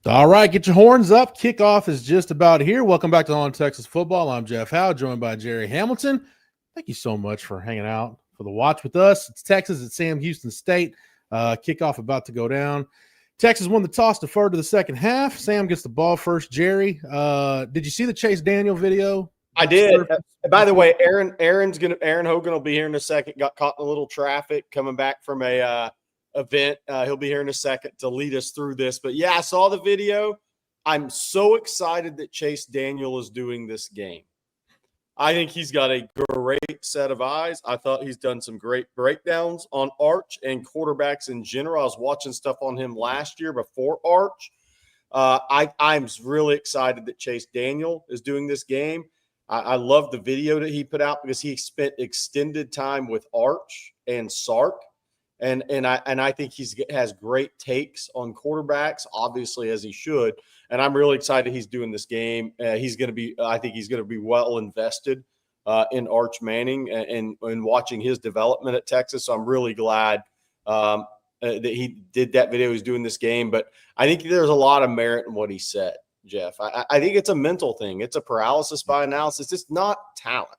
All right, get your horns up. Kickoff is just about here. Welcome back to On Texas Football. I'm Jeff Howe, joined by Jerry Hamilton. Thank you so much for hanging out for the watch with us. It's Texas at Sam Houston State. Kickoff about to go down. Texas won the toss, deferred to the second half. Sam gets the ball first. Jerry, did you see the Chase Daniel video? I did. By the way, Aaron Hogan will be here in a second. Got caught in a little traffic coming back from a event. He'll be here in a second to lead us through this. But yeah, I saw the video. I'm so excited that Chase Daniel is doing this game. I think he's got a great set of eyes. I thought he's done some great breakdowns on Arch and quarterbacks in general. I was watching stuff on him last year before Arch. I'm really excited that Chase Daniel is doing this game. I love the video that he put out because he spent extended time with Arch and Sark. And I think he has great takes on quarterbacks, obviously, as he should. And I'm really excited he's doing this game. I think he's going to be well invested in Arch Manning and watching his development at Texas. So I'm really glad that he did that video. He's doing this game. But I think there's a lot of merit in what he said, Jeff. I think it's a mental thing. It's a paralysis by analysis. It's not talent.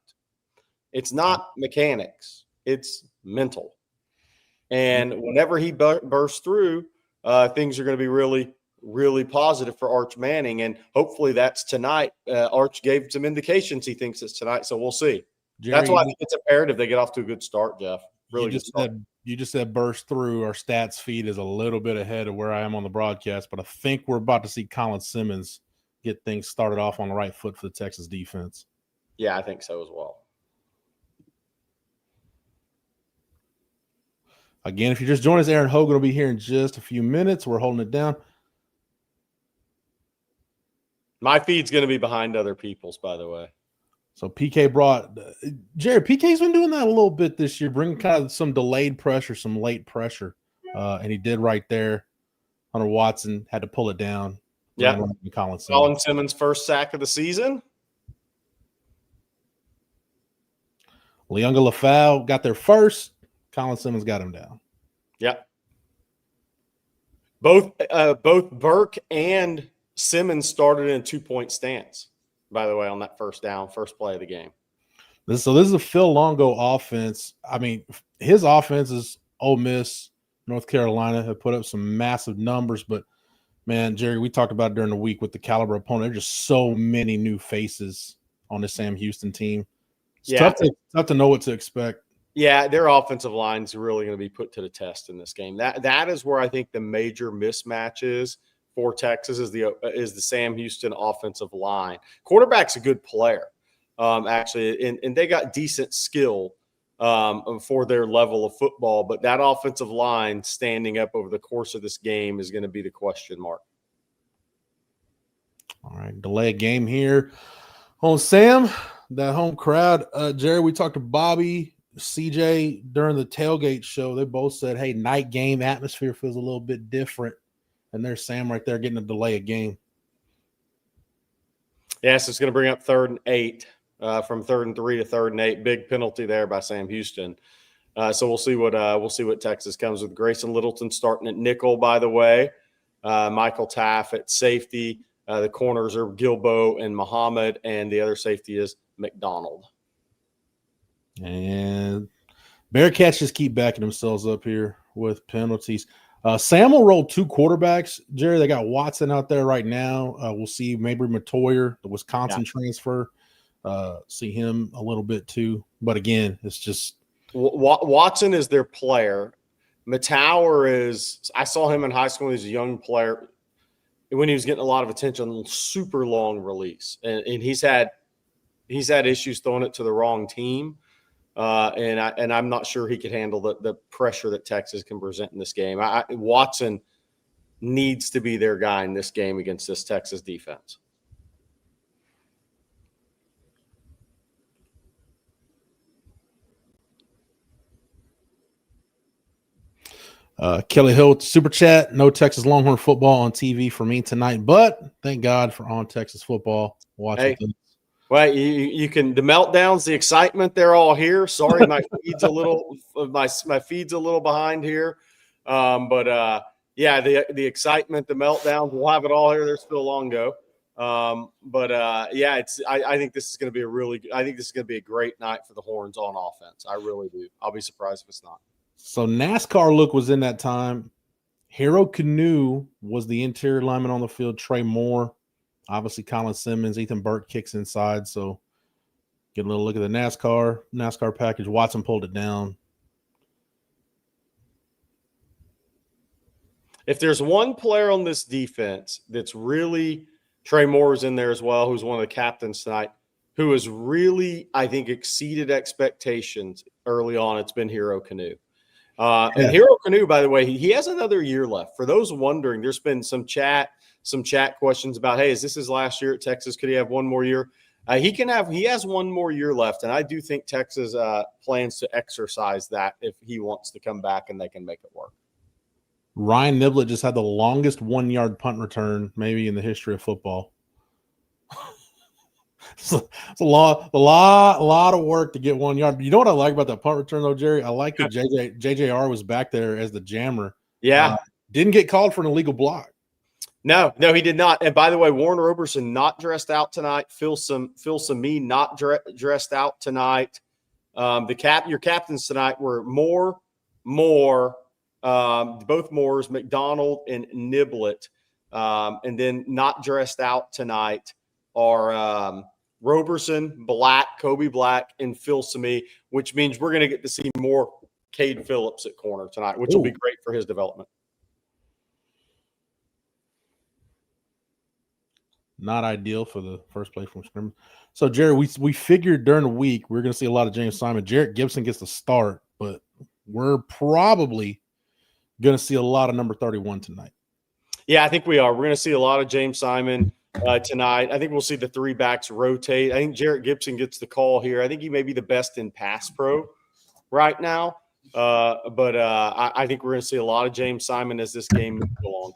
It's not mechanics. It's mental. And whenever he bursts through, things are going to be really, really positive for Arch Manning. And hopefully that's tonight. Arch gave some indications he thinks it's tonight, so we'll see. Jerry, that's why I think it's imperative they get off to a good start, Jeff. Really good start. You just said burst through. Our stats feed is a little bit ahead of where I am on the broadcast, but I think we're about to see Colin Simmons get things started off on the right foot for the Texas defense. Yeah, I think so as well. Again, if you just joined us, Aaron Hogan will be here in just a few minutes. We're holding it down. My feed's going to be behind other people's, by the way. So PK brought Jerry. PK's been doing that a little bit this year, bringing kind of some delayed pressure, some late pressure, and he did right there. Hunter Watson had to pull it down. Yeah, Colin Simmons' first sack of the season. Leonga LaFau got there first. Colin Simmons got him down. Yep. Both Burke and Simmons started in a 2-point stance, by the way, on that first play of the game. So this is a Phil Longo offense. I mean, his offense is Ole Miss, North Carolina have put up some massive numbers, but man, Jerry, we talked about it during the week with the caliber opponent. There's just so many new faces on the Sam Houston team. It's tough to know what to expect. Yeah, their offensive line is really going to be put to the test in this game. That is where I think the major mismatch is for Texas is the Sam Houston offensive line. Quarterback's a good player, actually, and they got decent skill for their level of football. But that offensive line standing up over the course of this game is going to be the question mark. All right, delay a game here on Sam. That home crowd, Jerry. We talked to Bobby. CJ during the tailgate show, they both said, hey, night game atmosphere feels a little bit different. And there's Sam right there getting a delay a game. Yes, it's going to bring up 3rd and 8 from 3rd and 3 to 3rd and 8. Big penalty there by Sam Houston. So we'll see what Texas comes with. Grayson Littleton starting at nickel, by the way. Michael Taff at safety. The corners are Gilbo and Muhammad, and the other safety is McDonald. And Bearkats just keep backing themselves up here with penalties. Sam will roll 2 quarterbacks. Jerry, they got Watson out there right now. We'll see maybe Matoyer, the Wisconsin transfer. See him a little bit too. But again, it's just Watson is their player. Matoyer is – I saw him in high school. He's a young player. When he was getting a lot of attention, super long release. And he's had issues throwing it to the wrong team. And I'm not sure he could handle the pressure that Texas can present in this game. Watson needs to be their guy in this game against this Texas defense. Kelly Hill super chat. No Texas Longhorn football on TV for me tonight, but thank God for On Texas Football. Watching. Hey. Well, you can the meltdowns, the excitement, they're all here. Sorry, my feed's a little behind here, but Yeah, the excitement, the meltdowns, we'll have it all here. There's Phil Longo. Yeah, I think this is going to be I think this is going to be a great night for the Horns on offense. I really do. I'll be surprised if it's not. So NASCAR look was in that time. Hero Canoe was the interior lineman on the field. Trey Moore, obviously Colin Simmons, Ethan Burke kicks inside. So get a little look at the NASCAR package. Watson pulled it down. If there's one player on this defense that's really Trey Moore's in there as well, who's one of the captains tonight, who has really, I think, exceeded expectations early on, it's been Hero Canoe. And Hero Canoe, by the way, he has another year left. For those wondering, there's been some chat questions about, hey, is this his last year at Texas? Could he have one more year? He has one more year left, and I do think Texas plans to exercise that if he wants to come back and they can make it work. Ryan Niblett just had the longest 1-yard punt return maybe in the history of football. It's a lot of work to get 1 yard. You know what I like about that punt return though, Jerry? I like that JJR was back there as the jammer. Yeah. Didn't get called for an illegal block. No, he did not. And by the way, Warren Roberson not dressed out tonight. Phil Samee not dressed out tonight. Your captains tonight were Moore, both Moores, McDonald and Niblett. And then not dressed out tonight are Roberson, Black, Kobe Black, and Phil Samee, which means we're going to get to see more Cade Phillips at corner tonight, which will be great for his development. Not ideal for the first play from scrimmage. So, Jerry, we figured during the week we're going to see a lot of James Simon. Jarrett Gibson gets the start, but we're probably going to see a lot of number 31 tonight. Yeah, I think we are. We're going to see a lot of James Simon tonight. I think we'll see the three backs rotate. I think Jarrett Gibson gets the call here. I think he may be the best in pass pro right now. But I think we're going to see a lot of James Simon as this game moves along.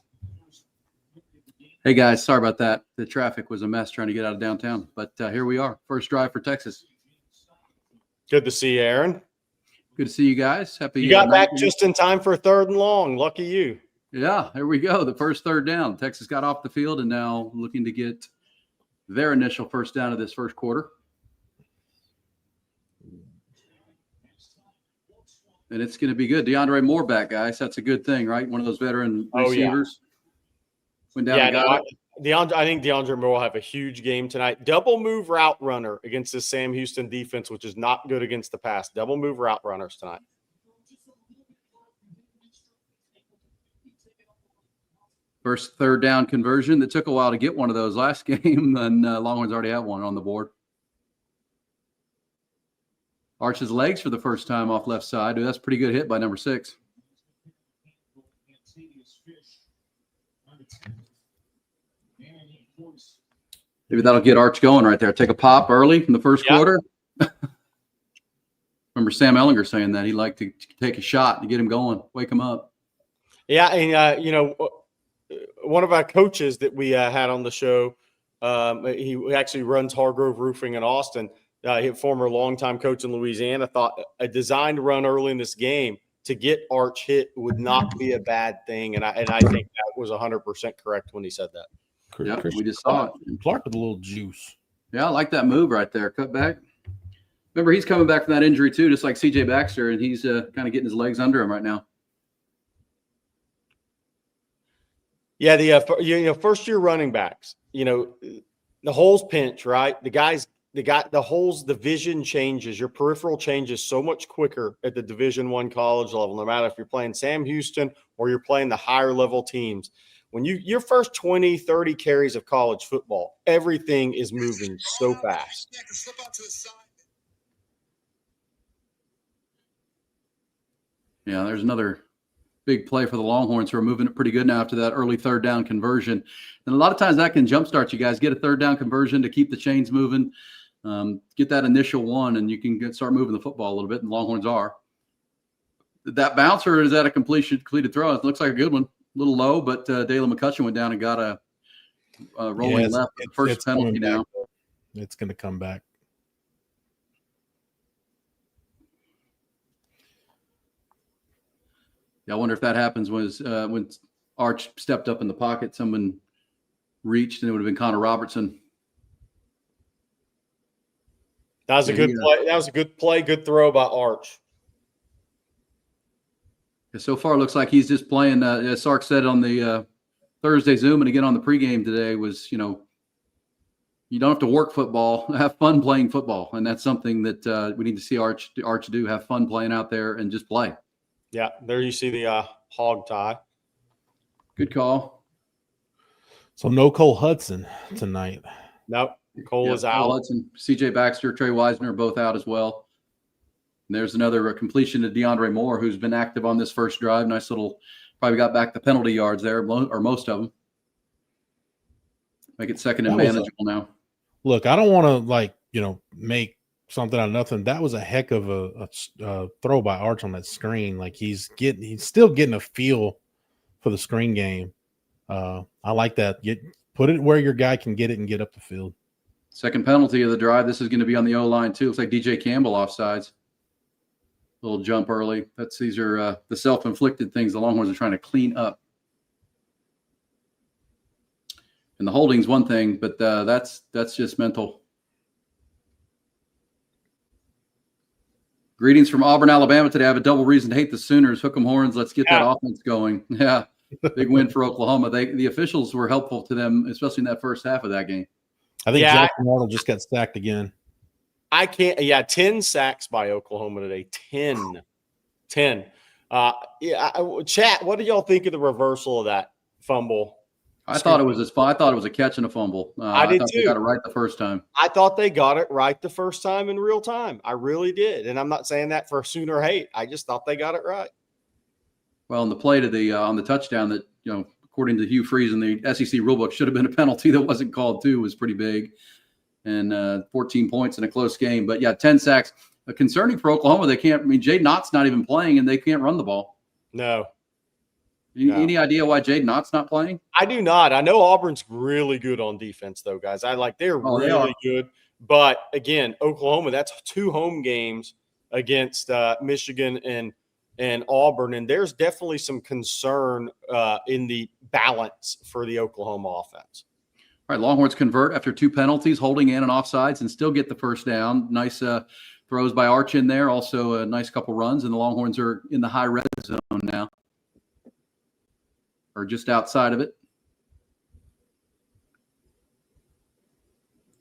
Hey, guys, sorry about that. The traffic was a mess trying to get out of downtown. But here we are. First drive for Texas. Good to see you, Aaron. Good to see you guys. Happy you got back just in time for 3rd and long. Lucky you. Yeah, here we go. The first 3rd down. Texas got off the field and now looking to get their initial first down of this first quarter. And it's going to be good. DeAndre Moore back, guys. That's a good thing, right? One of those veteran receivers. I think DeAndre Moore will have a huge game tonight. Double move route runner against this Sam Houston defense, which is not good against the pass. Double move route runners tonight. First 3rd down conversion. That took a while to get one of those last game, and Longhorns already have one on the board. Arches legs for the first time off left side. That's a pretty good hit by number 6. Maybe that'll get Arch going right there. Take a pop early in the first quarter. Remember Sam Ellinger saying that. He'd like to take a shot to get him going, wake him up. Yeah, and, one of our coaches that we had on the show, he actually runs Hargrove Roofing in Austin. He former longtime coach in Louisiana, thought a designed run early in this game to get Arch hit would not be a bad thing. And I think that was 100% correct when he said that. Yeah, we just saw it. Clark with a little juice. Yeah, I like that move right there. Cut back. Remember, he's coming back from that injury too, just like C.J. Baxter, and he's kind of getting his legs under him right now. Yeah, the first-year running backs, the holes pinch, right? The holes, the vision changes. Your peripheral changes so much quicker at the Division I college level, no matter if you're playing Sam Houston or you're playing the higher-level teams. When your first 20, 30 carries of college football, everything is moving so fast. Yeah, there's another big play for the Longhorns who are moving it pretty good now after that early 3rd down conversion. And a lot of times that can jumpstart you guys. Get a 3rd down conversion to keep the chains moving. Get that initial one, and you can start moving the football a little bit, and the Longhorns are. Did that bounce, or is that a completed throw? It looks like a good one. A little low, but Dalen McCutcheon went down and got a rolling left. First penalty now. It's going to come back. Yeah, I wonder if that happens when Arch stepped up in the pocket. Someone reached, and it would have been Connor Robertson. That was a good play. That was a good play, good throw by Arch. So far, it looks like he's just playing. As Sark said on the Thursday Zoom and again on the pregame today, was, you don't have to work football. Have fun playing football, and that's something that we need to see Arch do. Have fun playing out there and just play. Yeah, there you see the hog tie. Good call. So no Cole Hudson tonight. Nope. Cole is out. Cole Hudson, C.J. Baxter, Trey Wisner, both out as well. And there's another completion to DeAndre Moore, who's been active on this first drive. Nice little, probably got back the penalty yards there, or most of them. Make it second and manageable now. Look, I don't want to make something out of nothing. That was a heck of a throw by Arch on that screen. Like he's still getting a feel for the screen game. I like that. Put it where your guy can get it and get up the field. Second penalty of the drive. This is going to be on the O-line too. Looks like DJ Campbell offsides. Little jump early. These are the self-inflicted things the Longhorns are trying to clean up. And the holding's one thing, but that's just mental. Greetings from Auburn, Alabama today. I have a double reason to hate the Sooners. Hook 'em horns. Let's get that offense going. Yeah, big win for Oklahoma. The officials were helpful to them, especially in that first half of that game. I think Jackson Arnold just got sacked again. 10 sacks by Oklahoma today. 10. Chat, what do y'all think of the reversal of that fumble? I thought it was a catch and a fumble. I did thought too. They got it right the first time. I thought they got it right the first time in real time. I really did. And I'm not saying that for Sooner hate. I just thought they got it right. Well, in the play to the on the touchdown that, according to Hugh Freeze in the SEC rulebook, should have been a penalty that wasn't called too, was pretty big. And 14 points in a close game. But yeah, 10 sacks. Concerning for Oklahoma, they can't. I mean, Jade Knott's not even playing, and they can't run the ball. No. Any idea why Jade Knott's not playing? I do not. I know Auburn's really good on defense, though, guys. They're really good. But again, Oklahoma, that's 2 home games against Michigan and Auburn, and there's definitely some concern in the balance for the Oklahoma offense. All right, Longhorns convert after 2 penalties, holding in and offsides, and still get the first down. Nice throws by Arch in there. Also a nice couple runs, and the Longhorns are in the high red zone now, or just outside of it.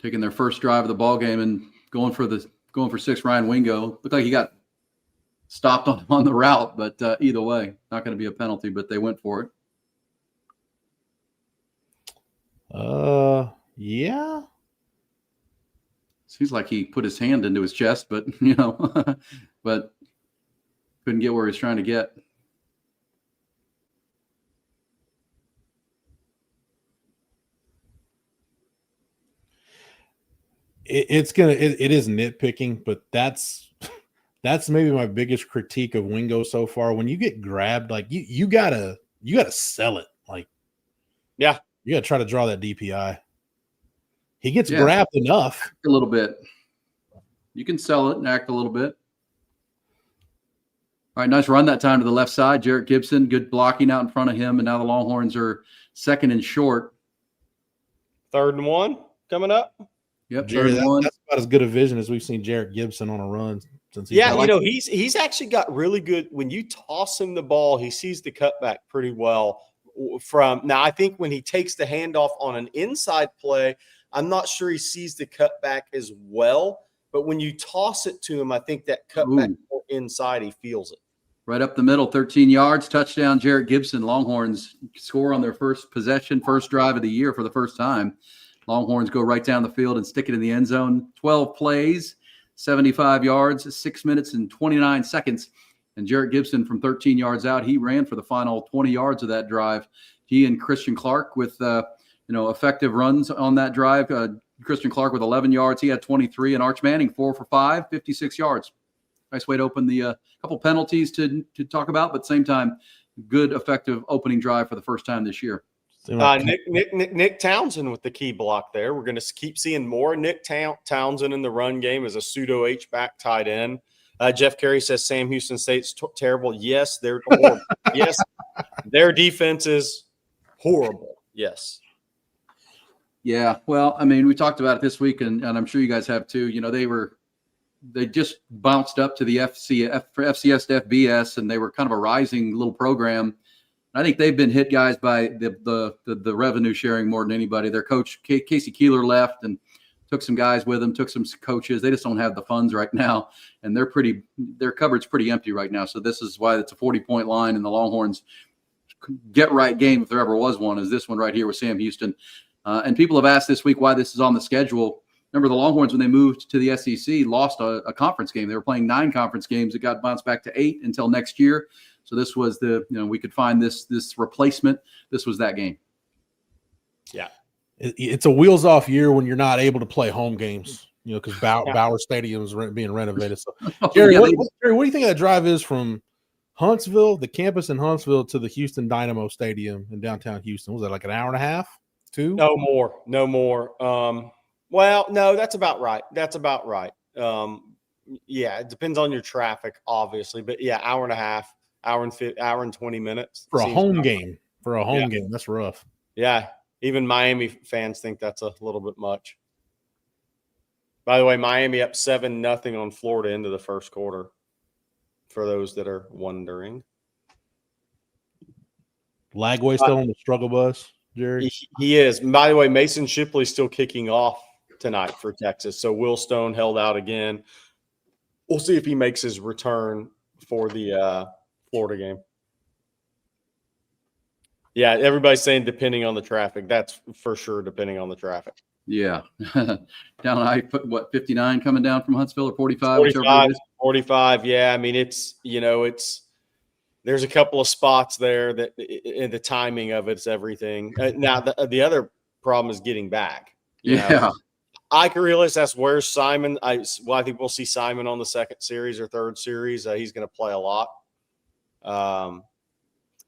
Taking their first drive of the ball game and going for 6. Ryan Wingo looked like he got stopped on the route, but either way, not going to be a penalty. But they went for it. Yeah. Seems like he put his hand into his chest, but but couldn't get where he's trying to get. It is nitpicking, but that's maybe my biggest critique of Wingo so far. When you get grabbed, like you gotta sell it. Like, yeah, you gotta try to draw that DPI. He gets grabbed enough. A little bit. You can sell it and act a little bit. All right, nice run that time to the left side. Jarrett Gibson, good blocking out in front of him, and now the Longhorns are 2nd and short. 3rd and 1 coming up. Yep, Jerry, that's about as good a vision as we've seen Jarrett Gibson on a run since. He's actually got really good. When you toss him the ball, he sees the cutback pretty well. Now, I think when he takes the handoff on an inside play, I'm not sure he sees the cutback as well. But when you toss it to him, I think that cutback inside, he feels it. Right up the middle, 13 yards, touchdown, Jarrett Gibson. Longhorns score on their first possession, first drive of the year for the first time. Longhorns go right down the field and stick it in the end zone. 12 plays, 75 yards, 6 minutes and 29 seconds. And Jarrett Gibson from 13 yards out, he ran for the final 20 yards of that drive. He and Christian Clark with effective runs on that drive. Christian Clark with 11 yards. He had 23. And Arch Manning, 4 for 5, 56 yards. Nice way to open the couple penalties to talk about, but at the same time, good, effective opening drive for the first time this year. Nick Townsend with the key block there. We're going to keep seeing more Nick Townsend in the run game as a pseudo H-back tight end. Jeff Carey says Sam Houston State's terrible. Yes, they're horrible. Yes, their defense is Horrible. Yes. Yeah. Well, I mean, we talked about it this week, and I'm sure you guys have too. You know, they just bounced up to the FCS to FBS, and they were kind of a rising little program. I think they've been hit, guys, by the revenue sharing more than anybody. Their coach Casey Keeler left and took some guys with him, took some coaches. They just don't have the funds right now, and their cupboard's pretty empty right now. So this is why it's a 40-point line, and the Longhorns get right game, if there ever was one, is this one right here with Sam Houston. And people have asked this week why this is on the schedule. Remember, the Longhorns, when they moved to the SEC, lost a conference game. They were playing 9 conference games. It got bounced back to 8 until next year. So this was we could find this replacement. This was that game. Yeah. It's a wheels off year when you're not able to play home games, because Bauer Stadium is being renovated. So, Jerry, what do you think that drive is from Huntsville, the campus in Huntsville, to the Houston Dynamo Stadium in downtown Houston? Was that like an hour and a half, 2? No more. Well, no, that's about right. Yeah, it depends on your traffic, obviously, but yeah, hour and a half, hour and 20 minutes for a home game. For a home game, that's rough. Yeah, even Miami fans think that's a little bit much. By the way, Miami up 7-0 on Florida into the first quarter, for those that are wondering. Lagway still on the struggle bus, Jerry? He is. And by the way, Mason Shipley's still kicking off tonight for Texas. So Will Stone held out again. We'll see if he makes his return for the Florida game. Yeah, everybody's saying depending on the traffic. That's for sure depending on the traffic. Yeah. Down I put 59 coming down from Huntsville, or 45? 45. Yeah. I mean, there's a couple of spots there that in the timing of it's everything. Now, the other problem is getting back. Yeah. I can realize that's where Simon. I think we'll see Simon on the second series or third series. He's going to play a lot.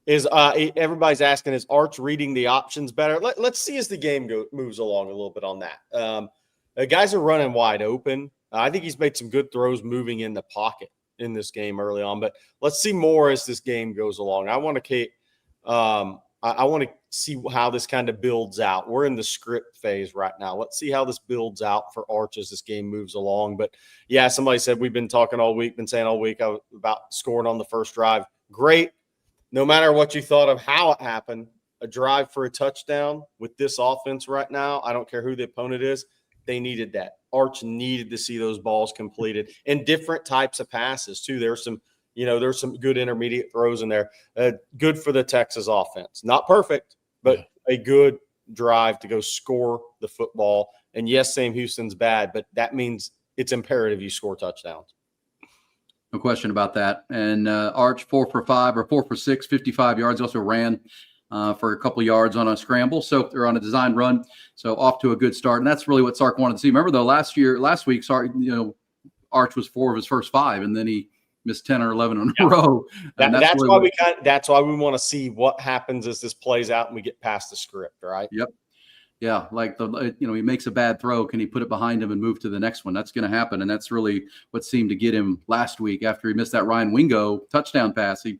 Everybody's asking, is Arch reading the options better? Let's see as the game moves along a little bit on that. The guys are running wide open. I think he's made some good throws moving in the pocket in this game early on, but let's see more as this game goes along. I want to see how this kind of builds out. We're in the script phase right now. Let's see how this builds out for Arch as this game moves along. But yeah, somebody said we've been talking all week, been saying all week about scoring on the first drive. Great. No matter what you thought of how it happened, a drive for a touchdown with this offense right now, I don't care who the opponent is, they needed that. Arch needed to see those balls completed and different types of passes too. There's some good intermediate throws in there. Good for the Texas offense. Not perfect, but a good drive to go score the football. And yes, Sam Houston's bad, but that means it's imperative you score touchdowns. No question about that. And Arch 4 for 5 or 4 for 6, 55 yards. Also ran for a couple of yards on a scramble. So they're on a design run. So off to a good start. And that's really what Sark wanted to see. Remember though, last week, Sark, Arch was 4 of his first 5, and then he missed 10 or 11 in a row. That's why we want to see what happens as this plays out and we get past the script, right? Yep. Yeah, like he makes a bad throw. Can he put it behind him and move to the next one? That's going to happen, and that's really what seemed to get him last week after he missed that Ryan Wingo touchdown pass. He kind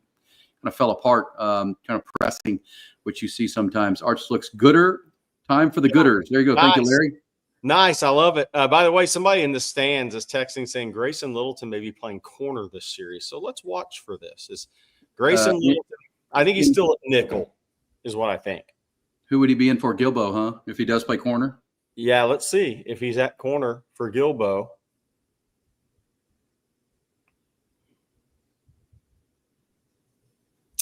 of fell apart, kind of pressing, which you see sometimes. Arch looks gooder. Time for the gooders. There you go. Nice. Thank you, Larry. Nice. I love it. By the way, somebody in the stands is texting saying Grayson Littleton may be playing corner this series. So let's watch for this. Is Grayson Littleton? I think he's still at nickel, is what I think. Who would he be in for? Gilbo, huh? If he does play corner? Yeah, let's see if he's at corner for Gilbo.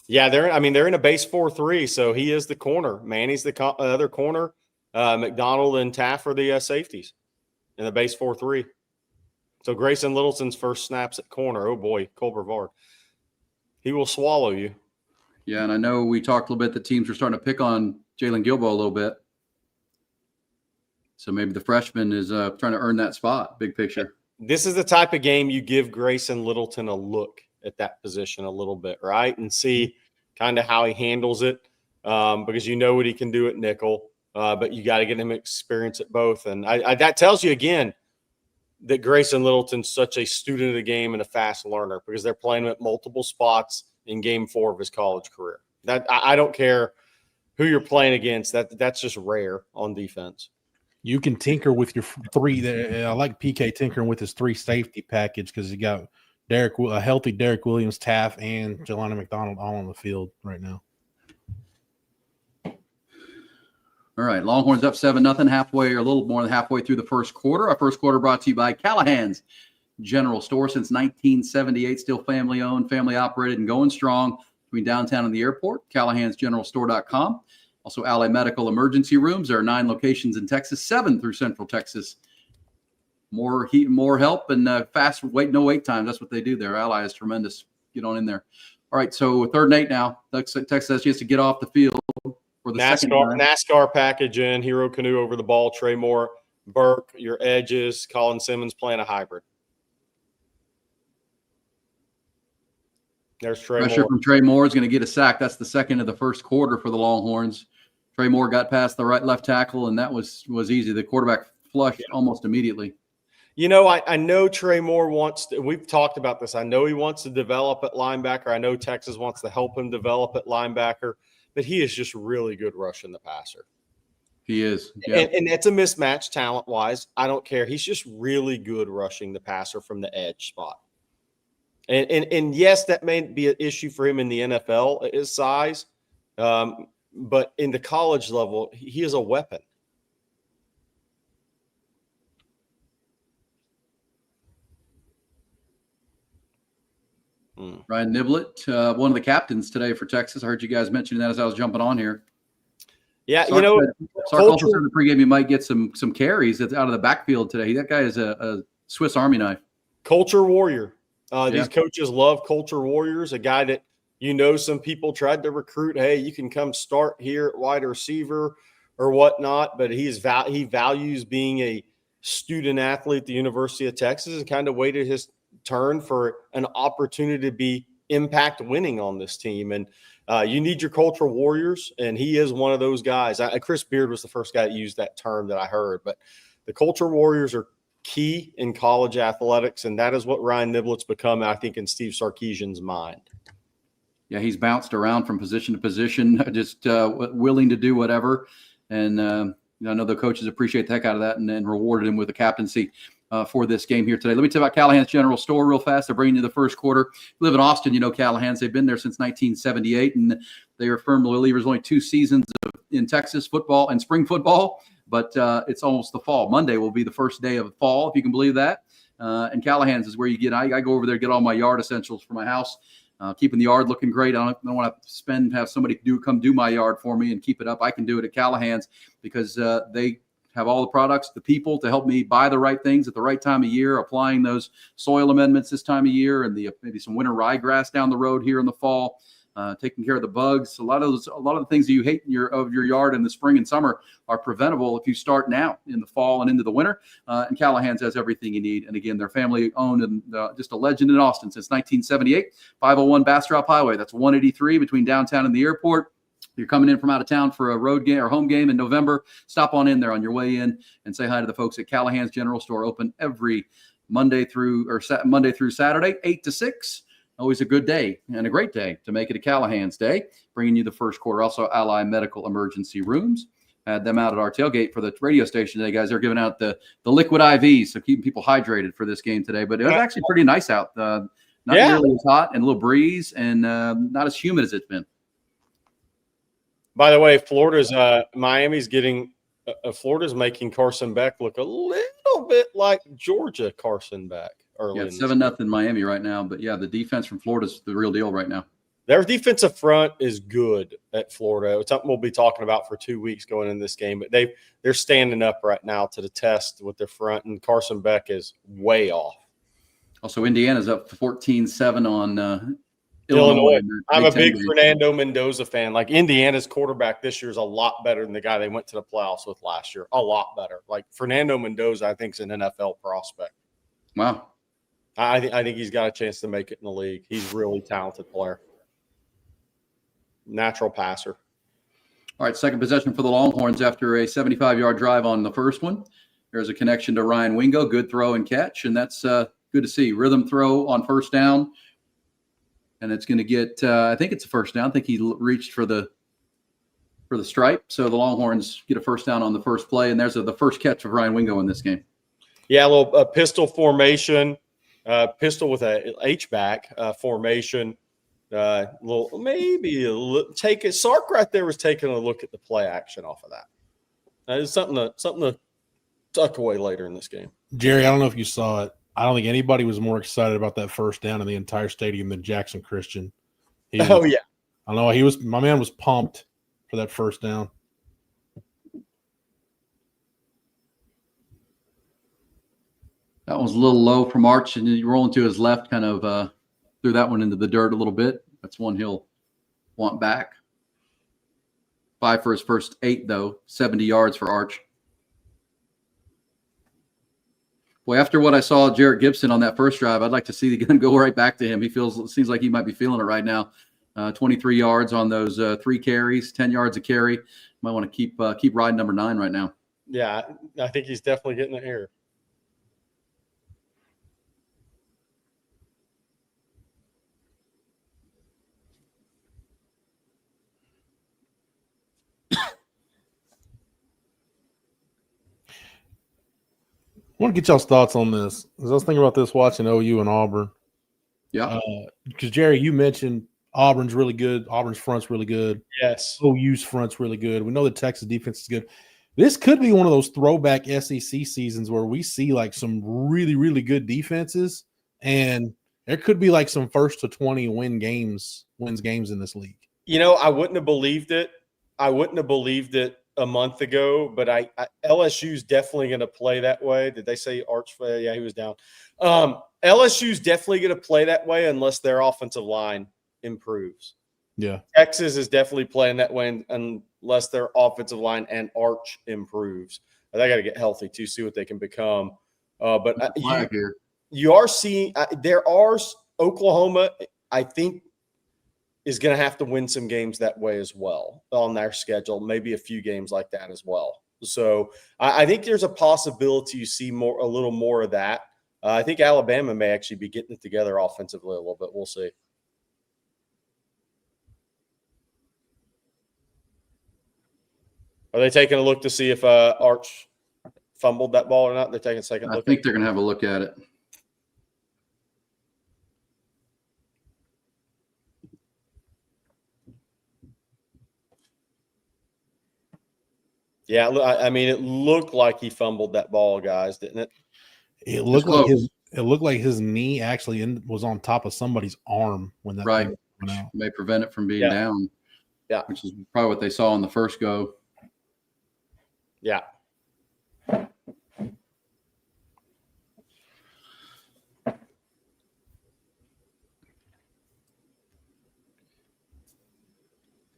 Yeah, they're in a base 4-3, so he is the corner. Manny's the other corner. McDonald and Taff are the safeties in the base 4-3. So Grayson Littleton's first snaps at corner. Oh boy, Cole Brevard. He will swallow you. Yeah, and I know we talked a little bit. The teams are starting to pick on Jalen Gilbo a little bit. So maybe the freshman is trying to earn that spot. Big picture. This is the type of game you give Grayson Littleton a look at that position a little bit, right? And see kind of how he handles it because you know what he can do at nickel, but you got to get him experience at both. And that tells you, again, that Grayson Littleton's such a student of the game and a fast learner because they're playing him at multiple spots in game 4 of his college career. That I don't care who you're playing against. That's just rare on defense. You can tinker with your three. I like PK tinkering with his 3 safety package because he got a healthy Derek Williams, Taff, and Jelani McDonald all on the field right now. All right, Longhorns up 7-0, halfway or a little more than halfway through the first quarter. Our first quarter brought to you by Callahan's General Store since 1978, still family owned, family operated, and going strong between downtown and the airport. Callahan'sGeneralStore.com. Also, Ally Medical Emergency Rooms. There are 9 locations in Texas, 7 through Central Texas. More heat, more help, and fast no wait times. That's what they do there. Ally is tremendous. Get on in there. All right, so 3rd and 8 now. Texas has to get off the field for the second time. NASCAR package in, Hero Canoe over the ball, Trey Moore, Burke, your edges, Colin Simmons playing a hybrid. There's Trey Pressure Moore. from Trey Moore is going to get a sack. That's the second of the first quarter for the Longhorns. Trey Moore got past the left tackle, and that was easy. The quarterback flushed almost immediately. You know, I know Trey Moore wants to – we've talked about this. I know he wants to develop at linebacker. I know Texas wants to help him develop at linebacker, but he is just really good rushing the passer. He is. Yeah. And it's a mismatch talent-wise. I don't care. He's just really good rushing the passer from the edge spot. And yes, that may be an issue for him in the NFL, his size. But in the college level, he is a weapon. Ryan Niblett, one of the captains today for Texas. I heard you guys mentioning that as I was jumping on here. Yeah, Sark also said in the pregame he might get some carries that's out of the backfield today. That guy is a Swiss Army knife. Culture warrior. These coaches love culture warriors, a guy that, some people tried to recruit. Hey, you can come start here at wide receiver or whatnot, but he values being a student athlete at the University of Texas and kind of waited his turn for an opportunity to be impact winning on this team. And you need your cultural warriors, and he is one of those guys. Chris Beard was the first guy that used that term that I heard, but the culture warriors are key in college athletics, and that is what Ryan Niblett's become, I think, in Steve Sarkisian's mind. Yeah, he's bounced around from position to position, just willing to do whatever. And I know the coaches appreciate the heck out of that and then rewarded him with a captaincy for this game here today. Let me tell you about Callahan's General Store real fast. They're bringing you the first quarter. You live in Austin, Callahan's. They've been there since 1978, and they are firm believers. Only 2 seasons in Texas football and spring football, but it's almost the fall. Monday will be the first day of fall, if you can believe that. And Callahan's is where you get. I go over there, get all my yard essentials for my house. Keeping the yard looking great. I don't want to have somebody come do my yard for me and keep it up. I can do it at Callahan's because they have all the products, the people to help me buy the right things at the right time of year, applying those soil amendments this time of year, and maybe some winter ryegrass down the road here in the fall. Taking care of the bugs. A lot of the things that you hate of your yard in the spring and summer are preventable if you start now in the fall and into the winter. And Callahan's has everything you need. And again, they're family owned and just a legend in Austin since 1978. 501 Bastrop Highway. That's 183 between downtown and the airport. You're coming in from out of town for a road game or home game in November. Stop on in there on your way in and say hi to the folks at Callahan's General Store. Open every Monday through Saturday, 8 to 6. Always a good day and a great day to make it a Callahan's Day, bringing you the first quarter. Also, Ally Medical Emergency Rooms. Had them out at our tailgate for the radio station today, guys. They're giving out the liquid IVs, so keeping people hydrated for this game today. But it was actually pretty nice out. Not nearly as hot and a little breeze and not as humid as it's been. By the way, Miami's getting Florida's making Carson Beck look a little bit like Georgia Carson Beck. Yeah, it's 7-0 Miami right now. But, yeah, the defense from Florida's the real deal right now. Their defensive front is good at Florida. It's something we'll be talking about for 2 weeks going in this game. But they're standing up right now to the test with their front, and Carson Beck is way off. Also, Indiana's up 14-7 on Illinois. I'm a big Fernando Mendoza fan. Like, Indiana's quarterback this year is a lot better than the guy they went to the playoffs with last year. A lot better. Like, Fernando Mendoza, I think, is an NFL prospect. Wow. I think he's got a chance to make it in the league. He's a really talented player. Natural passer. All right, second possession for the Longhorns after a 75-yard drive on the first one. There's a connection to Ryan Wingo. Good throw and catch, and that's good to see. Rhythm throw on first down, and it's going to get I think it's a first down. I think he reached for the for the stripe. So the Longhorns get a first down on the first play, and there's the first catch of Ryan Wingo in this game. Yeah, a little pistol formation, pistol with a H-back formation. Sark right there was taking a look at the play action off of that. It's something to tuck away later in this game. Jerry, I don't know if you saw it. I don't think anybody was more excited about that first down in the entire stadium than Jackson Christian. Yeah, I know my man was pumped for that first down. That was a little low from Arch, and you rolling to his left, kind of threw that one into the dirt a little bit. That's one he'll want back. 5 for his first 8, though. 70 yards for Arch. Boy, after what I saw Jarrett Gibson on that first drive, I'd like to see the gun go right back to him. Seems like he might be feeling it right now. 23 yards on those 3 carries, 10 yards a carry. Might want to keep riding number 9 right now. Yeah, I think he's definitely getting it here. I want to get y'all's thoughts on this. As I was thinking about this watching OU and Auburn. Yeah. Because, Jerry, you mentioned Auburn's really good. Auburn's front's really good. Yes. OU's front's really good. We know the Texas defense is good. This could be one of those throwback SEC seasons where we see like some really, really good defenses, and there could be like some 1st to 20 wins games in this league. You know, I wouldn't have believed it. A month ago, but LSU's definitely going to play that way. Did they say Arch? Yeah, he was down. LSU's definitely going to play that way unless their offensive line improves. Yeah. Texas is definitely playing that way unless their offensive line and Arch improves. They got to get healthy too, see what they can become. But you are seeing Oklahoma, I think, is going to have to win some games that way as well on their schedule, maybe a few games like that as well. So I think there's a possibility you see a little more of that. I think Alabama may actually be getting it together offensively a little bit. We'll see. Are they taking a look to see if Arch fumbled that ball or not? They're taking a second look. I think they're going to have a look at it. Yeah, I mean, it looked like he fumbled that ball, guys, didn't it? It looked like his knee actually was on top of somebody's arm when that right went out. May prevent it from being down. Yeah, which is probably what they saw on the first go. Yeah.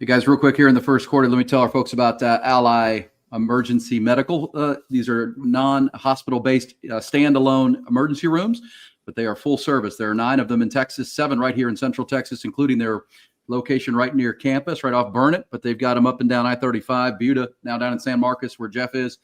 Hey guys, real quick here in the first quarter, let me tell our folks about Ally Emergency Medical. These are non-hospital-based standalone emergency rooms, but they are full service. There are 9 of them in Texas, 7 right here in Central Texas, including their location right near campus, right off Burnett, but they've got them up and down I-35, Buda, now down in San Marcos where Jeff is.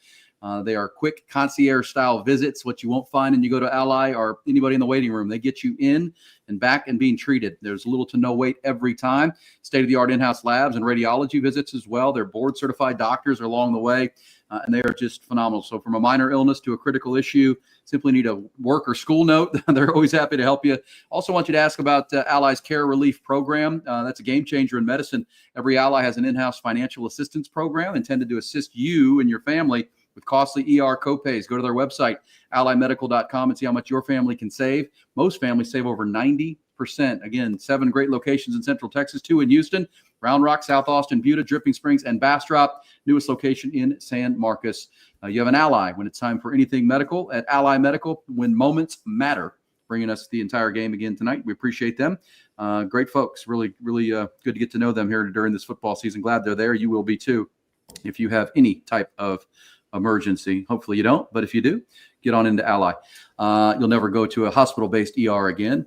They are quick concierge-style visits. What you won't find when you go to Ally or anybody in the waiting room. They get you in and back and being treated. There's little to no wait every time. State-of-the-art in-house labs and radiology visits as well. They're board-certified doctors are along the way, and they are just phenomenal. So from a minor illness to a critical issue, simply need a work or school note. They're always happy to help you. Also want you to ask about Ally's Care Relief Program. That's a game changer in medicine. Every Ally has an in-house financial assistance program intended to assist you and your family with costly ER copays. Go to their website, allymedical.com, and see how much your family can save. Most families save over 90%. Again, 7 great locations in Central Texas, 2 in Houston, Round Rock, South Austin, Buda, Dripping Springs, and Bastrop. Newest location in San Marcos. You have an ally when it's time for anything medical at Ally Medical, when moments matter. Bringing us the entire game again tonight. We appreciate them. Great folks. Really, really good to get to know them here during this football season. Glad they're there. You will be too if you have any type of emergency. Hopefully you don't, but if you do, get on into Ally. You'll never go to a hospital-based ER again,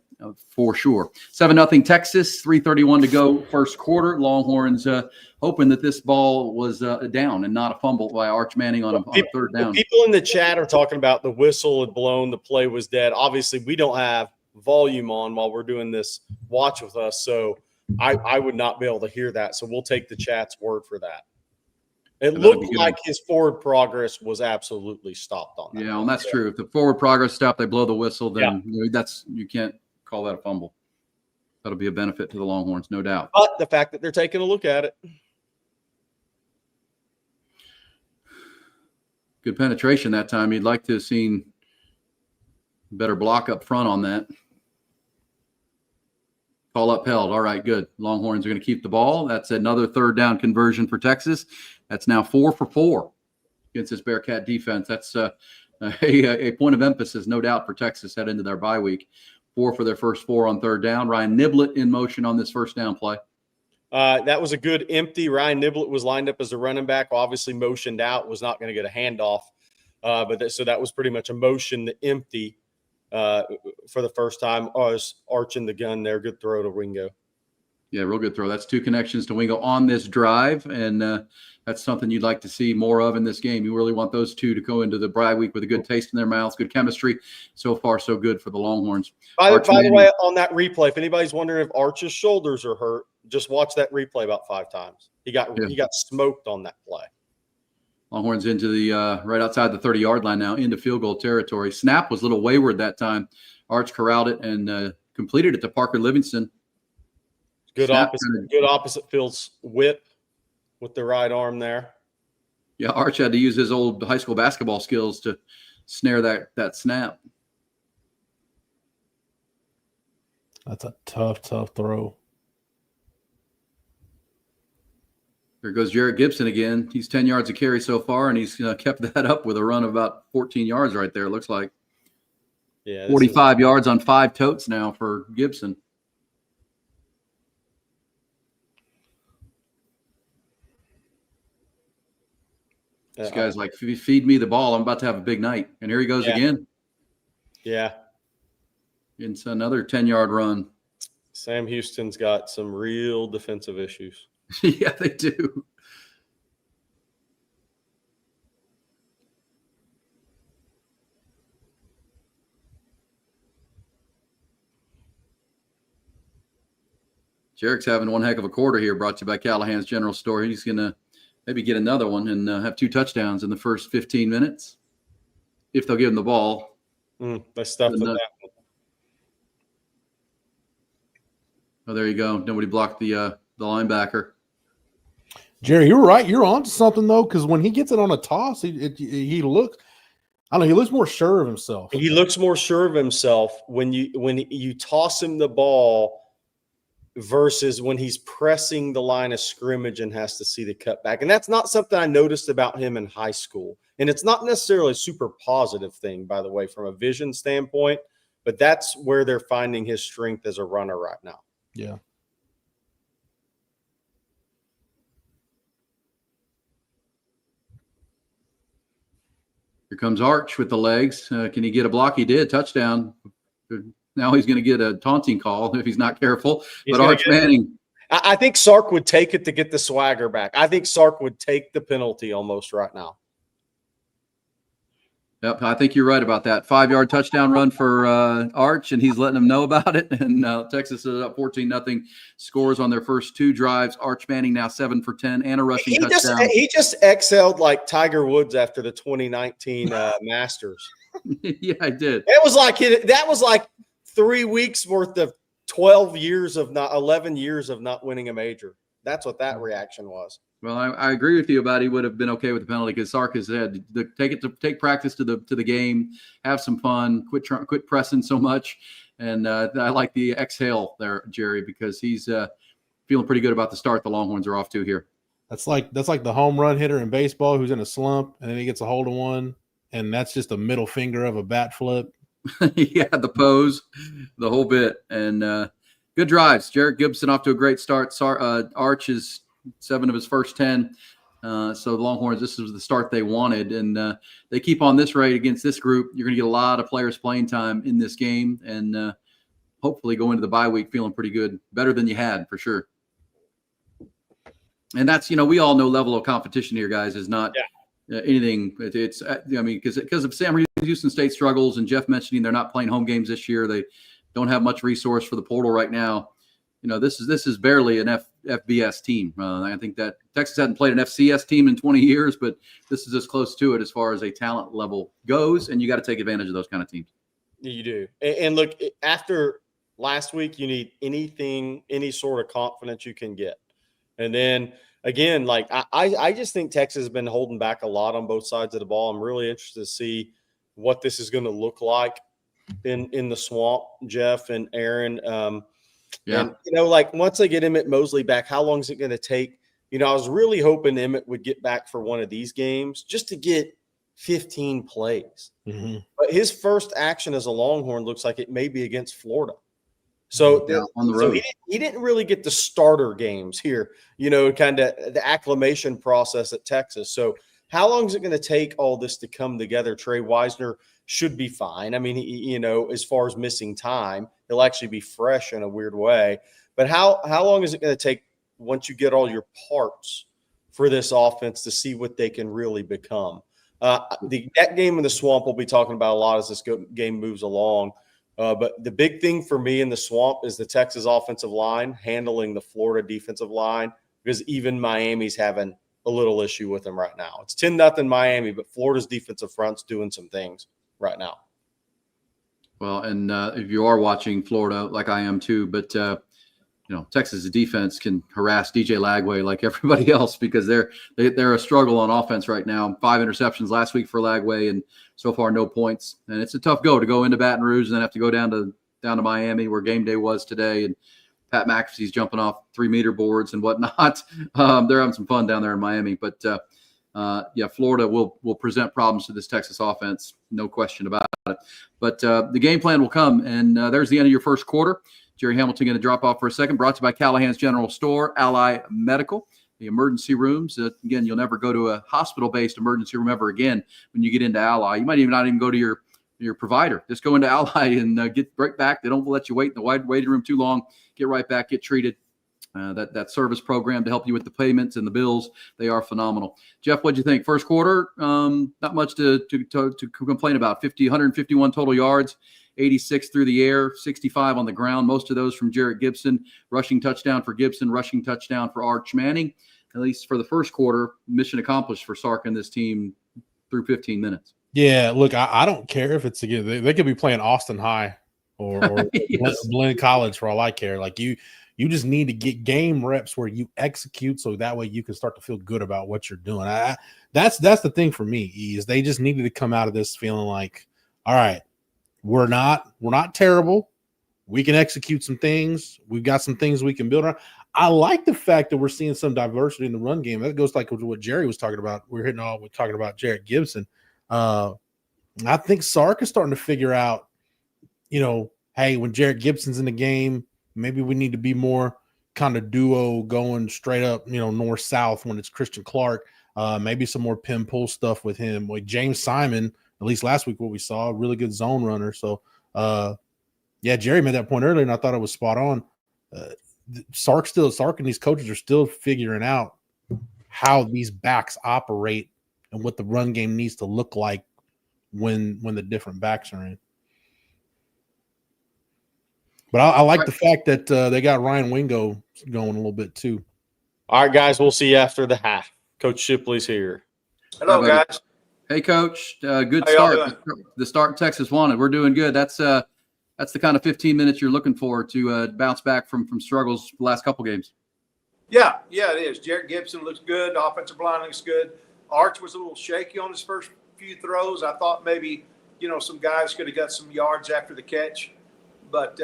for sure. 7-0 Texas, 3:31 to go first quarter. Longhorns hoping that this ball was down and not a fumble by Arch Manning on a third down. People in the chat are talking about the whistle had blown, the play was dead. Obviously, we don't have volume on while we're doing this watch with us, so I would not be able to hear that. So we'll take the chat's word for that. It looked like his forward progress was absolutely stopped on that. Yeah, and that's true. If the forward progress stopped, they blow the whistle, then you can't call that a fumble. That'll be a benefit to the Longhorns, no doubt. But the fact that they're taking a look at it. Good penetration that time. You'd like to have seen better block up front on that. Call upheld. All right, good. Longhorns are going to keep the ball. That's another third down conversion for Texas. That's now 4 for 4 against this Bearcat defense. That's a point of emphasis, no doubt, for Texas heading into their bye week. 4 for their first 4 on third down. Ryan Niblett in motion on this first down play. That was a good empty. Ryan Niblett was lined up as a running back, obviously motioned out, was not going to get a handoff. So that was pretty much a motion to empty for the first time. I was arching the gun there. Good throw to Wingo. Yeah, real good throw. That's 2 connections to Wingo on this drive, and that's something you'd like to see more of in this game. You really want those 2 to go into the bye week with a good taste in their mouths, good chemistry. So far, so good for the Longhorns. By the way, on that replay, if anybody's wondering if Arch's shoulders are hurt, just watch that replay about 5 times. He got smoked on that play. Longhorns into the right outside the 30-yard line now, into field goal territory. Snap was a little wayward that time. Arch corralled it and completed it to Parker Livingston. Good opposite field's whip with the right arm there. Yeah, Arch had to use his old high school basketball skills to snare that snap. That's a tough throw. There goes Jarrett Gibson again. He's 10 yards of carry so far, and he's kept that up with a run of about 14 yards right there, it looks like. Yeah, 45 yards on 5 totes now for Gibson. This guy's like, feed me the ball. I'm about to have a big night. And here he goes again. Yeah. It's another 10-yard run. Sam Houston's got some real defensive issues. Yeah, they do. Jarek's having one heck of a quarter here, brought to you by Callahan's General Store. He's going to maybe get another one and have 2 touchdowns in the first 15 minutes if they'll give him the ball. That's stuff with that one. Oh, there you go. Nobody blocked the linebacker. Jerry, you're right. You're on to something, though, because when he gets it on a toss, he looks – I don't know. He looks more sure of himself. He looks more sure of himself when you toss him the ball versus when he's pressing the line of scrimmage and has to see the cutback. And that's not something I noticed about him in high school. And it's not necessarily a super positive thing, by the way, from a vision standpoint, but that's where they're finding his strength as a runner right now. Yeah. Here comes Arch with the legs. Can he get a block? He did. Touchdown. Now he's going to get a taunting call if he's not careful. But Arch Manning. I think Sark would take it to get the swagger back. I think Sark would take the penalty almost right now. Yep, I think you're right about that. 5-yard touchdown run for Arch, and he's letting them know about it. And Texas is up 14-0. Scores on their first 2 drives. Arch Manning now 7 for 10 and a rushing touchdown. He just exhaled like Tiger Woods after the 2019 Masters. Yeah, I did. That was like 3 weeks worth of 11 years of not winning a major. That's what that reaction was. Well, I agree with you about he would have been okay with the penalty because Sark has said take practice to the game, have some fun, quit pressing so much, and I like the exhale there, Jerry, because he's feeling pretty good about the start the Longhorns are off to here. That's like the home run hitter in baseball who's in a slump and then he gets a hold of one, and that's just a middle finger of a bat flip. Yeah, the pose, the whole bit, and good drives. Jarrett Gibson off to a great start. Arch is 7 of his first 10. So the Longhorns, this was the start they wanted. And they keep on this rate against this group. You're going to get a lot of players playing time in this game and hopefully go into the bye week feeling pretty good, better than you had for sure. And that's, we all know level of competition here, guys, is not anything. It's because of Sam Houston State struggles and Jeff mentioning they're not playing home games this year. They don't have much resource for the portal right now. this is barely an FBS team. I think that Texas hadn't played an FCS team in 20 years, but this is as close to it as far as a talent level goes, and you got to take advantage of those kind of teams. You do. And look, after last week, you need any sort of confidence you can get. And then again, like I just think Texas has been holding back a lot on both sides of the ball. I'm really interested to see what this is going to look like in the swamp, Jeff and Aaron. And, like once they get Emmett Mosley back, how long is it going to take? I was really hoping Emmett would get back for one of these games just to get 15 plays. Mm-hmm. But his first action as a Longhorn looks like it may be against Florida. So, on the road. So he didn't really get the starter games here, kind of the acclimation process at Texas. So how long is it going to take all this to come together? Trey Wisner should be fine. I mean, as far as missing time, he'll actually be fresh in a weird way. But how long is it going to take once you get all your parts for this offense to see what they can really become? That game in the swamp we'll be talking about a lot as this game moves along. But the big thing for me in the swamp is the Texas offensive line handling the Florida defensive line, because even Miami's having a little issue with them right now. It's 10-0 Miami, but Florida's defensive front's doing some things right now. Well, and if you are watching Florida, like I am too, but Texas defense can harass DJ Lagway like everybody else, because they're a struggle on offense right now. 5 interceptions last week for Lagway, and so far no points. And it's a tough go to go into Baton Rouge and then have to go down to Miami, where game day was today, and Pat McAfee's jumping off 3-meter boards and whatnot. They're having some fun down there in Miami, but Florida will present problems to this Texas offense, no question about it. But the game plan will come, and there's the end of your first quarter. Jerry Hamilton going to drop off for a second. Brought to you by Callahan's General Store, Ally Medical, the emergency rooms. Again, you'll never go to a hospital-based emergency room ever again when you get into Ally. You might not even go to your provider. Just go into Ally and get right back. They don't let you wait in the wide waiting room too long. Get right back, get treated. That service program to help you with the payments and the bills, they are phenomenal. Jeff, what'd you think? First quarter, not much to complain about. 151 total yards, 86 through the air, 65 on the ground. Most of those from Jarrett Gibson. Rushing touchdown for Gibson, rushing touchdown for Arch Manning. At least for the first quarter, mission accomplished for Sark and this team through 15 minutes. Yeah, look, I don't care if it's again. They could be playing Austin High or Yes. Blinn College for all I care. Like you just need to get game reps where you execute, so that way you can start to feel good about what you're doing. That's the thing for me is they just needed to come out of this feeling like, all right, we're not terrible. We can execute some things. We've got some things we can build on. I like the fact that we're seeing some diversity in the run game. That goes like what Jerry was talking about. We're talking about Jarrett Gibson. I think Sark is starting to figure out, hey, when Jarrett Gibson's in the game, maybe we need to be more kind of duo going straight up, north-south when it's Christian Clark. Maybe some more pin pull stuff with him. Like James Simon, at least last week what we saw, a really good zone runner. So, Jerry made that point earlier, and I thought it was spot on. Sark and these coaches are still figuring out how these backs operate and what the run game needs to look like when the different backs are in. But I like the fact that they got Ryan Wingo going a little bit too. All right, guys, we'll see you after the half. Coach Shipley's here. Hello, guys. Hey, Coach. Good start. The start Texas wanted. We're doing good. That's the kind of 15 minutes you're looking for to bounce back from struggles the last couple games. Yeah, it is. Jarrett Gibson looks good. The offensive line looks good. Arch was a little shaky on his first few throws. I thought maybe, some guys could have got some yards after the catch. But,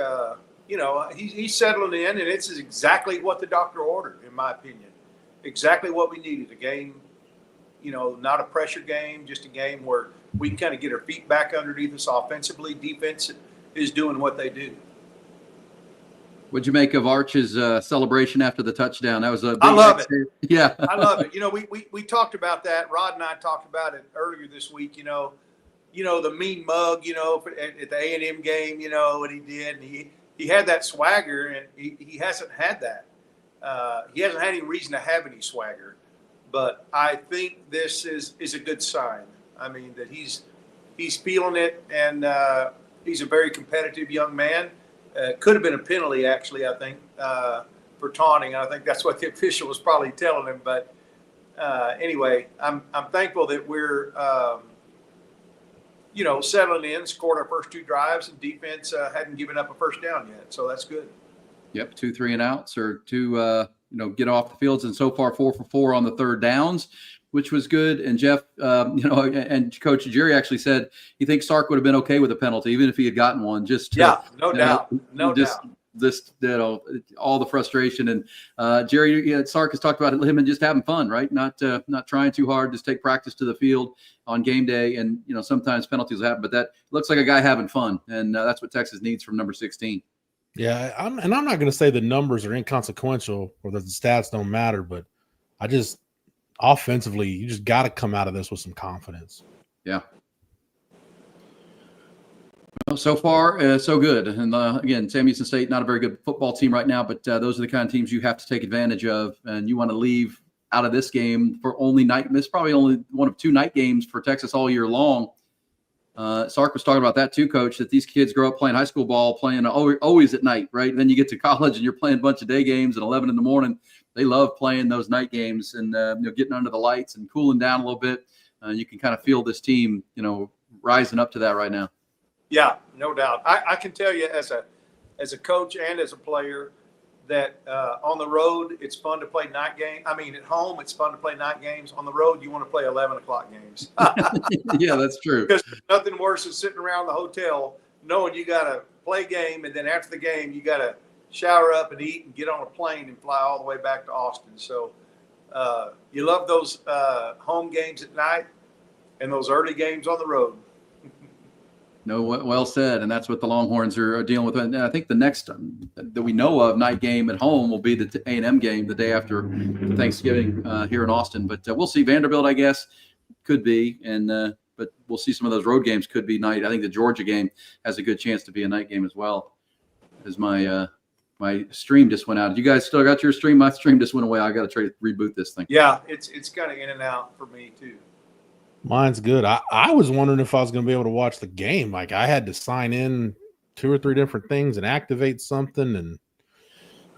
he's settling in, and it's exactly what the doctor ordered, in my opinion. Exactly what we needed. A game, not a pressure game, just a game where we can kind of get our feet back underneath us offensively. Defense is doing what they do. What'd you make of Arch's celebration after the touchdown? That was a big I love it. Yeah. I love it. We talked about that. Rod and I talked about it earlier this week, the mean mug, at the A&M game, what he did. And he had that swagger, and he hasn't had that. He hasn't had any reason to have any swagger. But I think this is a good sign. I mean, that he's feeling it, and he's a very competitive young man. could have been a penalty, actually, I think, for taunting. I think that's what the official was probably telling him. But anyway, I'm thankful that we're, settling in, scored our first 2 drives, and defense hadn't given up a first down yet. So that's good. Yep, 2 3-and-outs or 2, get off the fields, and so far 4 for 4 on the third downs, which was good. And Jeff, and Coach Jerry actually said he thinks Sark would have been okay with a penalty, even if he had gotten one. No doubt. Just all the frustration. And Jerry, Sark has talked about him and just having fun, right? Not trying too hard, just take practice to the field on game day. And sometimes penalties happen, but that looks like a guy having fun, and that's what Texas needs from number 16. Yeah, I'm not going to say the numbers are inconsequential or that the stats don't matter, but I just offensively, you just got to come out of this with some confidence. Yeah. Well, so far, so good. And again, Sam Houston State, not a very good football team right now, but those are the kind of teams you have to take advantage of, and you want to leave out of this game for only night. This is probably only one of 2 night games for Texas all year long. Sark was talking about that too, Coach, that these kids grow up playing high school ball, playing always at night, right? And then you get to college and you're playing a bunch of day games at 11 in the morning. They love playing those night games and getting under the lights and cooling down a little bit. You can kind of feel this team, rising up to that right now. Yeah, no doubt. I can tell you as a coach and as a player that on the road, it's fun to play night games. I mean, at home, it's fun to play night games. On the road, you want to play 11 o'clock games. Yeah, that's true. Because nothing worse than sitting around the hotel knowing you got to play a game, and then after the game, you got to shower up and eat and get on a plane and fly all the way back to Austin. So you love those home games at night and those early games on the road. No, well said. And that's what the Longhorns are dealing with. And I think the next that we know of night game at home will be the A&M game the day after Thanksgiving here in Austin. But we'll see. Vanderbilt, I guess, could be. And but we'll see some of those road games could be night. I think the Georgia game has a good chance to be a night game as well. As my stream just went out. You guys still got your stream? My stream just went away. I got to try to reboot this thing. Yeah, it's kind of in and out for me too. Mine's good. I was wondering if I was going to be able to watch the game. Like I had to sign in 2 or 3 different things and activate something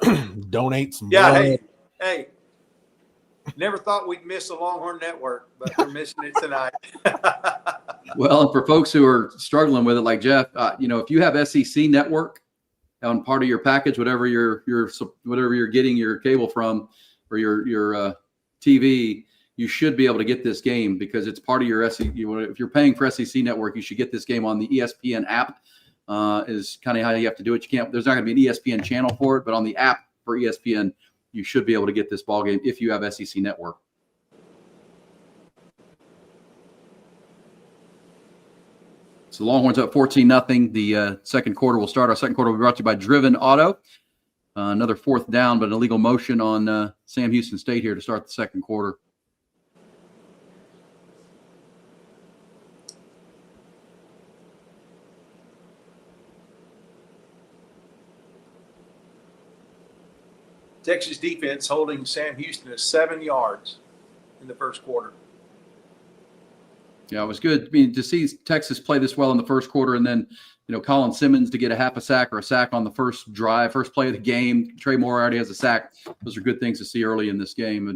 and donate some. Yeah, blood. hey. Never thought we'd miss the Longhorn Network, but we're missing it tonight. Well, and for folks who are struggling with it, like Jeff, if you have SEC Network on part of your package, whatever you're getting your cable from or your TV. You should be able to get this game because it's part of your SEC. If you're paying for SEC Network, you should get this game on the ESPN app. Is kind of how you have to do it. There's not going to be an ESPN channel for it, but on the app for ESPN, you should be able to get this ball game if you have SEC Network. So the Longhorns up 14-0. The second quarter will start. Our second quarter will be brought to you by Driven Auto. Another 4th down, but an illegal motion on Sam Houston State here to start the second quarter. Texas defense holding Sam Houston at 7 yards in the first quarter. Yeah, it was good. I mean, to see Texas play this well in the first quarter, and then Colin Simmons to get a half a sack or a sack on the first drive, first play of the game. Trey Moore already has a sack. Those are good things to see early in this game.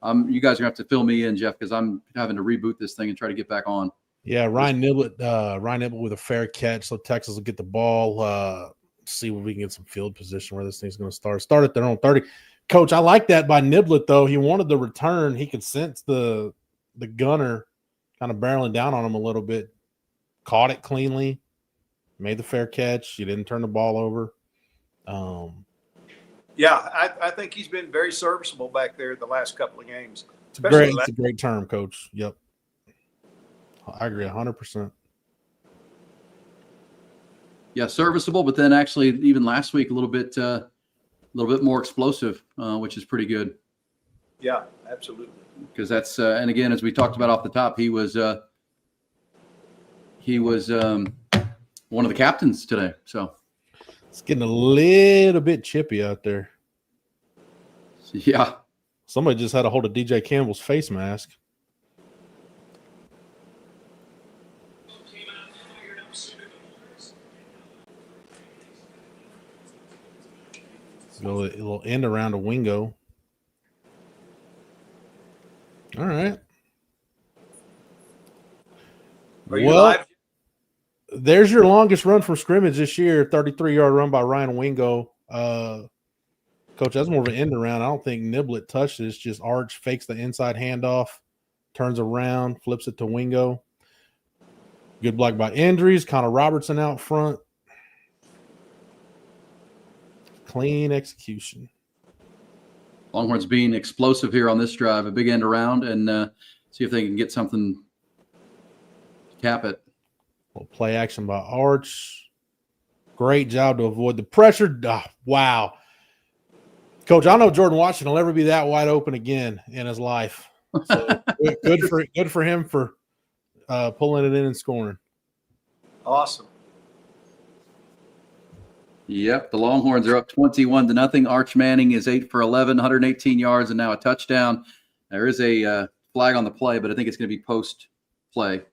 And you guys are going to have to fill me in, Jeff, because I'm having to reboot this thing and try to get back on. Yeah, Ryan Niblett with a fair catch, so Texas will get the ball. See if we can get some field position where this thing's going to start. Start at their own 30. Coach, I like that by Niblett, though. He wanted the return. He could sense the gunner kind of barreling down on him a little bit. Caught it cleanly. Made the fair catch. He didn't turn the ball over. Yeah, I think he's been very serviceable back there the last couple of games. It's a great term, Coach. Yep. I agree 100%. Yeah, serviceable, but then actually even last week a little bit more explosive, which is pretty good. Yeah, absolutely. Because that's and again, as we talked about off the top, he was one of the captains today. So it's getting a little bit chippy out there. Yeah, somebody just had a hold of DJ Campbell's face mask. Go a little end around a Wingo. All right. Are you Well, live? there's your longest run from scrimmage this year, 33-yard run by Ryan Wingo. Coach, that's more of an end around. I don't think Niblet touched it. It's just Arch fakes the inside handoff, turns around, flips it to Wingo. Good block by Andrews. Connor Robertson out front. Clean execution. Longhorns being explosive here on this drive, a big end around, and see if they can get something to cap it. Well, play action by Arch. Great job to avoid the pressure. Wow. Coach, I know Jordan Washington will never be that wide open again in his life. So good for him for pulling it in and scoring. Awesome. Yep, the Longhorns are up 21-0. Arch Manning is 8 for 11, 118 yards, and now a touchdown. There is a flag on the play, but I think it's going to be post-play.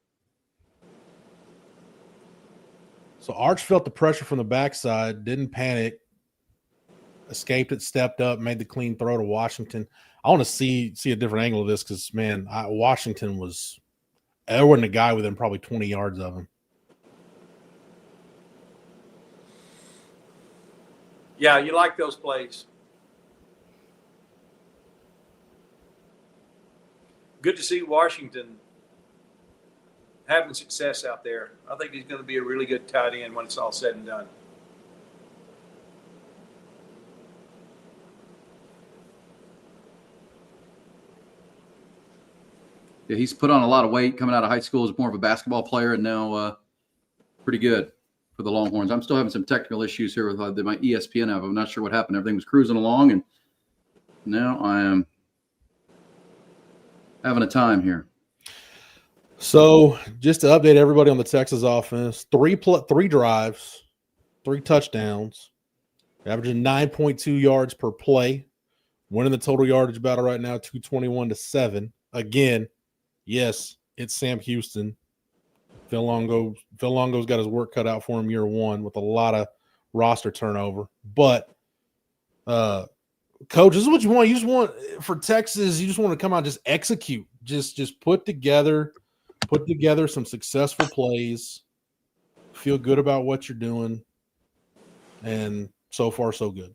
So Arch felt the pressure from the backside, didn't panic, escaped it, stepped up, made the clean throw to Washington. I want to see a different angle of this because, man, Washington was – there wasn't a guy within probably 20 yards of him. Yeah, you like those plays. Good to see Washington having success out there. I think he's going to be a really good tight end when it's all said and done. Yeah, he's put on a lot of weight coming out of high school as more of a basketball player, and now pretty good for the Longhorns. I'm still having some technical issues here with my ESPN app. I'm not sure what happened. Everything was cruising along, and now I am having a time here. So just to update everybody on the Texas offense, three drives, 3 touchdowns, averaging 9.2 yards per play, winning the total yardage battle right now, 221-7. Again, yes, it's Sam Houston. Phil Longo's got his work cut out for him year one with a lot of roster turnover. But, Coach, this is what you want. You just want for Texas, you just want to come out and just execute. Just put together some successful plays, feel good about what you're doing, and so far so good.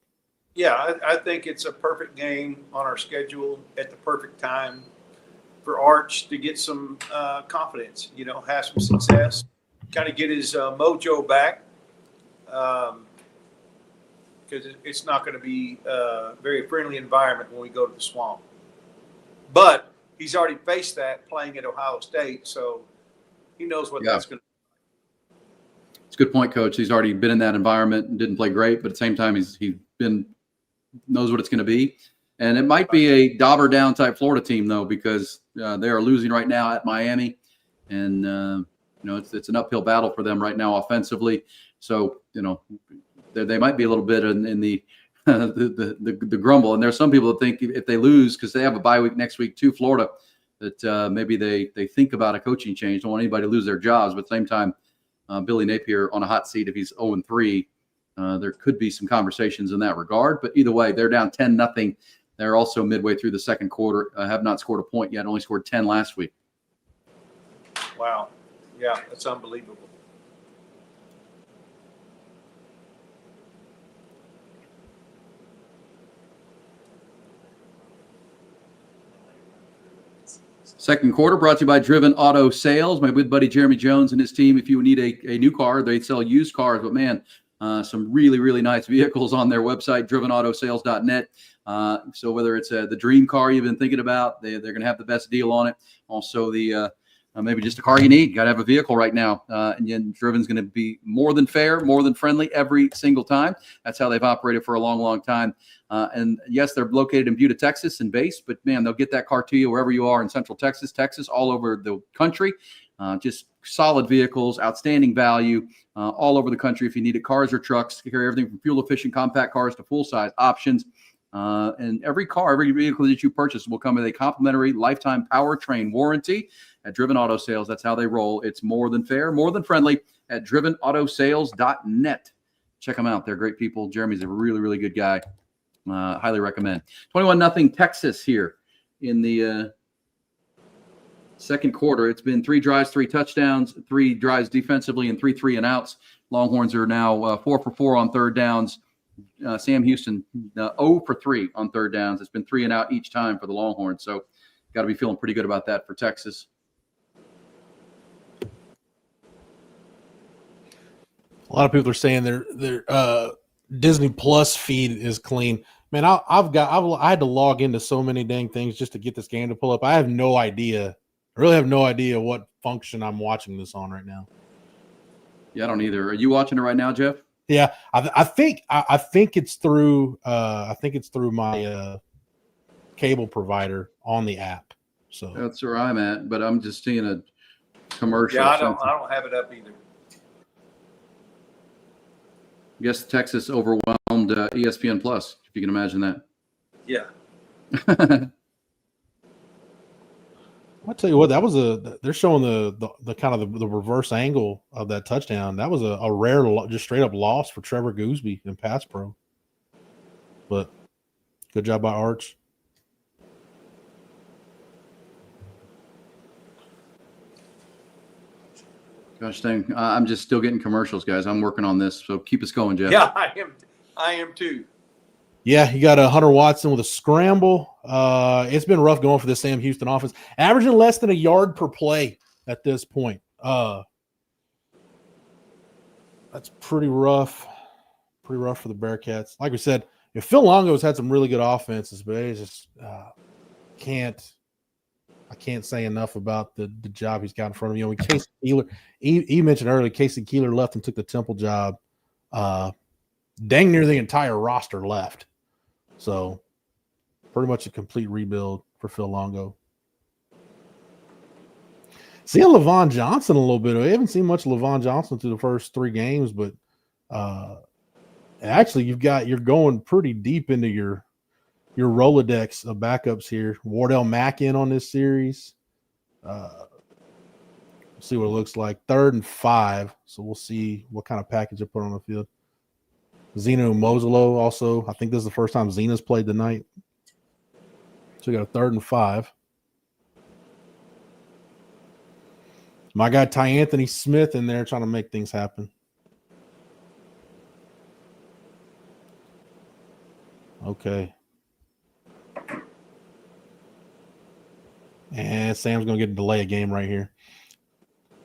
Yeah, I think it's a perfect game on our schedule at the perfect time for Arch to get some confidence, have some success, kind of get his mojo back, because it's not going to be a very friendly environment when we go to the Swamp. But he's already faced that playing at Ohio State, so he knows what that's going to be. It's a good point, Coach. He's already been in that environment and didn't play great, but at the same time, knows what it's going to be. And it might be a dauber down type Florida team, though, because they are losing right now at Miami. And, it's an uphill battle for them right now offensively. So, they might be a little bit in the the grumble. And there's some people that think if they lose, because they have a bye week next week to Florida, that maybe they think about a coaching change. Don't want anybody to lose their jobs. But at the same time, Billy Napier on a hot seat if he's 0-3. There could be some conversations in that regard. But either way, they're down 10-0. They're also midway through the second quarter, have not scored a point yet, only scored 10 last week. Wow. Yeah, that's unbelievable. Second quarter brought to you by Driven Auto Sales. My good buddy Jeremy Jones and his team, if you need a new car, they sell used cars. But, man, some really, really nice vehicles on their website, drivenoutosales.net. So whether it's the dream car you've been thinking about, they're going to have the best deal on it. Also, the maybe just a car you need. Got to have a vehicle right now. And then Driven's going to be more than fair, more than friendly every single time. That's how they've operated for a long, long time. And yes, they're located in Buda, Texas and base, but man, they'll get that car to you wherever you are in Central Texas, all over the country. Just solid vehicles, outstanding value all over the country. If you need it, cars or trucks, you carry everything from fuel efficient compact cars to full size options. And every vehicle that you purchase will come with a complimentary lifetime powertrain warranty at Driven Auto Sales. That's how they roll. It's more than fair, more than friendly at drivenoutosales.net. Check them out. They're great people. Jeremy's a really, really good guy. highly recommend. 21-0 Texas here in the second quarter. It's been 3 drives, 3 touchdowns, 3 drives defensively, and 3 3-and-outs. Longhorns are now 4 for 4 on third downs. Sam Houston 0 for 3 on third downs. It's been 3-and-out each time for the Longhorns. So got to be feeling pretty good about that for Texas. A lot of people are saying their Disney Plus feed is clean. Man, I had to log into so many dang things just to get this game to pull up. I have no idea. I really have no idea what function I'm watching this on right now. Yeah, I don't either. Are you watching it right now, Jeff? Yeah, I think it's through my cable provider on the app. So that's where I'm at, but I'm just seeing a commercial. Yeah, I don't have it up either. I guess Texas overwhelmed ESPN Plus, if you can imagine that. Yeah. I'll tell you what, that was they're showing the kind of the reverse angle of that touchdown. That was a rare, just straight up loss for Trevor Gooseby in pass pro. But good job by Arch. Gosh dang, I'm just still getting commercials, guys. I'm working on this, so keep us going, Jeff. Yeah, I am too. Yeah, you got a Hunter Watson with a scramble. It's been rough going for the Sam Houston offense, averaging less than a yard per play at this point. That's pretty rough. Pretty rough for the Bearcats. Like we said, Phil Longo's had some really good offenses, but he just I can't say enough about the job he's got in front of you. When Casey Keeler, he mentioned earlier, Casey Keeler left and took the Temple job. Dang near the entire roster left. So pretty much a complete rebuild for Phil Longo. Seeing LaVon Johnson a little bit. We haven't seen much of LaVon Johnson through the first 3 games, but actually you're going pretty deep into your Rolodex of backups here. Wardell Mack in on this series. See what it looks like. 3rd and 5. So we'll see what kind of package they put on the field. Zeno Mozolo also. I think this is the first time Zena's played tonight. So we got a 3rd and 5. My guy Ty Anthony Smith in there trying to make things happen. Okay. And Sam's going to get a delay a game right here.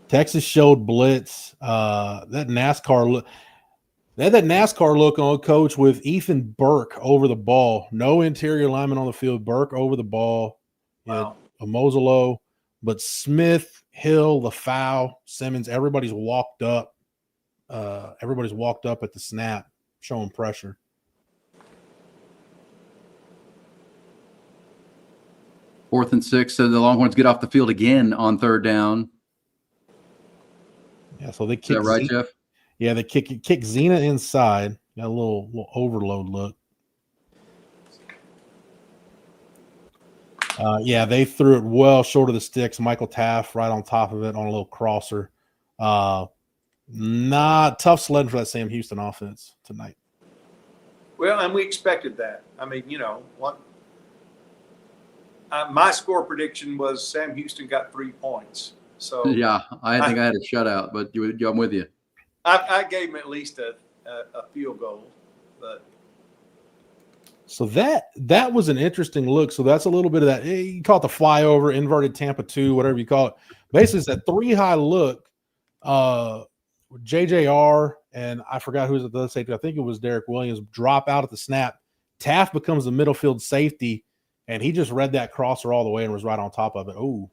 Texas showed blitz. That NASCAR look. They had that NASCAR look on, Coach, with Ethan Burke over the ball. No interior lineman on the field. Burke over the ball. Wow. A Mozolo. But Smith, Hill, LaFau, Simmons, everybody's walked up. Everybody's walked up at the snap, showing pressure. Fourth and 6, so the Longhorns get off the field again on 3rd down. Yeah, so they kick. Is that right, Jeff? Yeah, they kick Zena inside. Got a little overload look. Yeah, they threw it well short of the sticks. Michael Taft right on top of it on a little crosser. Not tough sledding for that Sam Houston offense tonight. Well, and we expected that. I mean, what? My score prediction was Sam Houston got 3 points. So yeah, I think I had a shutout, but I'm with you. I gave him at least a field goal, but so that was an interesting look. So that's a little bit of that. You call it the flyover, inverted Tampa 2, whatever you call it. Basically, it's that 3-high look. JJR and I forgot who was at the other safety. I think it was Derek Williams. Drop out at the snap. Taft becomes the middle field safety, and he just read that crosser all the way and was right on top of it. Oh.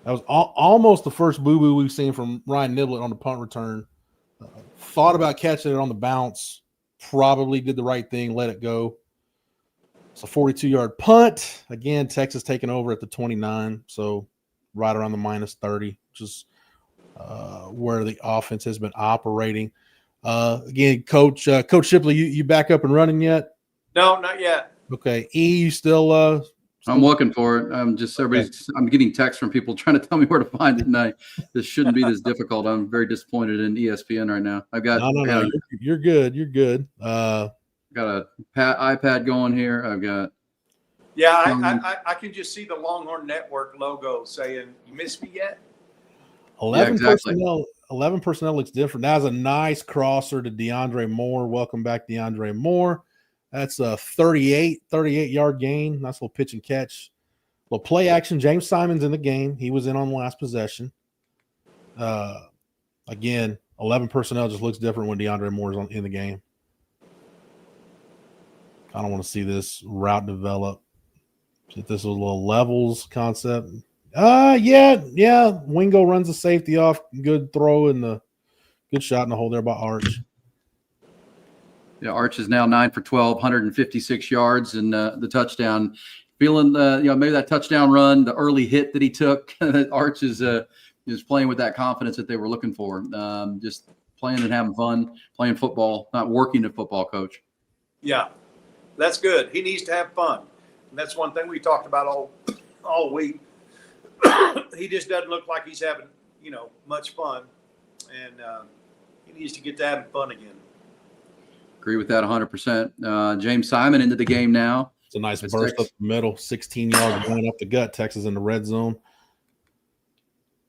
That was almost the first boo-boo we've seen from Ryan Niblett on the punt return. Thought about catching it on the bounce. Probably did the right thing, let it go. It's a 42-yard punt. Again, Texas taking over at the 29, so right around the -30, which is where the offense has been operating. Again, Coach Shipley, you back up and running yet? no, not yet. Okay. You still I'm looking for it. I'm just I'm getting texts from people trying to tell me where to find it, and this shouldn't be this difficult. I'm very disappointed in ESPN right now. I've got no. You're good. You're good. Got a iPad going here. I've got. Yeah, I can just see the Longhorn Network logo saying, "You missed me yet?" 11 personnel. 11 personnel looks different. That's a nice crosser to DeAndre Moore. Welcome back, DeAndre Moore. That's a 38-yard gain. Nice little pitch and catch. Well, play action. James Simon's in the game. He was in on the last possession. Again, 11 personnel just looks different when DeAndre Moore's in the game. I don't want to see this route develop. If this was a little levels concept. Yeah. Wingo runs the safety off. Good throw and the good shot in the hole there by Arch. Yeah, Arch is now 9 for 12, 156 yards, and the touchdown. Feeling maybe that touchdown run, the early hit that he took. Arch is playing with that confidence that they were looking for. Just playing and having fun, playing football, not working at football, coach. Yeah, that's good. He needs to have fun. And that's one thing we talked about all week. He just doesn't look like he's having, much fun. And he needs to get to having fun again. Agree with that 100%. James Simon into the game now. It's a nice burst up the middle, 16 yards going up the gut. Texas in the red zone.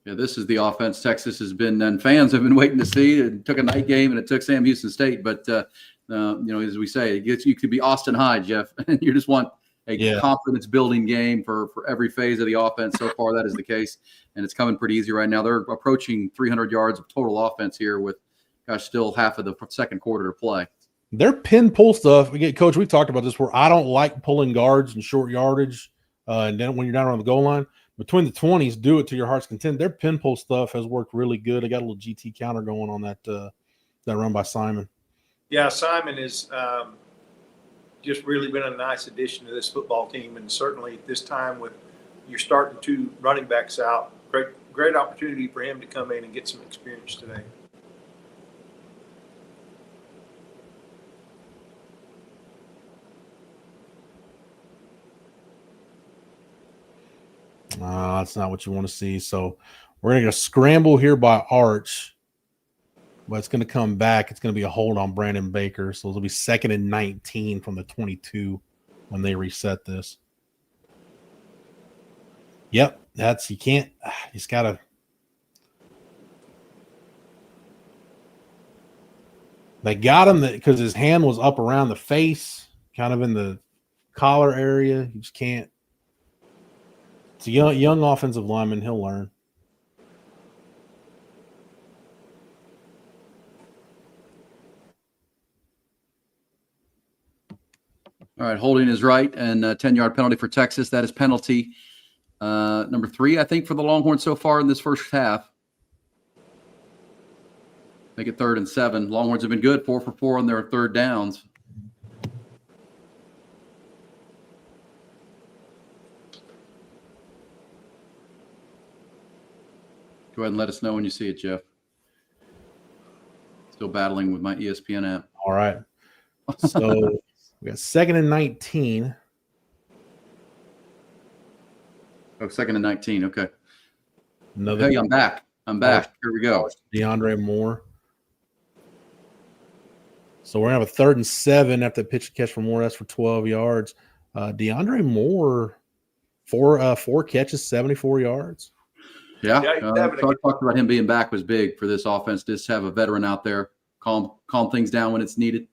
Yeah, this is the offense Texas has been, and fans have been waiting to see. It took a night game, and it took Sam Houston State. But, as we say, you could be Austin High, Jeff, and you just want a confidence-building game for every phase of the offense. So far, that is the case, and it's coming pretty easy right now. They're approaching 300 yards of total offense here with, still half of the second quarter to play. Their pin pull stuff, again, Coach, we've talked about this, where I don't like pulling guards and short yardage, and then when you're down around the goal line, between the 20s, do it to your heart's content. Their pin pull stuff has worked really good. I got a little GT counter going on that run by Simon. Yeah, Simon is just really been a nice addition to this football team, and certainly this time with you're starting 2 running backs out, great opportunity for him to come in and get some experience today. That's not what you want to see. So we're going to scramble here by Arch, but it's going to come back. It's going to be a hold on Brandon Baker. So it'll be 2nd and 19 from the 22 when they reset this. Yep, he's got to. They got him because his hand was up around the face, kind of in the collar area. You just can't. It's a young offensive lineman. He'll learn. All right, holding is right, and a 10-yard penalty for Texas. That is penalty number 3, I think, for the Longhorns so far in this first half. Make it 3rd and 7. Longhorns have been good, 4 for 4 on their third downs. Go ahead and let us know when you see it, Jeff. Still battling with my ESPN app. All right. So we got 2nd and 19. Oh, 2nd and 19. Okay. Hey, I'm back. Here we go. DeAndre Moore. So we're going to have a 3rd and 7 after the pitch and catch for Moore. That's for 12 yards. DeAndre Moore, 4 catches, 74 yards. Yeah, talked about him being back was big for this offense. Just have a veteran out there, calm things down when it's needed.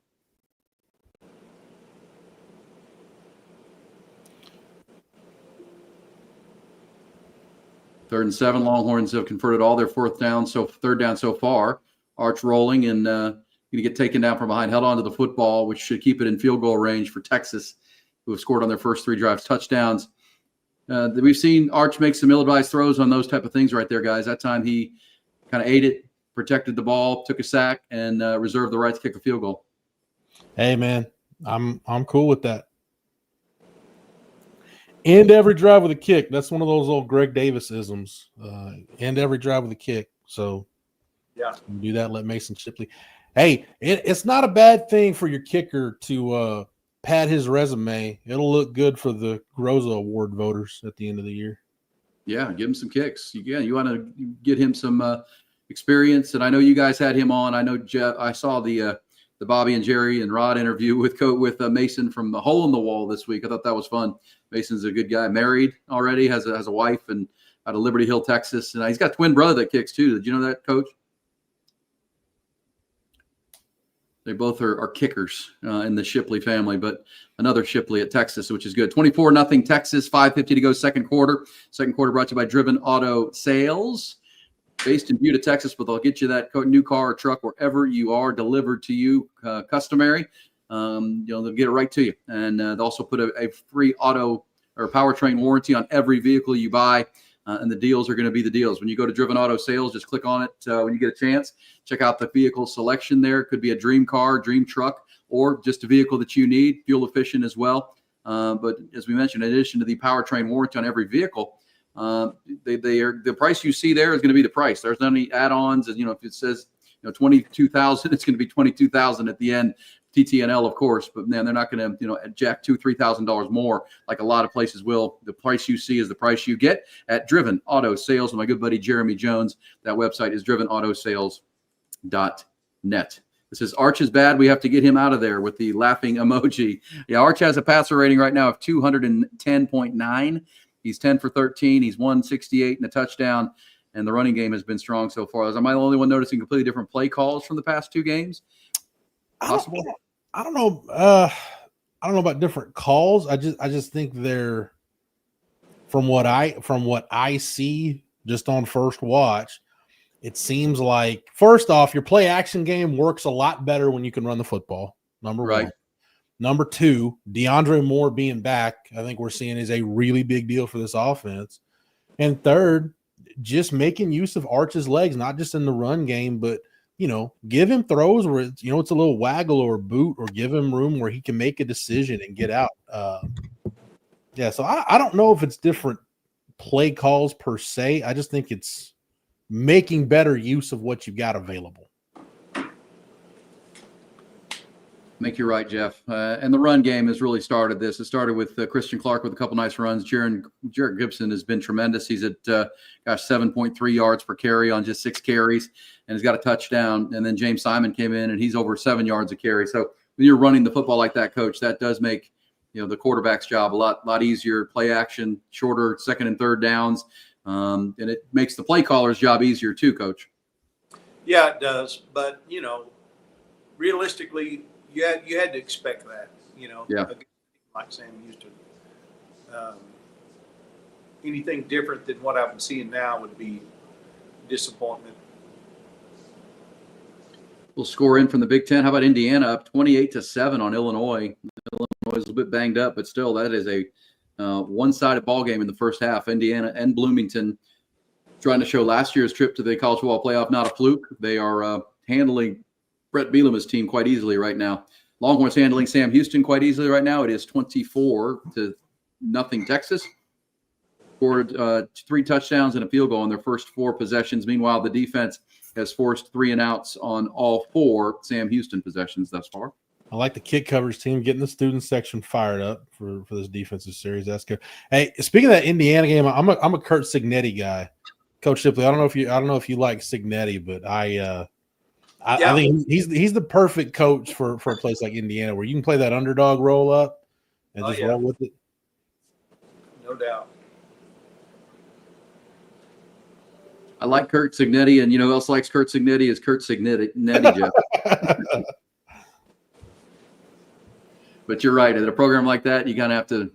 Third and 7, Longhorns have converted all their third down so far. Arch rolling and going to get taken down from behind, held onto the football, which should keep it in field goal range for Texas, who have scored on their first 3 drives touchdowns. We've seen Arch make some ill-advised throws on those type of things right there, guys. That time he kind of ate it, protected the ball, took a sack, and reserved the right to kick a field goal. Hey, man, I'm cool with that. End every drive with a kick. That's one of those old Greg Davis isms. End every drive with a kick. So, yeah, do that. Let Mason Shipley. Hey, it's not a bad thing for your kicker to pad his resume. It'll look good for the Groza Award voters at the end of the year. Yeah, give him some kicks. You want to get him some experience. And I know you guys had him on. I know Jeff. I saw the Bobby and Jerry and Rod interview with Mason from the Hole in the Wall this week. I thought that was fun. Mason's a good guy. Married already, has a wife, and out of Liberty Hill, Texas. And he's got a twin brother that kicks too. Did you know that, Coach? They both are kickers in the Shipley family, but another Shipley at Texas, which is good. 24-0 Texas, 5:50 to go second quarter. Second quarter brought to you by Driven Auto Sales. Based in Buda, Texas, but they'll get you that new car or truck wherever you are, delivered to you, customary. They'll get it right to you. And they'll also put a free auto or powertrain warranty on every vehicle you buy. And the deals are going to be the deals. When you go to Driven Auto Sales, just click on it when you get a chance. Check out the vehicle selection there. It could be a dream car, dream truck, or just a vehicle that you need, fuel efficient as well. But as we mentioned, in addition to the powertrain warranty on every vehicle, the price you see there is going to be the price. There's not any add-ons. And, if it says, $22,000, it's going to be $22,000 at the end. TTNL, of course, but man, they're not going to, jack $2,000-$3,000 more like a lot of places will. The price you see is the price you get at Driven Auto Sales. And my good buddy Jeremy Jones, that website is drivenoutosales.net. It says Arch is bad. We have to get him out of there with the laughing emoji. Yeah, Arch has a passer rating right now of 210.9. He's 10 for 13. He's 168 and a touchdown. And the running game has been strong so far. Am I the only one noticing completely different play calls from the past two games? Possible. I don't know. I don't know about different calls. I just think they're from what I see just on first watch. It seems like, first off, your play action game works a lot better when you can run the football. Number one. Number two, DeAndre Moore being back, I think we're seeing is a really big deal for this offense. And third, just making use of Arch's legs, not just in the run game, but give him throws where it's, it's a little waggle or boot, or give him room where he can make a decision and get out. So I don't know if it's different play calls per se. I just think it's making better use of what you've got available. I think you're right, Jeff. And the run game has really started this. It started with Christian Clark with a couple nice runs. Jarrett Gibson has been tremendous. He's at, 7.3 yards per carry on just 6 carries, and he's got a touchdown. And then James Simon came in, and he's over 7 yards a carry. So when you're running the football like that, Coach, that does make the quarterback's job a lot easier. Play action, shorter second and third downs, and it makes the play caller's job easier too, Coach. Yeah, it does. But realistically, you had to expect that, like Sam Houston. Anything different than what I'm seeing now would be disappointment. We'll score in from the Big Ten. How about Indiana up 28-7 on Illinois? Illinois is a little bit banged up, but still, that is a one-sided ball game in the first half. Indiana and Bloomington trying to show last year's trip to the college football playoff not a fluke. They are handling Brett Bielema's team quite easily right now. Longhorns handling Sam Houston quite easily right now. It is 24-0 Texas. Scored 3 touchdowns and a field goal in their first 4 possessions. Meanwhile, the defense has forced 3 and outs on all 4 Sam Houston possessions thus far. I like the kick coverage team getting the student section fired up for this defensive series. That's good. Hey, speaking of that Indiana game, I'm a Kurt Cignetti guy. Coach Shipley, I don't know if you like Cignetti, but I think he's the perfect coach for a place like Indiana, where you can play that underdog roll up and just roll with it. No doubt. I like Kurt Cignetti, and who else likes Kurt Cignetti is Kurt Cignetti, Jeff. But you're right. At a program like that, you kind of have to,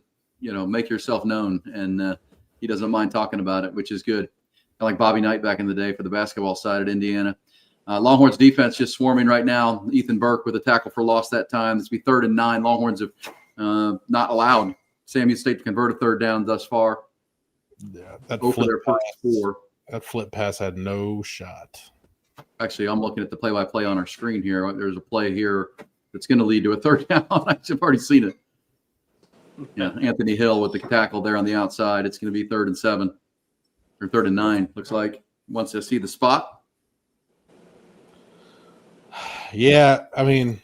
make yourself known, and he doesn't mind talking about it, which is good. Kind of like Bobby Knight back in the day for the basketball side at Indiana. Longhorns defense just swarming right now. Ethan Burke with a tackle for loss that time. This will be 3rd and 9. Longhorns have not allowed Sam Houston State to convert a 3rd down thus far. Yeah, that for their first 4. That flip pass had no shot. Actually, I'm looking at the play-by-play on our screen here. There's a play here that's going to lead to a 3rd down. I've already seen it. Yeah, Anthony Hill with the tackle there on the outside. It's going to be 3rd and 7 or 3rd and 9. Looks like once I see the spot. Yeah, I mean,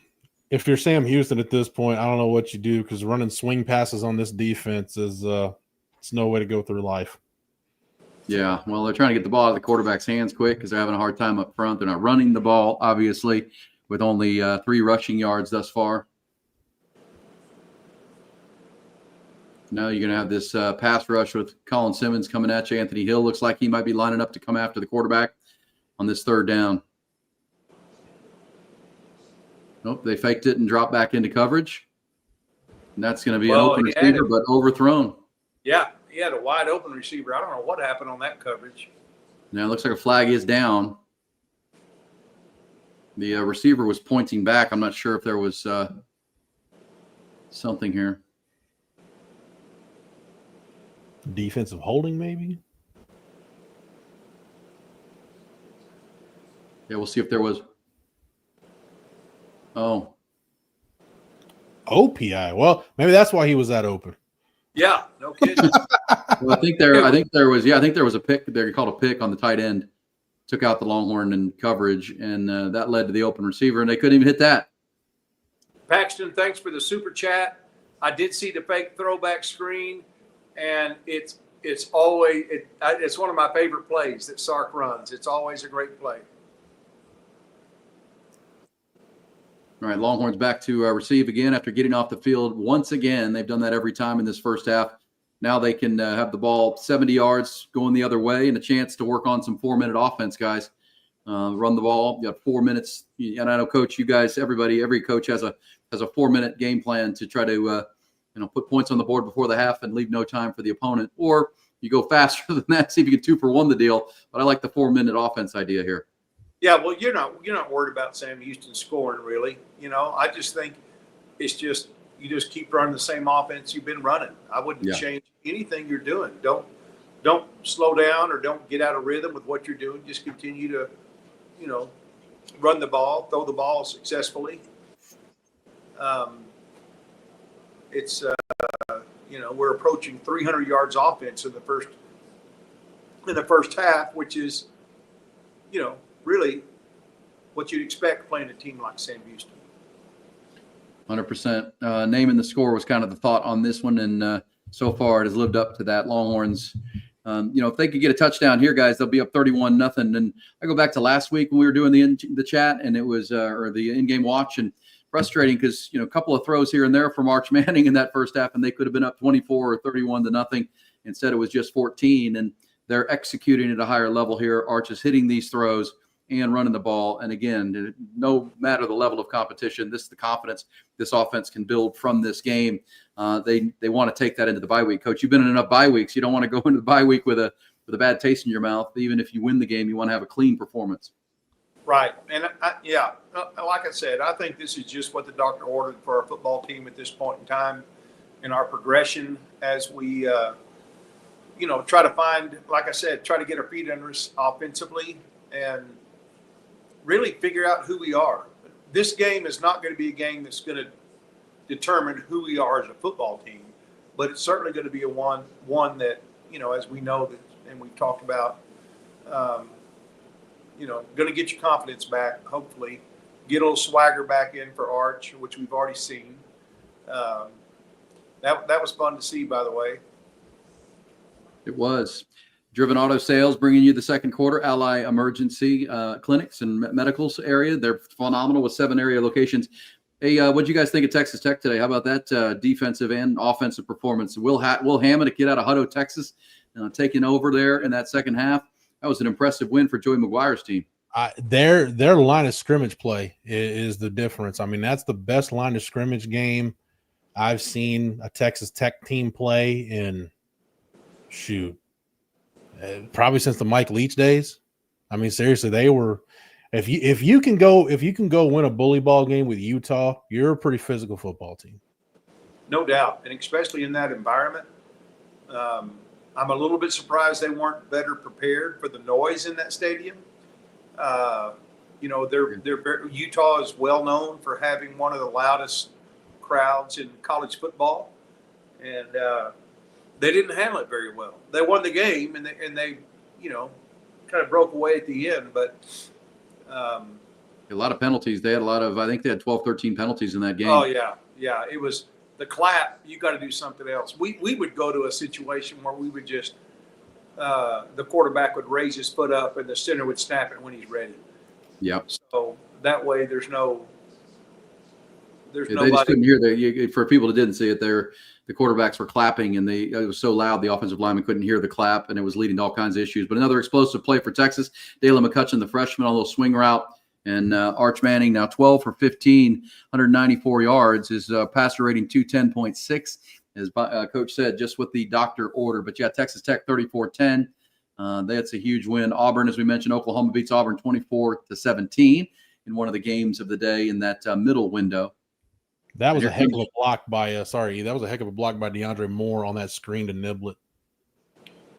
if you're Sam Houston at this point, I don't know what you do because running swing passes on this defense is it's no way to go through life. Yeah, well, they're trying to get the ball out of the quarterback's hands quick because they're having a hard time up front. They're not running the ball, obviously, with only 3 rushing yards thus far. Now you're going to have this pass rush with Colin Simmons coming at you. Anthony Hill looks like he might be lining up to come after the quarterback on this 3rd down. Nope, they faked it and dropped back into coverage. And that's going to be an open receiver, but overthrown. Yeah, he had a wide open receiver. I don't know what happened on that coverage. Now it looks like a flag is down. The receiver was pointing back. I'm not sure if there was something here. Defensive holding, maybe? Yeah, we'll see if there was. Oh. OPI. Well, maybe that's why he was that open. Yeah, no kidding. Well, I think there was a pick. They called a pick on the tight end. Took out the Longhorn in coverage, and that led to the open receiver, and they couldn't even hit that. Paxton, thanks for the super chat. I did see the fake throwback screen, and it's always it's one of my favorite plays that Sark runs. It's always a great play. All right, Longhorns back to receive again after getting off the field once again. They've done that every time in this first half. Now they can have the ball 70 yards going the other way and a chance to work on some 4-minute offense, guys. Run the ball. You got 4 minutes. And I know, Coach, you guys, every coach has a 4-minute game plan to try to put points on the board before the half and leave no time for the opponent. Or you go faster than that, see if you can 2-for-1 the deal. But I like the 4-minute offense idea here. Yeah, well, you're not worried about Sam Houston scoring, really. I just think it's just you just keep running the same offense you've been running. I wouldn't change anything you're doing. Don't slow down or don't get out of rhythm with what you're doing. Just continue to, run the ball, throw the ball successfully. We're approaching 300 yards offense in the first half, which is, really what you'd expect playing a team like Sam Houston. 100%. Naming the score was kind of the thought on this one, and so far it has lived up to that. Longhorns, if they could get a touchdown here, guys, they'll be up 31-0. And I go back to last week when we were doing the chat, and it was or the in-game watch, and frustrating because a couple of throws here and there from Arch Manning in that first half, and they could have been up 24 or 31-0. Instead, it was just 14, and they're executing at a higher level here. Arch is hitting these throws and running the ball. And again, no matter the level of competition, this is the confidence this offense can build from this game. They want to take that into the bye week. Coach, you've been in enough bye weeks. You don't want to go into the bye week with a bad taste in your mouth. Even if you win the game, you want to have a clean performance. Right. And like I said, I think this is just what the doctor ordered for our football team at this point in time in our progression as we, try to find, like I said, try to get our feet under us offensively and really figure out who we are. This game is not going to be a game that's going to determine who we are as a football team, but it's certainly going to be a one that, as we know that, and we've talked about, going to get your confidence back, hopefully, get a little swagger back in for Arch, which we've already seen. That was fun to see, by the way. It was. Driven Auto Sales bringing you the second quarter. Ally Emergency Clinics and Medicals area. They're phenomenal with 7 area locations. Hey, what do you guys think of Texas Tech today? How about that defensive and offensive performance? Will Hammond, a kid out of Hutto, Texas, taking over there in that second half. That was an impressive win for Joey McGuire's team. Their line of scrimmage play is the difference. I mean, that's the best line of scrimmage game I've seen a Texas Tech team play in, probably since the Mike Leach days. I mean, seriously, they were. If you can go win a bully ball game with Utah, you're a pretty physical football team. No doubt, and especially in that environment. I'm a little bit surprised they weren't better prepared for the noise in that stadium. Utah is well known for having one of the loudest crowds in college football, and they didn't handle it very well. They won the game, and they kind of broke away at the end. But A lot of penalties. They had a lot of, I think they had 12, 13 penalties in that game. Oh, yeah. Yeah. It was the clap. You got to do something else. We would go to a situation where we would just, the quarterback would raise his foot up and the center would snap it when he's ready. Yep. So that way there's They nobody. just couldn't hear for people that didn't see it there. The quarterbacks were clapping and it was so loud the offensive lineman couldn't hear the clap, and it was leading to all kinds of issues. But another explosive play for Texas. Dalen McCutcheon, the freshman, on a little swing route. And Arch Manning now 12 for 15, 194 yards. His passer rating 210.6, as Coach said, just with the doctor order. But yeah, Texas Tech 34-10. That's a huge win. Auburn, as we mentioned, Oklahoma beats Auburn 24-17 in one of the games of the day in that middle window. That was a heck of a block by that was a heck of a block by DeAndre Moore on that screen to Niblett.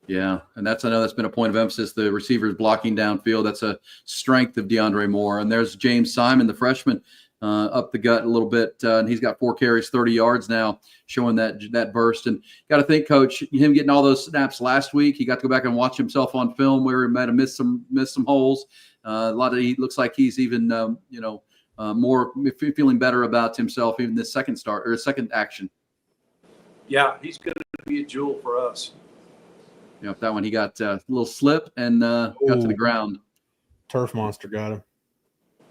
Yeah, and I know that's been a point of emphasis. The receivers blocking downfield. That's a strength of DeAndre Moore. And there's James Simon, the freshman, up the gut a little bit. And he's got 4 carries, 30 yards now, showing that burst. And got to think, Coach, him getting all those snaps last week, he got to go back and watch himself on film where he might have missed some holes. He looks like he's even, more feeling better about himself even this second action. Yeah, he's going to be a jewel for us. Yeah, that one he got a little slip and got to the ground. Turf monster got him.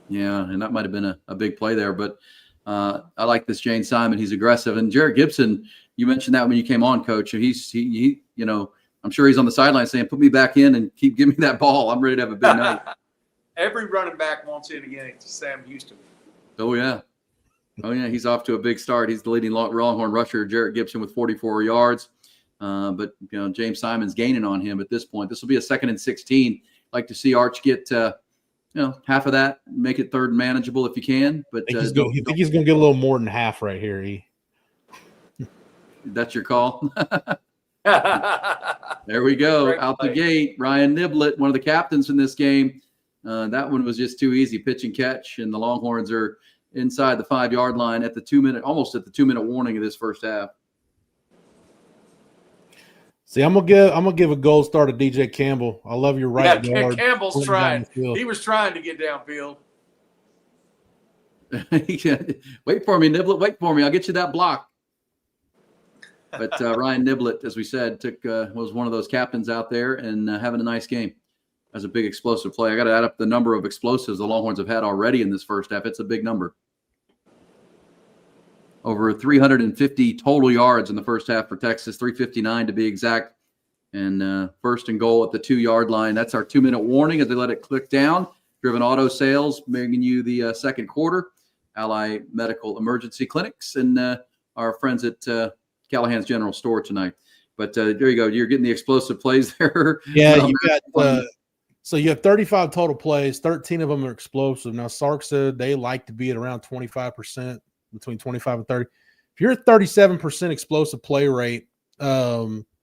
Yeah, and that might have been a big play there. But I like this James Simon. He's aggressive. And Jarrett Gibson, you mentioned that when you came on, Coach. He I'm sure he's on the sideline saying, "Put me back in and give me that ball. I'm ready to have a big night." Every running back wants in again to Sam Houston. Oh yeah, he's off to a big start. He's the leading Longhorn rusher, Jarrett Gibson, with 44 yards. But James Simon's gaining on him at this point. This will be a 2nd and 16. Like to see Arch get half of that, make it third and manageable if you can. But you think he's going to get a little more than half right here? That's your call. There we go. Great out play. The gate, Ryan Niblett, one of the captains in this game. That one was just too easy, pitch and catch, and the Longhorns are inside the 5-yard line at almost at the 2-minute warning of this first half. See, I'm gonna give a gold star to DJ Campbell. I love your right guard. Campbell's trying. He was trying to get downfield. Wait for me, Niblett. Wait for me. I'll get you that block. But Ryan Niblett, as we said, was one of those captains out there and having a nice game. That's a big explosive play. I got to add up the number of explosives the Longhorns have had already in this first half. It's a big number. Over 350 total yards in the first half for Texas, 359 to be exact. And first and goal at the 2-yard line. That's our 2-minute warning as they let it click down. Driven Auto Sales bringing you the second quarter. Ally Medical Emergency Clinics and our friends at Callahan's General Store tonight. But there you go. You're getting the explosive plays there. Yeah, you got so you have 35 total plays. 13 of them are explosive. Now, Sark said they like to be at around 25%, between 25 and 30. If you're at 37% explosive play rate, you're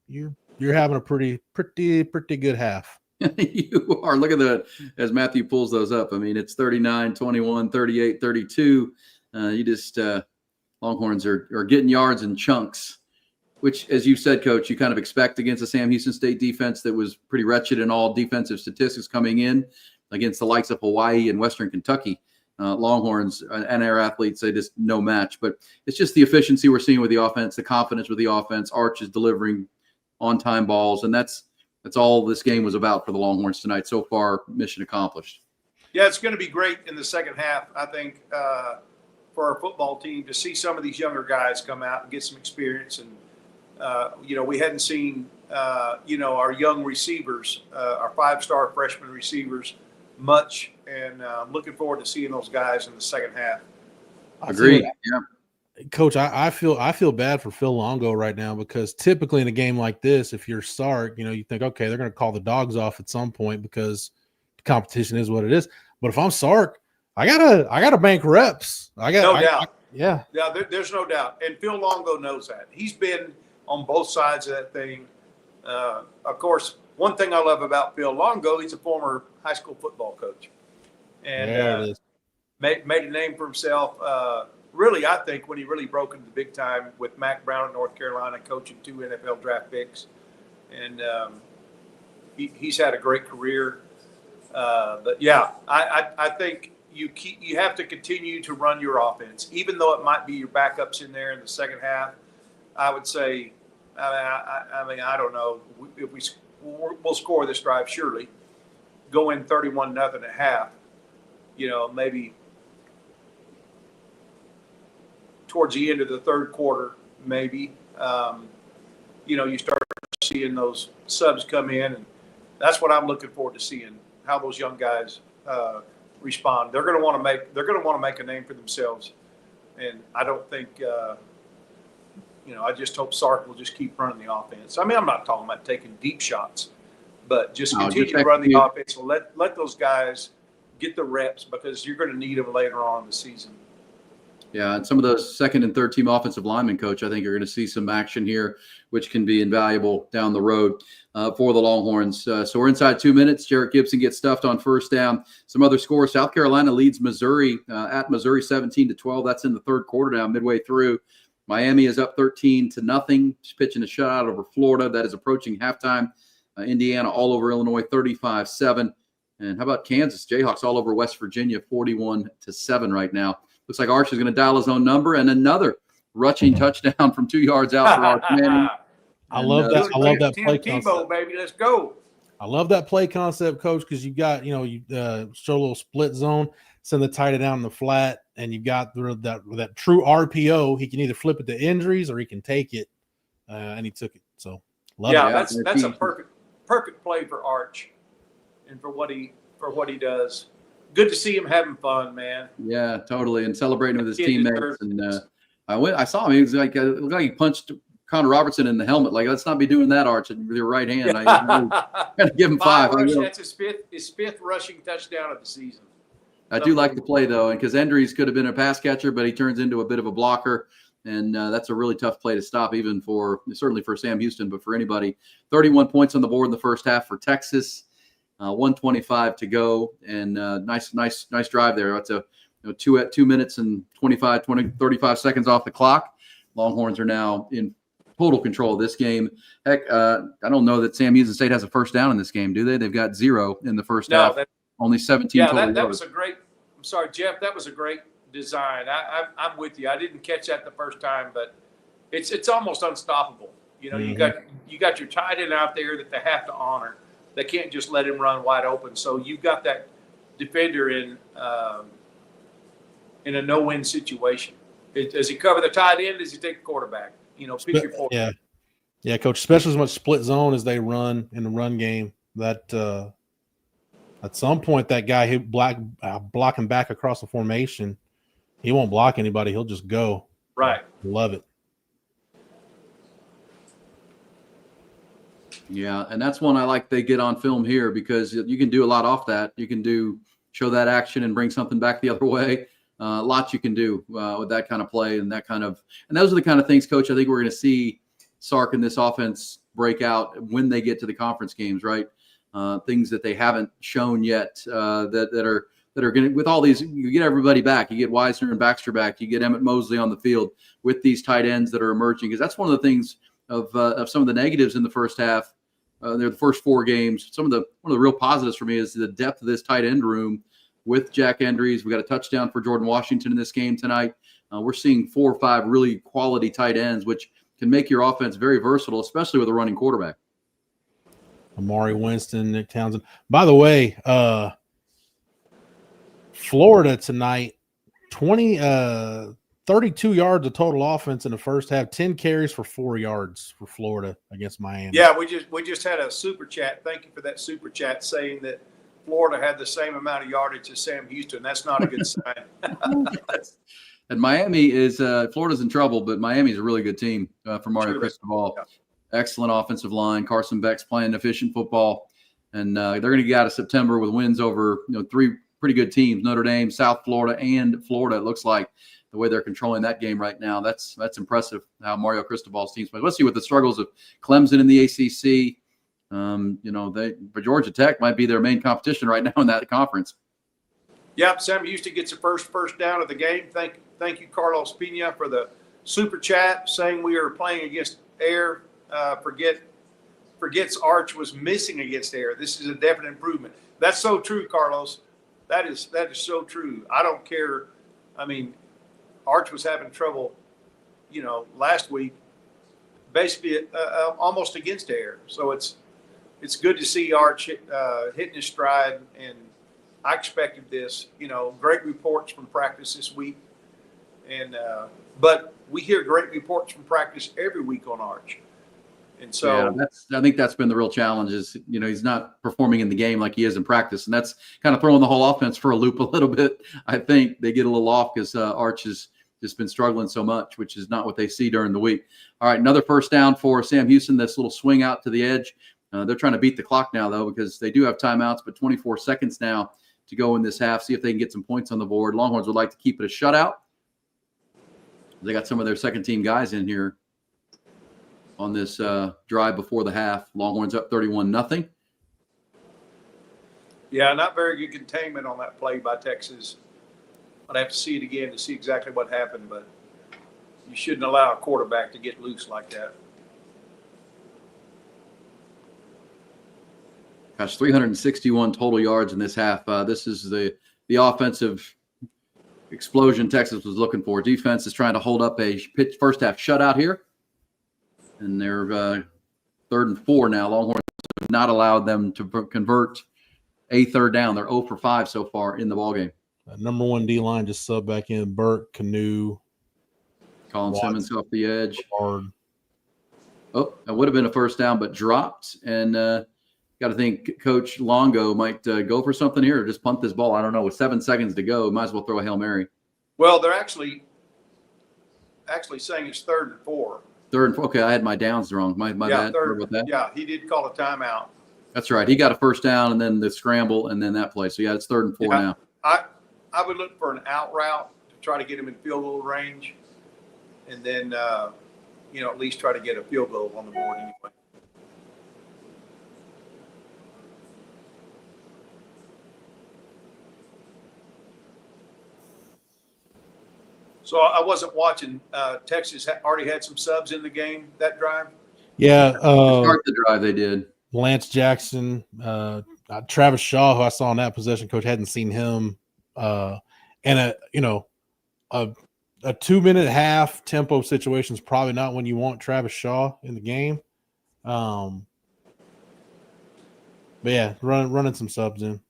having a pretty good half. You are. Look at that as Matthew pulls those up. I mean, it's 39, 21, 38, 32. Longhorns are getting yards in chunks, which, as you said, Coach, you kind of expect against a Sam Houston State defense that was pretty wretched in all defensive statistics coming in against the likes of Hawaii and Western Kentucky. Longhorns and our athletes, they just no match. But it's just the efficiency we're seeing with the offense, the confidence with the offense. Arch is delivering on-time balls, and that's all this game was about for the Longhorns tonight. So far, mission accomplished. Yeah, it's going to be great in the second half, I think, for our football team to see some of these younger guys come out and get some experience. And, we hadn't seen, our young receivers, our 5-star freshman receivers much. And I'm looking forward to seeing those guys in the second half. Agreed. Yeah. Coach, I feel bad for Phil Longo right now because typically in a game like this, if you're Sark, you think, okay, they're going to call the dogs off at some point because the competition is what it is. But if I'm Sark, I gotta bank reps. No doubt. Yeah, there's no doubt. And Phil Longo knows that. He's been on both sides of that thing. Of course, one thing I love about Phil Longo, he's a former high school football coach. And made a name for himself. Really, I think when he really broke into the big time with Mack Brown at North Carolina, coaching 2 NFL draft picks. And he's had a great career. But, yeah, I think you have to continue to run your offense, even though it might be your backups in there in the second half. I would say, I don't know if we'll score this drive surely, go in 31-0 at half. Maybe towards the end of the third quarter, maybe. You start seeing those subs come in, and that's what I'm looking forward to seeing, how those young guys respond. They're going to want to make a name for themselves, and I don't think I just hope Sark will just keep running the offense. I mean, I'm not talking about taking deep shots, but just continue to run the offense and let those guys get the reps, because you're going to need them later on in the season. Yeah, and some of those second and third team offensive linemen, Coach, I think you're going to see some action here, which can be invaluable down the road for the Longhorns. So we're inside 2 minutes. Jarrett Gibson gets stuffed on first down. Some other scores: South Carolina leads Missouri at Missouri 17-12. That's in the third quarter now, midway through. Miami is up 13-0. She's pitching a shutout over Florida. That is approaching halftime. Indiana all over Illinois 35-7. And how about Kansas? Jayhawks all over West Virginia 41-7 right now. Looks like Arch is going to dial his own number, and another rushing touchdown from 2 yards out for Arch Manning. I love that. I love that play Tebow, concept, baby. Let's go. I love that play concept, Coach, because you got you show a little split zone, send the tight end down in the flat, and you got that true RPO. He can either flip it to injuries or he can take it, and he took it. So love it. That's a perfect play for Arch, and for what he does. Good to see him having fun, man. Yeah, totally, and celebrating with his teammates. And I saw him. He was like, it looked like he punched Connor Robertson in the helmet. Like, let's not be doing that, Arch, with your right hand. I got to give him 5. That's his fifth rushing touchdown of the season. I do like the play, though, and because Endries could have been a pass catcher, but he turns into a bit of a blocker, and that's a really tough play to stop, certainly for Sam Houston, but for anybody. 31 points on the board in the first half for Texas. 1:25 to go, and nice drive there. That's a 2 minutes and 35 seconds off the clock. Longhorns are now in total control of this game. Heck, I don't know that Sam Houston State has a first down in this game, do they? They've got 0 in the first half. Only 17 total yards. That was a great – I'm sorry, Jeff, that was a great design. I'm with you. I didn't catch that the first time, but it's almost unstoppable. You got your tight end out there that they have to honor. They can't just let him run wide open. So you've got that defender in a no-win situation. Does he cover the tight end? Does he take the quarterback? Pick your quarterback. Yeah, Coach. Especially as much split zone as they run in the run game. That at some point, that guy who blocking back across the formation, he won't block anybody. He'll just go. Right. Love it. Yeah, and that's one I like they get on film here, because you can do a lot off that. You can show that action and bring something back the other way. Lots you can do with that kind of play and those are the kind of things, Coach, I think we're going to see Sark and this offense break out when they get to the conference games, right? Things that they haven't shown yet that are going to, with all these, you get everybody back. You get Wisner and Baxter back. You get Emmett Mosley on the field with these tight ends that are emerging, because that's one of the things of some of the negatives in the first half. They're the first 4 games. One of the real positives for me is the depth of this tight end room with Jack Endries. We got a touchdown for Jordan Washington in this game tonight. We're seeing 4 or 5 really quality tight ends, which can make your offense very versatile, especially with a running quarterback. Amari Winston, Nick Townsend. By the way, Florida tonight, 32 yards of total offense in the first half, 10 carries for 4 yards for Florida against Miami. Yeah, we just had a super chat. Thank you for that super chat saying that Florida had the same amount of yardage as Sam Houston. That's not a good sign. And Miami is Florida's in trouble, but Miami's a really good team for Mario Cristobal. Yeah. Excellent offensive line. Carson Beck's playing efficient football, and they're going to get out of September with wins over 3 pretty good teams: Notre Dame, South Florida, and Florida. It looks like the way they're controlling that game right now. That's impressive how Mario Cristobal's team's playing. Let's see what the struggles of Clemson in the ACC. But Georgia Tech might be their main competition right now in that conference. Yep, Sam Houston gets the first down of the game. Thank you, Carlos Pena, for the super chat saying we are playing against air. Forgets Arch was missing against air. This is a definite improvement. That's so true, Carlos. That is so true. I don't care. I mean, Arch was having trouble, last week, basically almost against air. So it's good to see Arch hitting his stride, and I expected this. Great reports from practice this week, and but we hear great reports from practice every week on Arch, and so I think that's been the real challenge. Is he's not performing in the game like he is in practice, and that's kind of throwing the whole offense for a loop a little bit. I think they get a little off because Arch has just been struggling so much, which is not what they see during the week. All right, another first down for Sam Houston. This little swing out to the edge. They're trying to beat the clock now, though, because they do have timeouts, but 24 seconds now to go in this half. See if they can get some points on the board. Longhorns would like to keep it a shutout. They got some of their second-team guys in here on this drive before the half. Longhorns up 31-0. Yeah, not very good containment on that play by Texas. I'd have to see it again to see exactly what happened, but you shouldn't allow a quarterback to get loose like that. Gosh, 361 total yards in this half. This is the offensive explosion Texas was looking for. Defense is trying to hold up a first half shutout here. And they're 3rd and 4 now. Longhorns have not allowed them to convert a third down. They're 0 for 5 so far in the ballgame. Number 1 D-line just sub back in. Burke, Canoe. Colin Simmons off the edge. Hard. Oh, that would have been a first down, but dropped. And got to think Coach Longo might go for something here or just punt this ball. I don't know. With 7 seconds to go, might as well throw a Hail Mary. Well, they're actually saying it's 3rd and 4. 3rd and 4. Okay, I had my downs wrong. My bad. Third, about that. Yeah, he did call a timeout. That's right. He got a first down and then the scramble and then that play. So, yeah, it's 3rd and 4 now. I would look for an out route to try to get him in field goal range, and then at least try to get a field goal on the board anyway. So I wasn't watching. Texas already had some subs in the game that drive. Yeah. Start the drive they did. Lance Jackson, Travis Shaw, who I saw in that possession, coach hadn't seen him. And a 2-minute half tempo situation is probably not when you want Travis Shaw in the game. But yeah, running some subs in.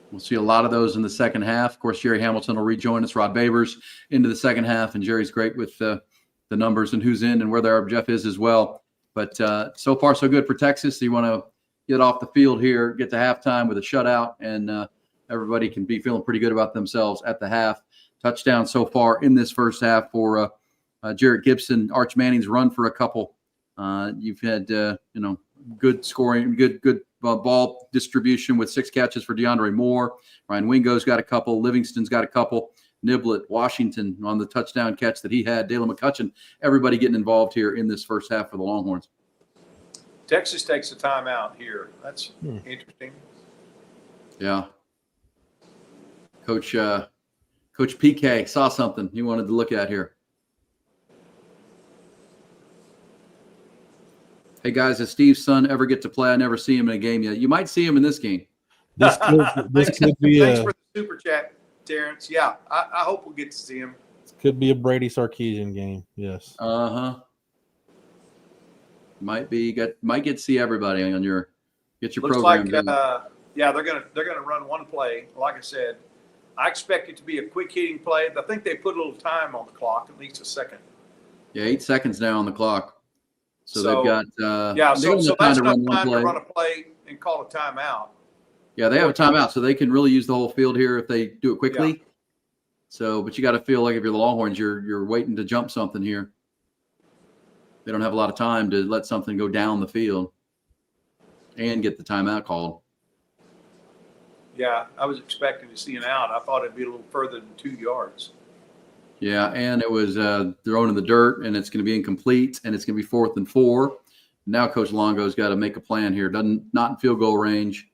We'll see a lot of those in the second half. Of course, Jerry Hamilton will rejoin us. Rod Babers into the second half, and Jerry's great with the numbers and who's in and where their Jeff is as well. But so far, so good for Texas. So you want to get off the field here, get to halftime with a shutout, and everybody can be feeling pretty good about themselves at the half. Touchdown so far in this first half for Jarrett Gibson. Arch Manning's run for a couple. You've had good scoring, good ball distribution with 6 catches for DeAndre Moore. Ryan Wingo's got a couple. Livingston's got a couple. Niblett, Washington on the touchdown catch that he had. Dalen McCutcheon, everybody getting involved here in this first half for the Longhorns. Texas takes a timeout here. That's interesting. Yeah. Coach PK saw something he wanted to look at here. Hey, guys, does Steve's son ever get to play? I never see him in a game yet. You might see him in this game. This could be Thanks for the super chat, Terrence. Yeah, I hope we'll get to see him. Could be a Brady Sarkisian game. Yes. Might get to see everybody on your Looks program. Like they're gonna run one play. Like I said, I expect it to be a quick hitting play. I think they put a little time on the clock, at least a second. Yeah, 8 seconds now on the clock. So they've got so that's enough time to run a play and call a timeout. Yeah, they have a timeout, so they can really use the whole field here if they do it quickly. Yeah. So, but you got to feel like if you're the Longhorns, you're waiting to jump something here. They don't have a lot of time to let something go down the field and get the timeout called. Yeah, I was expecting to see an out. I thought it'd be a little further than 2 yards. Yeah, and it was thrown in the dirt, and it's going to be incomplete, and it's going to be 4th and 4. Now Coach Longo's got to make a plan here. Not in field goal range.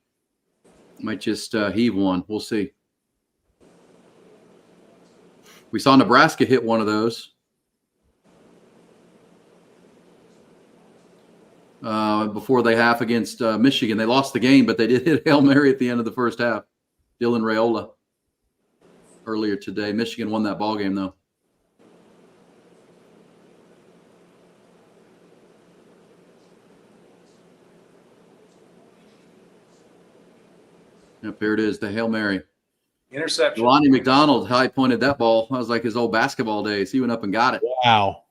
Might just heave one. We'll see. We saw Nebraska hit one of those. Before they half against Michigan. They lost the game, but they did hit Hail Mary at the end of the first half. Dylan Raiola earlier today. Michigan won that ball game, though. Yep, here it is, the Hail Mary. Interception. Lonnie McDonald high pointed that ball. That was like his old basketball days. He went up and got it. Wow.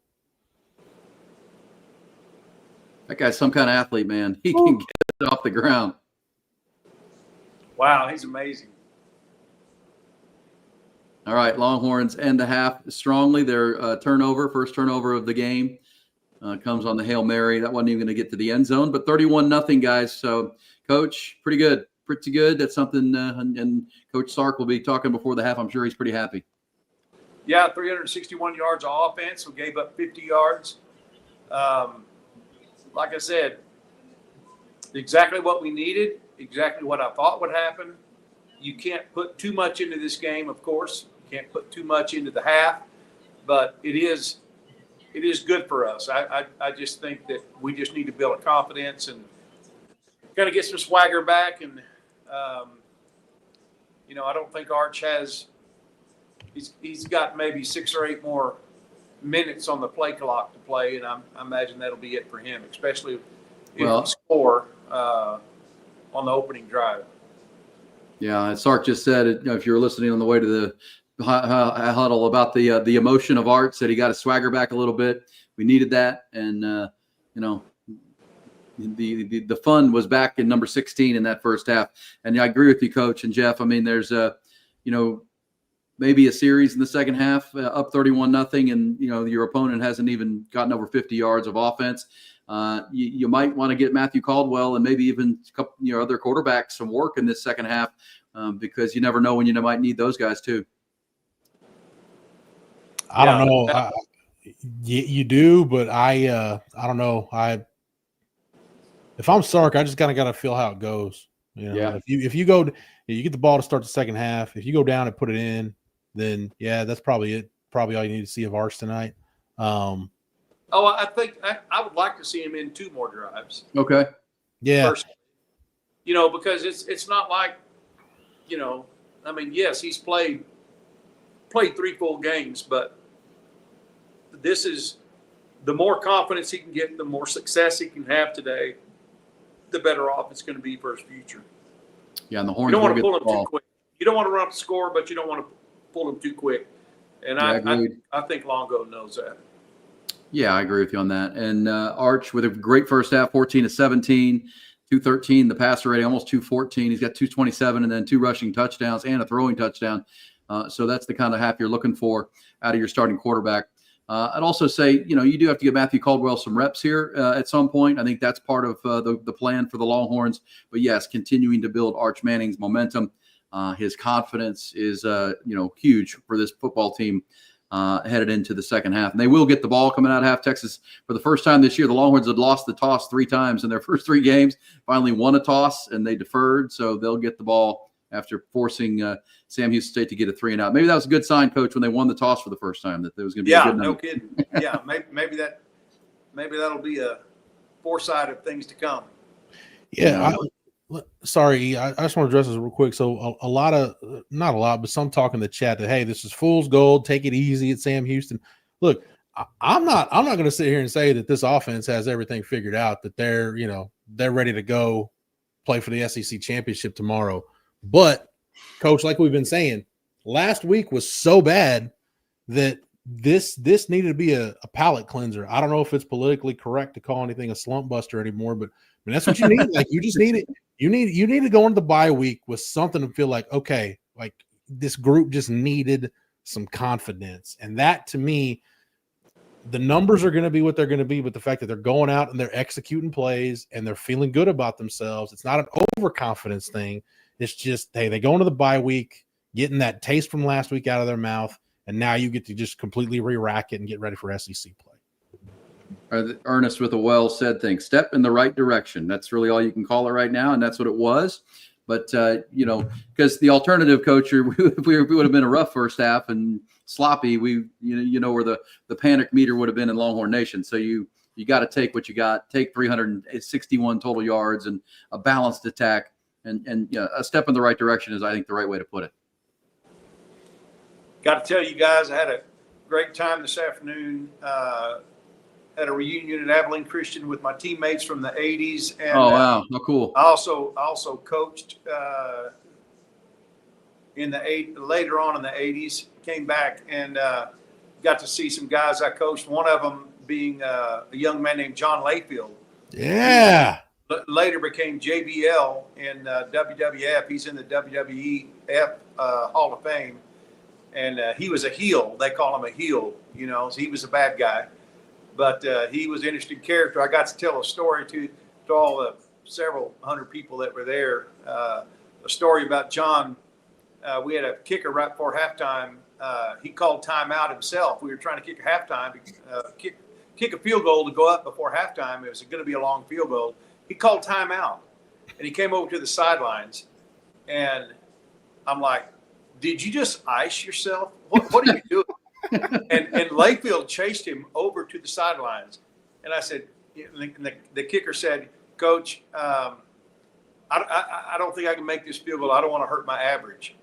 That guy's some kind of athlete, man. He can get it off the ground. Wow, he's amazing. All right, Longhorns end the half strongly. Their first turnover of the game comes on the Hail Mary. That wasn't even going to get to the end zone, but 31-0, guys. So, Coach, pretty good. Pretty good. That's something, and Coach Sark will be talking before the half. I'm sure he's pretty happy. Yeah, 361 yards of offense. We gave up 50 yards. Like I said, exactly what we needed, exactly what I thought would happen. You can't put too much into this game, of course. You can't put too much into the half, but it is good for us. I just think that we just need to build a confidence and kind of get some swagger back. And, I don't think Arch has – he's got maybe 6 or 8 more minutes on the play clock to play, and I imagine that'll be it for him, especially if we score on the opening drive. Yeah, Sark just said, if you were listening on the way to the huddle about the emotion of Art, said he got his swagger back a little bit. We needed that, and the fun was back in number 16 in that first half. And I agree with you, Coach and Jeff. I mean, there's maybe a series in the second half, up 31-0, and your opponent hasn't even gotten over 50 yards of offense. You might want to get Matthew Caldwell and maybe even a couple other quarterbacks some work in this second half, because you never know when you might need those guys too. I don't know. You do, but I don't know. If I'm Sark, I just kind of got to feel how it goes. If you go, you get the ball to start the second half. If you go down and put it in, then that's probably it. Probably all you need to see of Arch tonight. I think I would like to see him in 2 more drives. Okay. Yeah. Personally. Because it's not like, yes, he's played 3 full games, but this is the more confidence he can get, the more success he can have today, the better off it's going to be for his future. Yeah, and the Horns. You don't want to pull him too quick. You don't want to run up the score, but you don't want to pull him too quick. And I think Longo knows that. Yeah, I agree with you on that. And Arch with a great first half, 14-17, 213, the passer rating, almost 214. He's got 227 and then 2 rushing touchdowns and a throwing touchdown. So that's the kind of half you're looking for out of your starting quarterback. I'd also say, you do have to give Matthew Caldwell some reps here at some point. I think that's part of the plan for the Longhorns. But yes, continuing to build Arch Manning's momentum. His confidence is, huge for this football team headed into the second half. And they will get the ball coming out of half. Texas, for the first time this year, the Longhorns had lost the toss 3 times in their first 3 games, finally won a toss, and they deferred. So they'll get the ball after forcing Sam Houston State to get a 3-and-out. Maybe that was a good sign, Coach, when they won the toss for the first time, that there was going to be a good no kidding. Yeah, maybe that'll be a foresight of things to come. Yeah, sorry, I just want to address this real quick. So a lot of, not a lot, but some talk in the chat that, hey, this is fool's gold. Take it easy at Sam Houston. Look, I'm not going to sit here and say that this offense has everything figured out, that they're ready to go play for the SEC championship tomorrow. But, Coach, like we've been saying, last week was so bad that this needed to be a palate cleanser. I don't know if it's politically correct to call anything a slump buster anymore, but that's what you need. Like, you just need it. You need to go into the bye week with something to feel like, okay, like this group just needed some confidence. And that, to me, the numbers are going to be what they're going to be, but the fact that they're going out and they're executing plays and they're feeling good about themselves, it's not an overconfidence thing. It's just, hey, they go into the bye week, getting that taste from last week out of their mouth, and now you get to just completely re-rack it and get ready for SEC play. Ernest with a well-said thing. Step in the right direction. That's really all you can call it right now, and that's what it was. But, because the alternative, Coach, if we would have been a rough first half and sloppy, where the panic meter would have been in Longhorn Nation. So you got to take what you got, take 361 total yards and a balanced attack. and a step in the right direction is, I think, the right way to put it. Got to tell you guys, I had a great time this afternoon. At a reunion at Abilene Christian with my teammates from the 80s. And oh, wow. Oh, cool. I also coached later on in the 80s, came back and got to see some guys I coached. One of them being a young man named John Layfield. Yeah. Later became JBL in WWF. He's in the WWF Hall of Fame. And he was a heel. They call him a heel, so he was a bad guy. But he was an interesting character. I got to tell a story to all the several hundred people that were there. A story about John. We had a kicker right before halftime. He called timeout himself. We were trying to kick a halftime, kick a field goal to go up before halftime. It was going to be a long field goal. He called timeout, and he came over to the sidelines. And I'm like, "Did you just ice yourself? What are you doing?" And Layfield chased him over to the sidelines. And I said, the kicker said, "Coach, I don't think I can make this field goal. I don't want to hurt my average."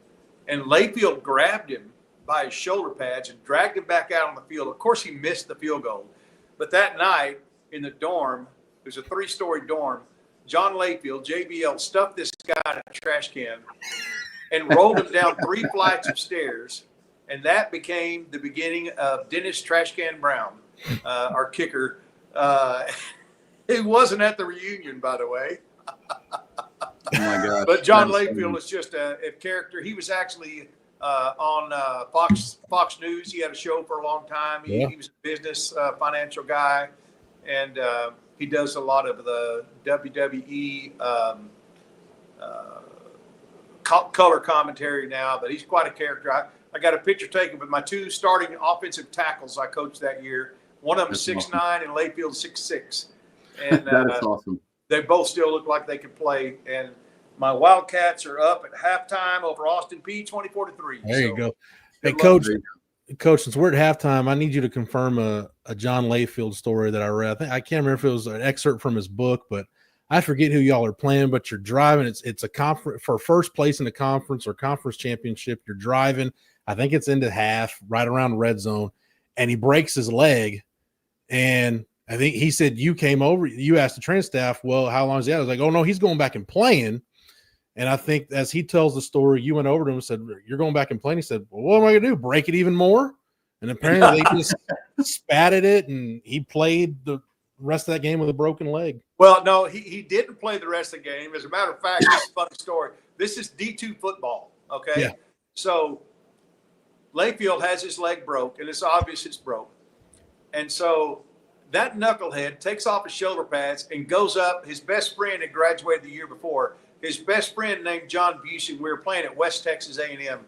And Layfield grabbed him by his shoulder pads and dragged him back out on the field. Of course, he missed the field goal. But that night in the dorm, it was a 3-story dorm, John Layfield, JBL, stuffed this guy in a trash can and rolled him down 3 flights of stairs. And that became the beginning of Dennis Trash Can Brown, our kicker. He wasn't at the reunion, by the way. Oh my gosh. But John Layfield is just a character. He was actually on Fox News. He had a show for a long time. He was a business financial guy, and he does a lot of the WWE color commentary now. But he's quite a character. I got a picture taken with my 2 starting offensive tackles I coached that year. One of them 6'9", awesome. And Layfield 6'6". And that is awesome. They both still look like they can play. And my Wildcats are up at halftime over Austin Peay 24-3. There you go. Hey, Coach, since we're at halftime, I need you to confirm a John Layfield story that I read. I can't remember if it was an excerpt from his book, but I forget who y'all are playing, but you're driving. It's a conference for first place in the conference or conference championship. You're driving. I think it's into half, right around red zone, and he breaks his leg. And I think he said you came over. You asked the training staff, "Well, how long is he out?" I was like, "Oh no, he's going back and playing." And I think as he tells the story, you went over to him and said, "You're going back and playing." He said, "Well, what am I going to do? Break it even more?" And apparently they just spatted it, and he played the rest of that game with a broken leg. Well, no, he didn't play the rest of the game. As a matter of fact, this is a funny story. This is D2 football, okay? Yeah. So Layfield has his leg broke, and it's obvious it's broke. And so that knucklehead takes off his shoulder pads and goes up. His best friend had graduated the year before. His best friend named John Busing. We were playing at West Texas A&M.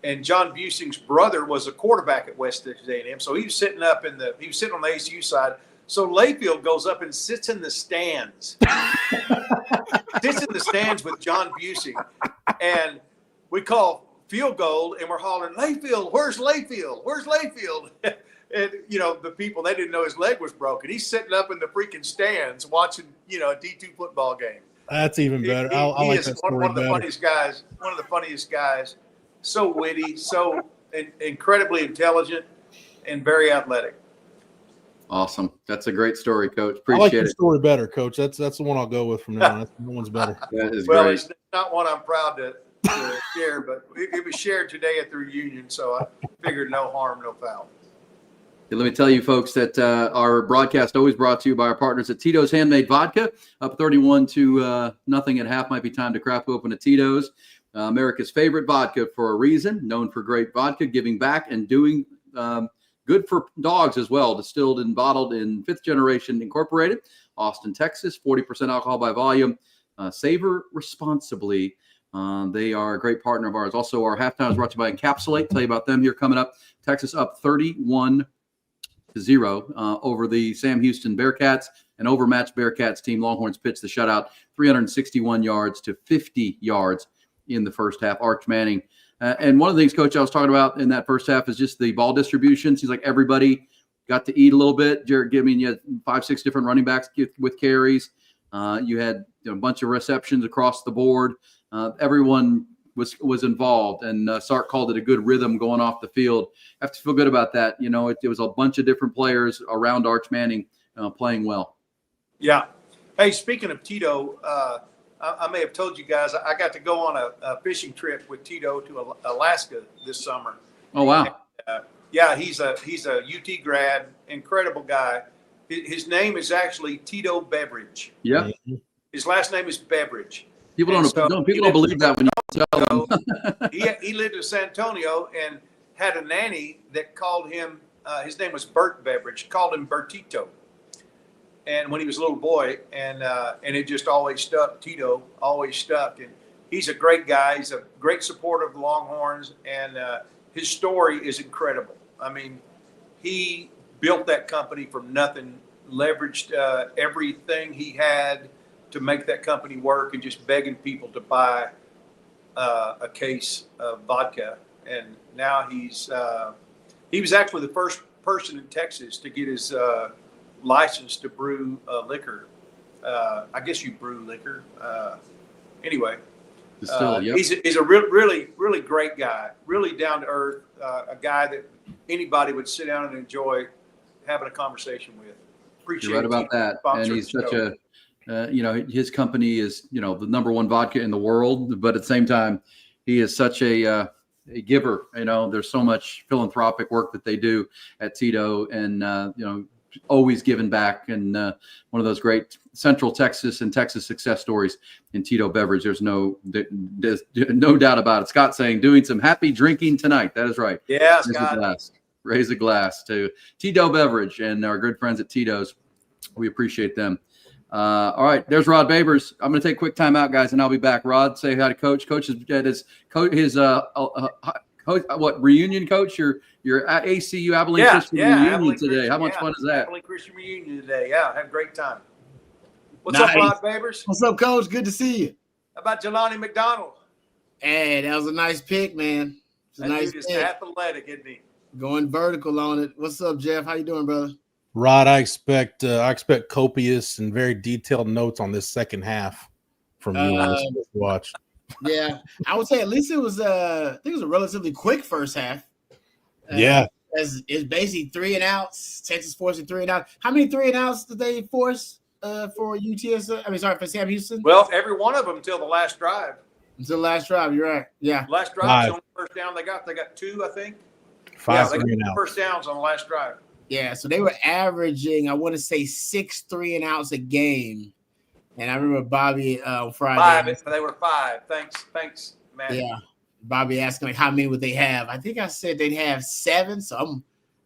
And John Busing's brother was a quarterback at West Texas A&M. So he was sitting on the ACU side. So Layfield goes up and sits in the stands. Sits in the stands with John Busing. And we call field goal, and we're hollering, "Layfield, where's Layfield? Where's Layfield?" And, the people, they didn't know his leg was broken. He's sitting up in the freaking stands watching, a D2 football game. That's even better. He like is that story one of the funniest guys. One of the funniest guys. So witty, so incredibly intelligent, and very athletic. Awesome. That's a great story, Coach. I like Appreciate the story better, Coach. That's the one I'll go with from now on. No one's better. That is Well, great. it's not one I'm proud to share, but it was shared today at the reunion, so I figured no harm, no foul. Hey, let me tell you, folks, that our broadcast always brought to you by our partners at Tito's Handmade Vodka. Up 31-0 at half. Might be time to crack open a Tito's. America's favorite vodka for a reason. Known for great vodka, giving back, and doing good for dogs as well. Distilled and bottled in 5th Generation Incorporated, Austin, Texas. 40% alcohol by volume. Savor responsibly. They are a great partner of ours. Also, our halftime is brought to you by Encapsulate. Tell you about them here coming up. Texas up 31-0 over the Sam Houston Bearkats. An overmatched Bearkats team. Longhorns pitched the shutout, 361 yards to 50 yards in the first half. Arch Manning. And one of the things, Coach, I was talking about in that first half is just the ball distribution. Seems like everybody got to eat a little bit. Jared, you had 5-6 different running backs with carries. You had a bunch of receptions across the board. Everyone was involved, and Sark called it a good rhythm going off the field. I have to feel good about that. It was a bunch of different players around Arch Manning playing well. Yeah. Hey, speaking of Tito, I may have told you guys I got to go on a fishing trip with Tito to Alaska this summer. Oh wow! And, yeah, he's a UT grad, incredible guy. His name is actually Tito Beveridge. Yeah. His last name is Beveridge. People don't believe that when you tell them. He lived in San Antonio and had a nanny that called him. His name was Bert Beveridge. Called him Bertito. And when he was a little boy, and it just always stuck. Tito always stuck, and he's a great guy. He's a great supporter of the Longhorns, and his story is incredible. I mean, he built that company from nothing, leveraged everything he had to make that company work, and just begging people to buy a case of vodka. And now he was actually the first person in Texas to get his license to brew liquor. I guess you brew liquor. Anyway, Yep. he's a really great guy, really down to earth, a guy that anybody would sit down and enjoy having a conversation with. Appreciate You're right about that. And he's such his company is, the number one vodka in the world, but at the same time, he is such a giver. There's so much philanthropic work that they do at Tito, and always giving back, and one of those great Central Texas and Texas success stories in Tito Beverage. There's no doubt about it. Scott saying doing some happy drinking tonight. That is right. Yeah, Scott. Raise a glass to Tito Beverage and our good friends at Tito's. We appreciate them. All right, there's Rod Babers. I'm going to take a quick time out, guys, and I'll be back. Rod, say hi to Coach. Coach is at his reunion, Coach? Your ACU Abilene Christian reunion today. How much fun is that? Abilene Christian reunion today. Yeah, had a great time. What's up, Rod Babers? What's up, Coach? Good to see you. How about Jelani McDonald? Hey, that was a nice pick, man. That dude is athletic, isn't he? Going vertical on it. What's up, Jeff? How you doing, brother? Rod, I expect copious and very detailed notes on this second half from you on this watch. Yeah, I would say at least it was I think it was a relatively quick first half. Yeah. As it's basically 3 and outs. Texas forcing 3 and out. How many 3 and outs did they force for for Sam Houston? Well, every one of them until the last drive. Until the last drive, you're right. Yeah. Last drive, the only first down they got. They got 2, I think. 5 they got 3 and outs. first downs on the last drive. Yeah, so they were averaging, I want to say 6 3 and outs a game. And I remember Bobby on Friday. 5. They were 5. Thanks, man. Yeah. Bobby asking like how many would they have? I think I said they'd have 7. So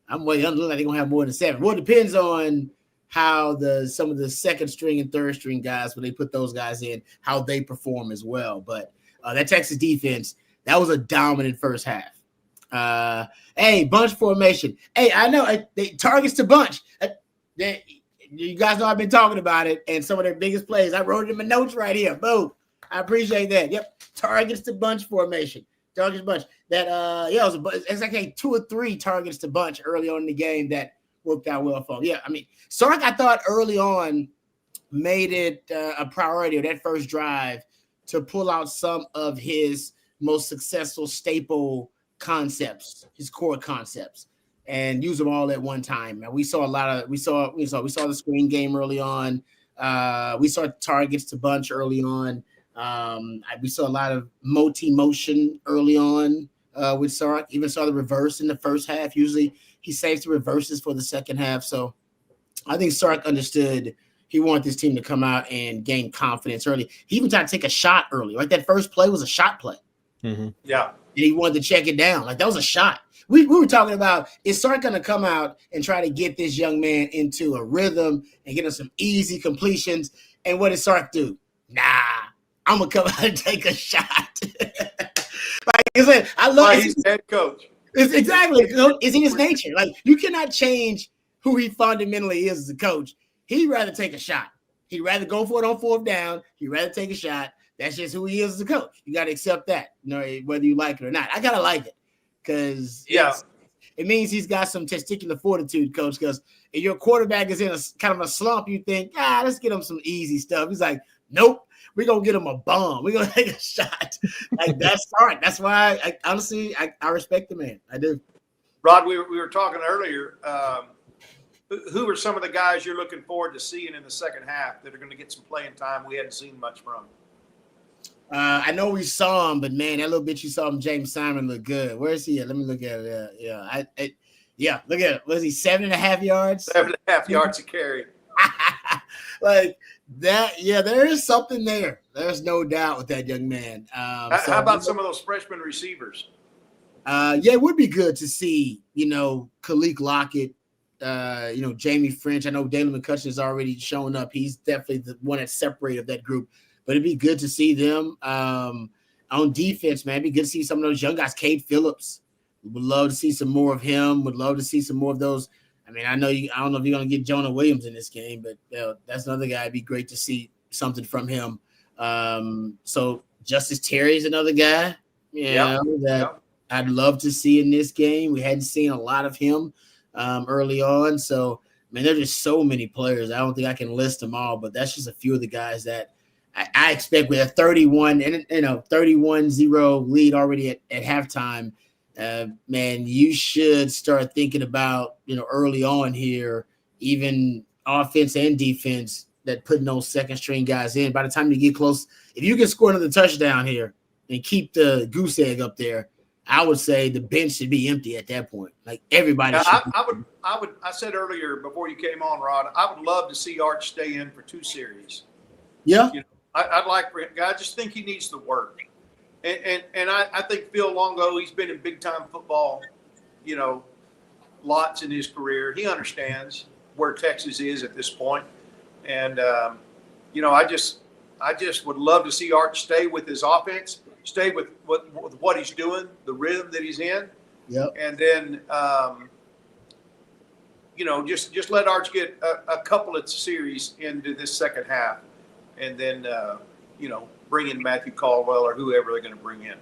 I'm way under. Like they're gonna have more than 7. Well, it depends on how some of the second string and third string guys, when they put those guys in, how they perform as well. But that Texas defense, that was a dominant first half. Hey, bunch formation. Hey, I know they targets to bunch. You guys know I've been talking about it, and some of their biggest plays. I wrote it in my notes right here. Boom. I appreciate that. Yep. Targets to bunch formation. Targets to bunch. That it's like 2 or 3 targets to bunch early on in the game that worked out well for him. Yeah, I mean, Sark, I thought early on made it a priority of that first drive to pull out some of his most successful staple concepts, his core concepts, and use them all at one time. And we saw the screen game early on. We saw targets to bunch early on. We saw a lot of motion early on with Sark. Even saw the reverse in the first half. Usually he saves the reverses for the second half. So I think Sark understood he wanted this team to come out and gain confidence early. He even tried to take a shot early. Like that first play was a shot play. Mm-hmm. Yeah. And he wanted to check it down. Like that was a shot. We were talking about, is Sark going to come out and try to get this young man into a rhythm and get him some easy completions? And what did Sark do? Nah, I'm going to come out and take a shot. Like I said, I love he's head coach. It's exactly. It's in his nature. Like you cannot change who he fundamentally is as a coach. He'd rather take a shot. He'd rather go for it on 4th down. He'd rather take a shot. That's just who he is as a coach. You got to accept that, whether you like it or not. I got to like it because it means he's got some testicular fortitude, coach, because if your quarterback is in a kind of a slump, you think, let's get him some easy stuff. He's like, nope, we're gonna get him a bomb. We're gonna take a shot. Like that's smart. That's why I honestly I respect the man. I do. Rod, we were talking earlier. Who are some of the guys you're looking forward to seeing in the second half that are going to get some playing time we hadn't seen much from? I know we saw him, but man, that little bit you saw him, James Simon, look good. Where is he at? Let me look at it. Yeah, look at it. Was he 7.5 yards? 7.5 yards a carry. Like that. Yeah, there is something there. There's no doubt with that young man. How about some of those freshman receivers? Yeah, it would be good to see, Khalil Lockett, Jamie French. I know Dalen McCutcheon has already shown up. He's definitely the one that's separated of that group. But it'd be good to see them on defense, man. It'd be good to see some of those young guys. Cade Phillips, would love to see some more of him. Would love to see some more of those. I mean, I don't know if you're going to get Jonah Williams in this game, but that's another guy. It'd be great to see something from him. So Justice Terry is another guy, I'd love to see in this game. We hadn't seen a lot of him early on. So, man, there's just so many players. I don't think I can list them all, but that's just a few of the guys that I expect with a 31-0 lead already at halftime. Man, you should start thinking about, early on here, even offense and defense, that putting those second string guys in. By the time you get close, if you can score another touchdown here and keep the goose egg up there, I would say the bench should be empty at that point. Like everybody. I said earlier before you came on, Rod, I would love to see Arch stay in for 2 series. Yeah. I'd like for him. I just think he needs to work. And I think Phil Longo, he's been in big time football, lots in his career. He understands where Texas is at this point. And, I just would love to see Arch stay with his offense, stay with what he's doing, the rhythm that he's in. Yep. And then, just let Arch get a couple of series into this second half. And then, bring in Matthew Caldwell or whoever they're going to bring in.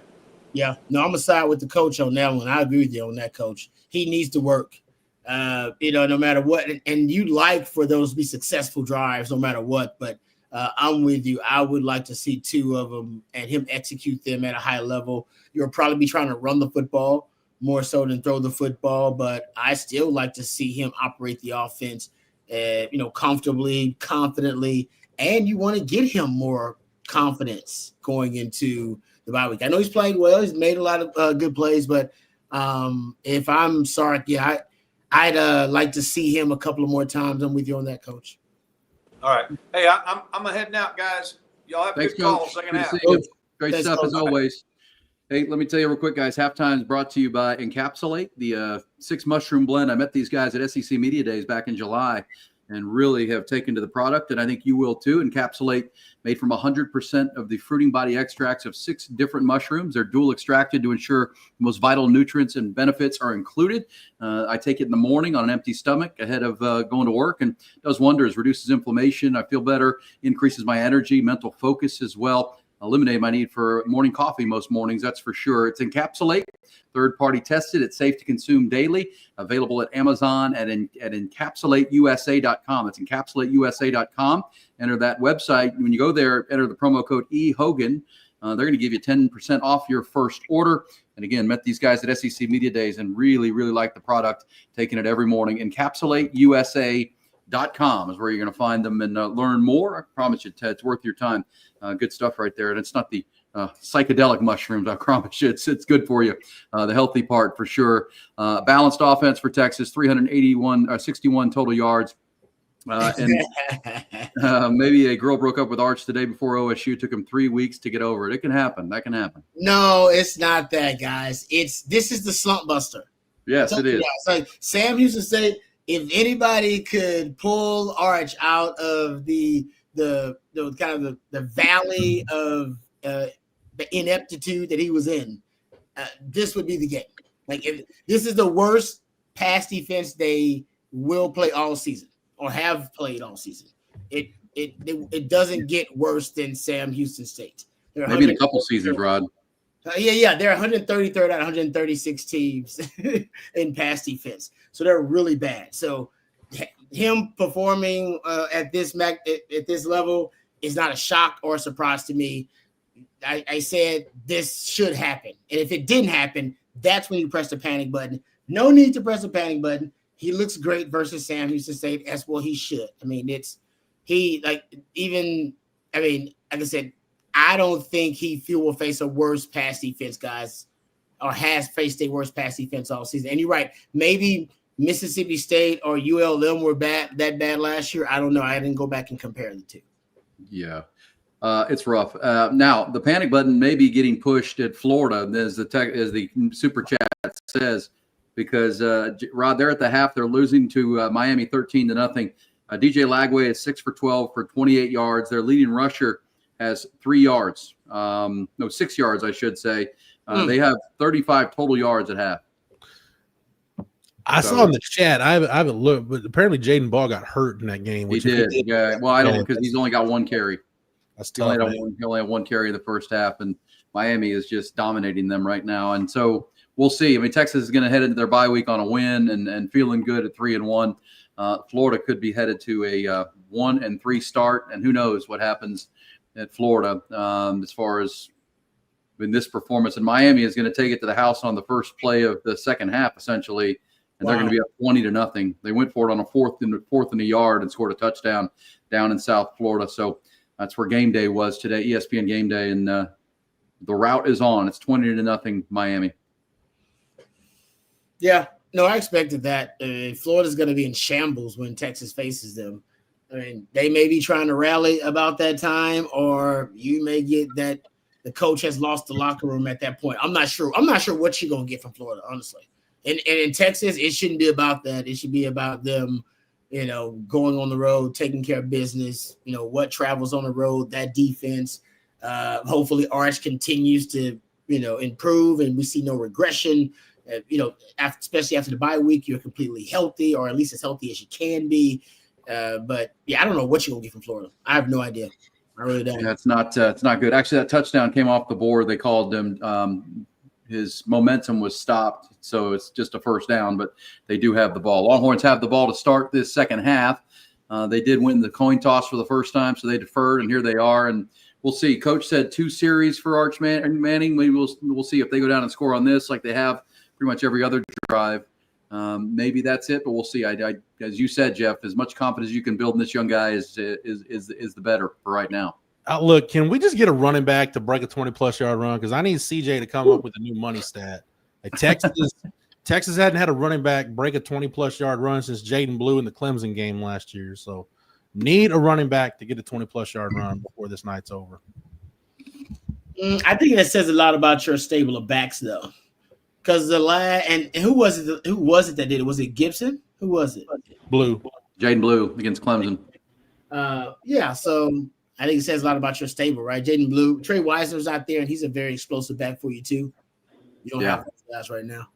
Yeah. No, I'm going to side with the coach on that one. I agree with you on that, coach. He needs to work, no matter what. And you'd like for those to be successful drives no matter what. But I'm with you. I would like to see 2 of them and him execute them at a high level. You'll probably be trying to run the football more so than throw the football. But I still like to see him operate the offense, comfortably, confidently. And you want to get him more confidence going into the bye week. I know he's played well. He's made a lot of good plays, but if I'm sorry, I'd like to see him a couple of more times. I'm with you on that, Coach. All right. Hey, I'm heading out, guys. Y'all have Thanks, good calls. Coach. Second Good half. to see you. Great Thanks, stuff Coach. as always. Hey, let me tell you real quick, guys. Halftime is brought to you by Encapsulate, the 6 mushroom blend. I met these guys at SEC Media Days back in July and really have taken to the product, and I think you will too. Encapsulate, made from 100% of the fruiting body extracts of 6 different mushrooms. They're dual extracted to ensure the most vital nutrients and benefits are included. I take it in the morning on an empty stomach ahead of going to work, and does wonders, reduces inflammation. I feel better, increases my energy, mental focus as well. Eliminate my need for morning coffee most mornings, that's for sure. It's Encapsulate, third-party tested. It's safe to consume daily. Available at Amazon at encapsulateusa.com. It's encapsulateusa.com. Enter that website. When you go there, enter the promo code EHOGAN. They're going to give you 10% off your first order. And again, met these guys at SEC Media Days and really, really like the product. Taking it every morning. Encapsulateusa.com is where you're going to find them and learn more. I promise you, Ted, it's worth your time. Good stuff right there. And it's not the psychedelic mushrooms, I promise you. It's good for you. The healthy part for sure. Balanced offense for Texas, 61 total yards. And maybe a girl broke up with Arch the day before OSU. Took him 3 weeks to get over it. It can happen. That can happen. No, it's not that, guys. This is the slump buster. Yes, it is. Like Sam used to say, if anybody could pull Arch out of the kind of the valley of the ineptitude that he was in, this would be the game. Like, if this is the worst pass defense they will play all season or have played all season. It doesn't get worse than Sam Houston State. Maybe in a couple seasons, Rod. They're 133rd out of 136 teams in pass defense, so they're really bad. So him performing at this level, is not a shock or a surprise to me. I said this should happen. And if it didn't happen, that's when you press the panic button. No need to press the panic button. He looks great versus Sam Houston State. As well he should. I mean, like I said, I don't think he will face a worse pass defense, guys, or has faced a worse pass defense all season. And you're right. Maybe Mississippi State or ULM were that bad last year. I don't know. I didn't go back and compare the two. Yeah. It's rough. Now, the panic button may be getting pushed at Florida, as the super chat says, because Rod, they're at the half. They're losing to Miami 13-0. DJ Lagway is 6 for 12 for 28 yards. Their leading rusher has 3 yards. 6 yards, I should say. They have 35 total yards at half. I saw in the chat. I haven't looked, but apparently Jaden Ball got hurt in that game. He did. Yeah. Well, I don't, because he's only got one carry. He only had one carry in the first half, and Miami is just dominating them right now. And so we'll see. I mean, Texas is going to head into their bye week on a win and feeling good at 3-1. Florida could be headed to a 1-3 start, and who knows what happens at Florida as far as in this performance. And Miami is going to take it to the house on the first play of the second half, essentially, and they're going to be up 20-0. They went for it on a fourth and a yard and scored a touchdown down in South Florida. So that's where game day was today, ESPN game day, and the route is on. It's 20-0 Miami. Yeah, no, I expected that. Florida's going to be in shambles when Texas faces them. I mean, they may be trying to rally about that time, or you may get that the coach has lost the locker room at that point. I'm not sure what you're going to get from Florida, honestly. And in Texas, it shouldn't be about that. It should be about them, going on the road, taking care of business, what travels on the road, that defense. Hopefully Arch continues to, improve and we see no regression. Especially after the bye week, you're completely healthy, or at least as healthy as you can be. But yeah, I don't know what you're going to get from Florida. I have no idea. I really don't. Yeah, it's not good. Actually, that touchdown came off the board. They called him. His momentum was stopped, so it's just a first down, but they do have the ball. Longhorns have the ball to start this second half. They did win the coin toss for the first time, so they deferred, and here they are. And we'll see. Coach said 2 series for Arch Manning. Maybe we'll see if they go down and score on this like they have pretty much every other drive. Maybe that's it, but we'll see. I as you said, Jeff, as much confidence you can build in this young guy is the better for right now. Look, can we just get a running back to break a 20-plus yard run? Because I need CJ to come up with a new money stat. Like Texas hadn't had a running back break a 20-plus yard run since Jaden Blue in the Clemson game last year. So need a running back to get a 20-plus yard run before this night's over. I think that says a lot about your stable of backs, though. Because and who was it that did it? Was it Gibson? Who was it? Blue. Jaden Blue against Clemson. Yeah, so I think it says a lot about your stable, right? Jaden Blue. Trey Wisner's out there, and he's a very explosive back for you, too. You don't have those guys right now.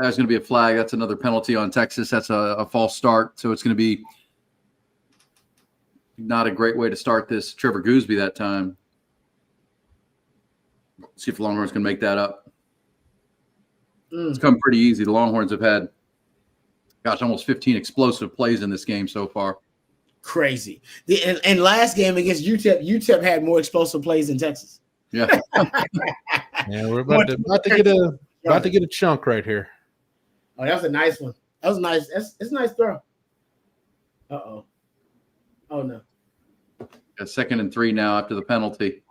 There's going to be a flag. That's another penalty on Texas. That's a false start. So it's going to be not a great way to start this. Trevor Gooseby that time. See if the Longhorns can make that up. It's come pretty easy. The Longhorns have had, almost 15 explosive plays in this game so far. Crazy. And last game against UTEP had more explosive plays than Texas. Yeah. Yeah, we're about to get a chunk right here. Oh, that was a nice one. That was nice. That's a nice throw. Uh-oh. Oh, no. Got 2nd and 3 now after the penalty.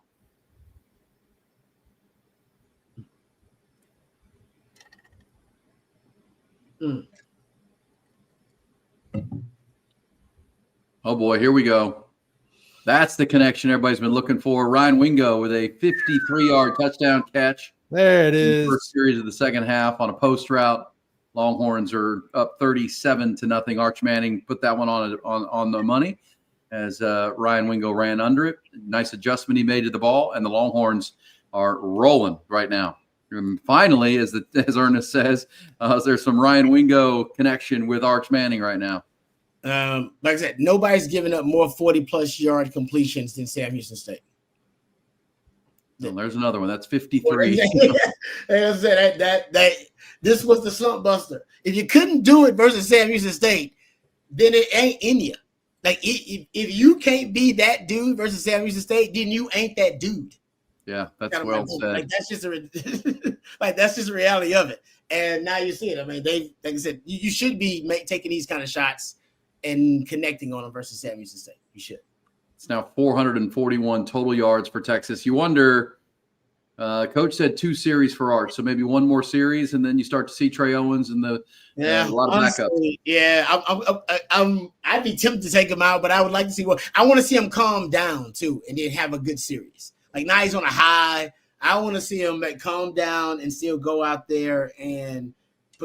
Oh, boy, here we go. That's the connection everybody's been looking for. Ryan Wingo with a 53-yard touchdown catch. There it is. First series of the second half on a post route. Longhorns are up 37-0. Arch Manning put that one on the money as Ryan Wingo ran under it. Nice adjustment he made to the ball, and the Longhorns are rolling right now. And finally, as Ernest says, there's some Ryan Wingo connection with Arch Manning right now. Like I said, nobody's given up more 40-plus yard completions than Sam Houston State. Well, there's another one. That's 53. As I said, that this was the slump buster. If you couldn't do it versus Sam Houston State, then it ain't in you. Like if you can't be that dude versus Sam Houston State, then you ain't that dude. Yeah, that's well said. Like that's just that's just the reality of it. And now you see it. I mean, they like I said, you should be taking these kind of shots and connecting on them versus Sam Houston State. You should. It's now 441 total yards for Texas. You wonder. Coach said 2 series for Arch, so maybe 1 more series, and then you start to see Trey Owens and a lot of honestly, backups. Yeah, I'd be tempted to take him out, but I would like to see I want to see him calm down too, and then have a good series. Like now he's on a high. I want to see him calm down and still go out there and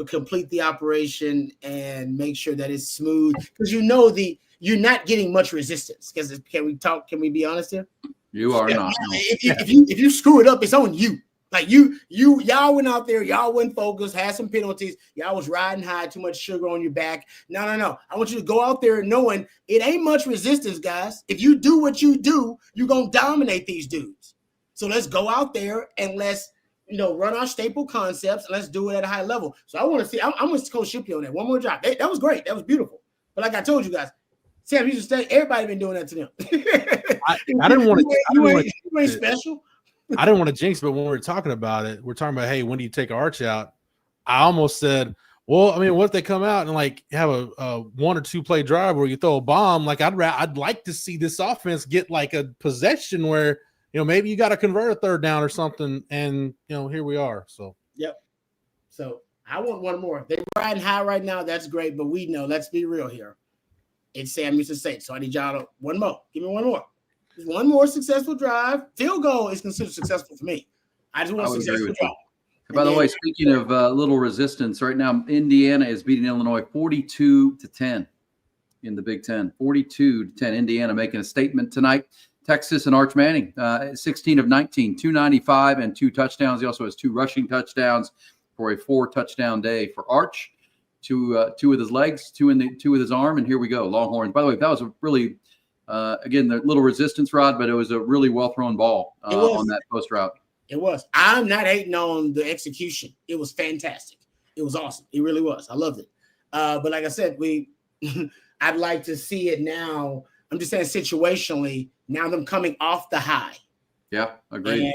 complete the operation and make sure that it's smooth because you're not getting much resistance. Because can we be honest here? You are not. No. If you screw it up, it's on you. Like y'all went out there, y'all wasn't focused, had some penalties, y'all was riding high, too much sugar on your back. No. I want you to go out there knowing it ain't much resistance, guys. If you do what you do, you're gonna dominate these dudes. So let's go out there and let's run our staple concepts and let's do it at a high level. So I want to see. I'm with Coach Shipley on that. One more drop. That was great. That was beautiful. But like I told you guys, Sam Houston State, everybody been doing that to them. I didn't want to. You ain't special. I didn't want to jinx, but when we were talking about it, we're talking about, hey, when do you take Arch out? I almost said, well, I mean, what if they come out and like have a 1 or 2 play drive where you throw a bomb? Like I'd like to see this offense get like a possession where maybe you got to convert a 3rd down or something, and here we are. So yep. So I want 1 more. They're riding high right now. That's great, but we know. Let's be real here. It's Sam Houston State. So I need y'all to 1 more. Give me 1 more. Just 1 more successful drive. Field goal is considered successful for me. I just want a successful drive. By the way, speaking of little resistance, right now Indiana is beating Illinois 42-10 in the Big Ten. 42-10. Indiana making a statement tonight. Texas and Arch Manning, 16 of 19, 295 and 2 touchdowns. He also has 2 rushing touchdowns for a 4-touchdown day for Arch. 2 with his legs, 2 with his arm, and here we go. Longhorns. By the way, that was a really again the little resistance, Rod, but it was a really well thrown ball on that post route. It was. I'm not hating on the execution. It was fantastic. It was awesome. It really was. I loved it. But like I said, I'd like to see it now. I'm just saying situationally. Now them coming off the high. Yeah, agreed. And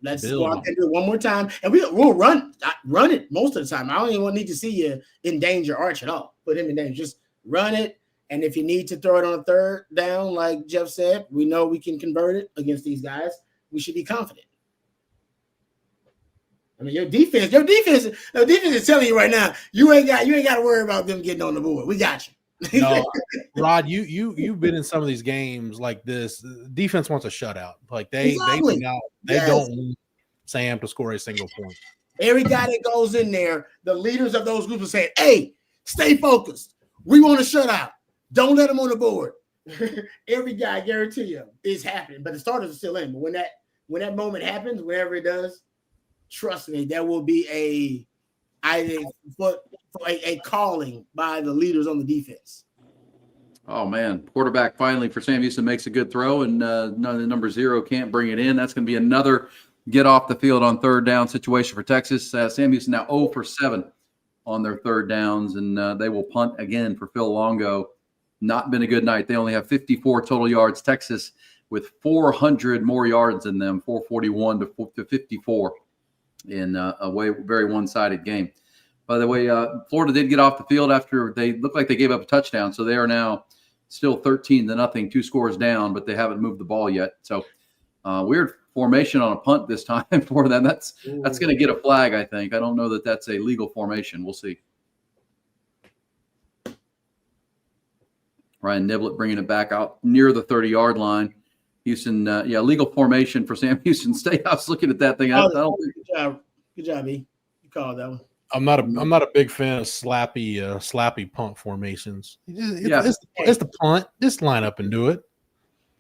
let's go out there and do it 1 more time. And we'll run it most of the time. I don't even need to see you endanger Arch at all. Put him in danger. Just run it. And if you need to throw it on a 3rd down, like Jeff said, we know we can convert it against these guys. We should be confident. I mean, your defense is telling you right now, you ain't got to worry about them getting on the board. We got you. No, Rod, you've been in some of these games like this. Defense wants a shutout. Like they don't want Sam to score a single point. Every guy that goes in there, the leaders of those groups are saying, "Hey, stay focused. We want a shutout. Don't let them on the board." Every guy, I guarantee you, is happening. But the starters are still in. But when that moment happens, whenever it does, trust me, there will be a calling by the leaders on the defense. Oh man, quarterback finally for Sam Houston makes a good throw, and number 0 can't bring it in. That's going to be another get off the field on 3rd down situation for Texas. Sam Houston now 0 for 7 on their 3rd downs, and they will punt again for Phil Longo. Not been a good night. They only have 54 total yards. Texas with 400 more yards than them, 441 to 54 in a very one-sided game. By the way, Florida did get off the field after they looked like they gave up a touchdown, so they are now still 13-0, 2 scores down, but they haven't moved the ball yet. So weird formation on a punt this time for them. That's going to get a flag, I think. I don't know that that's a legal formation. We'll see. Ryan Niblett bringing it back out near the 30-yard line. Houston, legal formation for Sam Houston State. I was looking at that thing. Good job, E. You called that one. I'm not a big fan of slappy punt formations. It's the punt. Just line up and do it.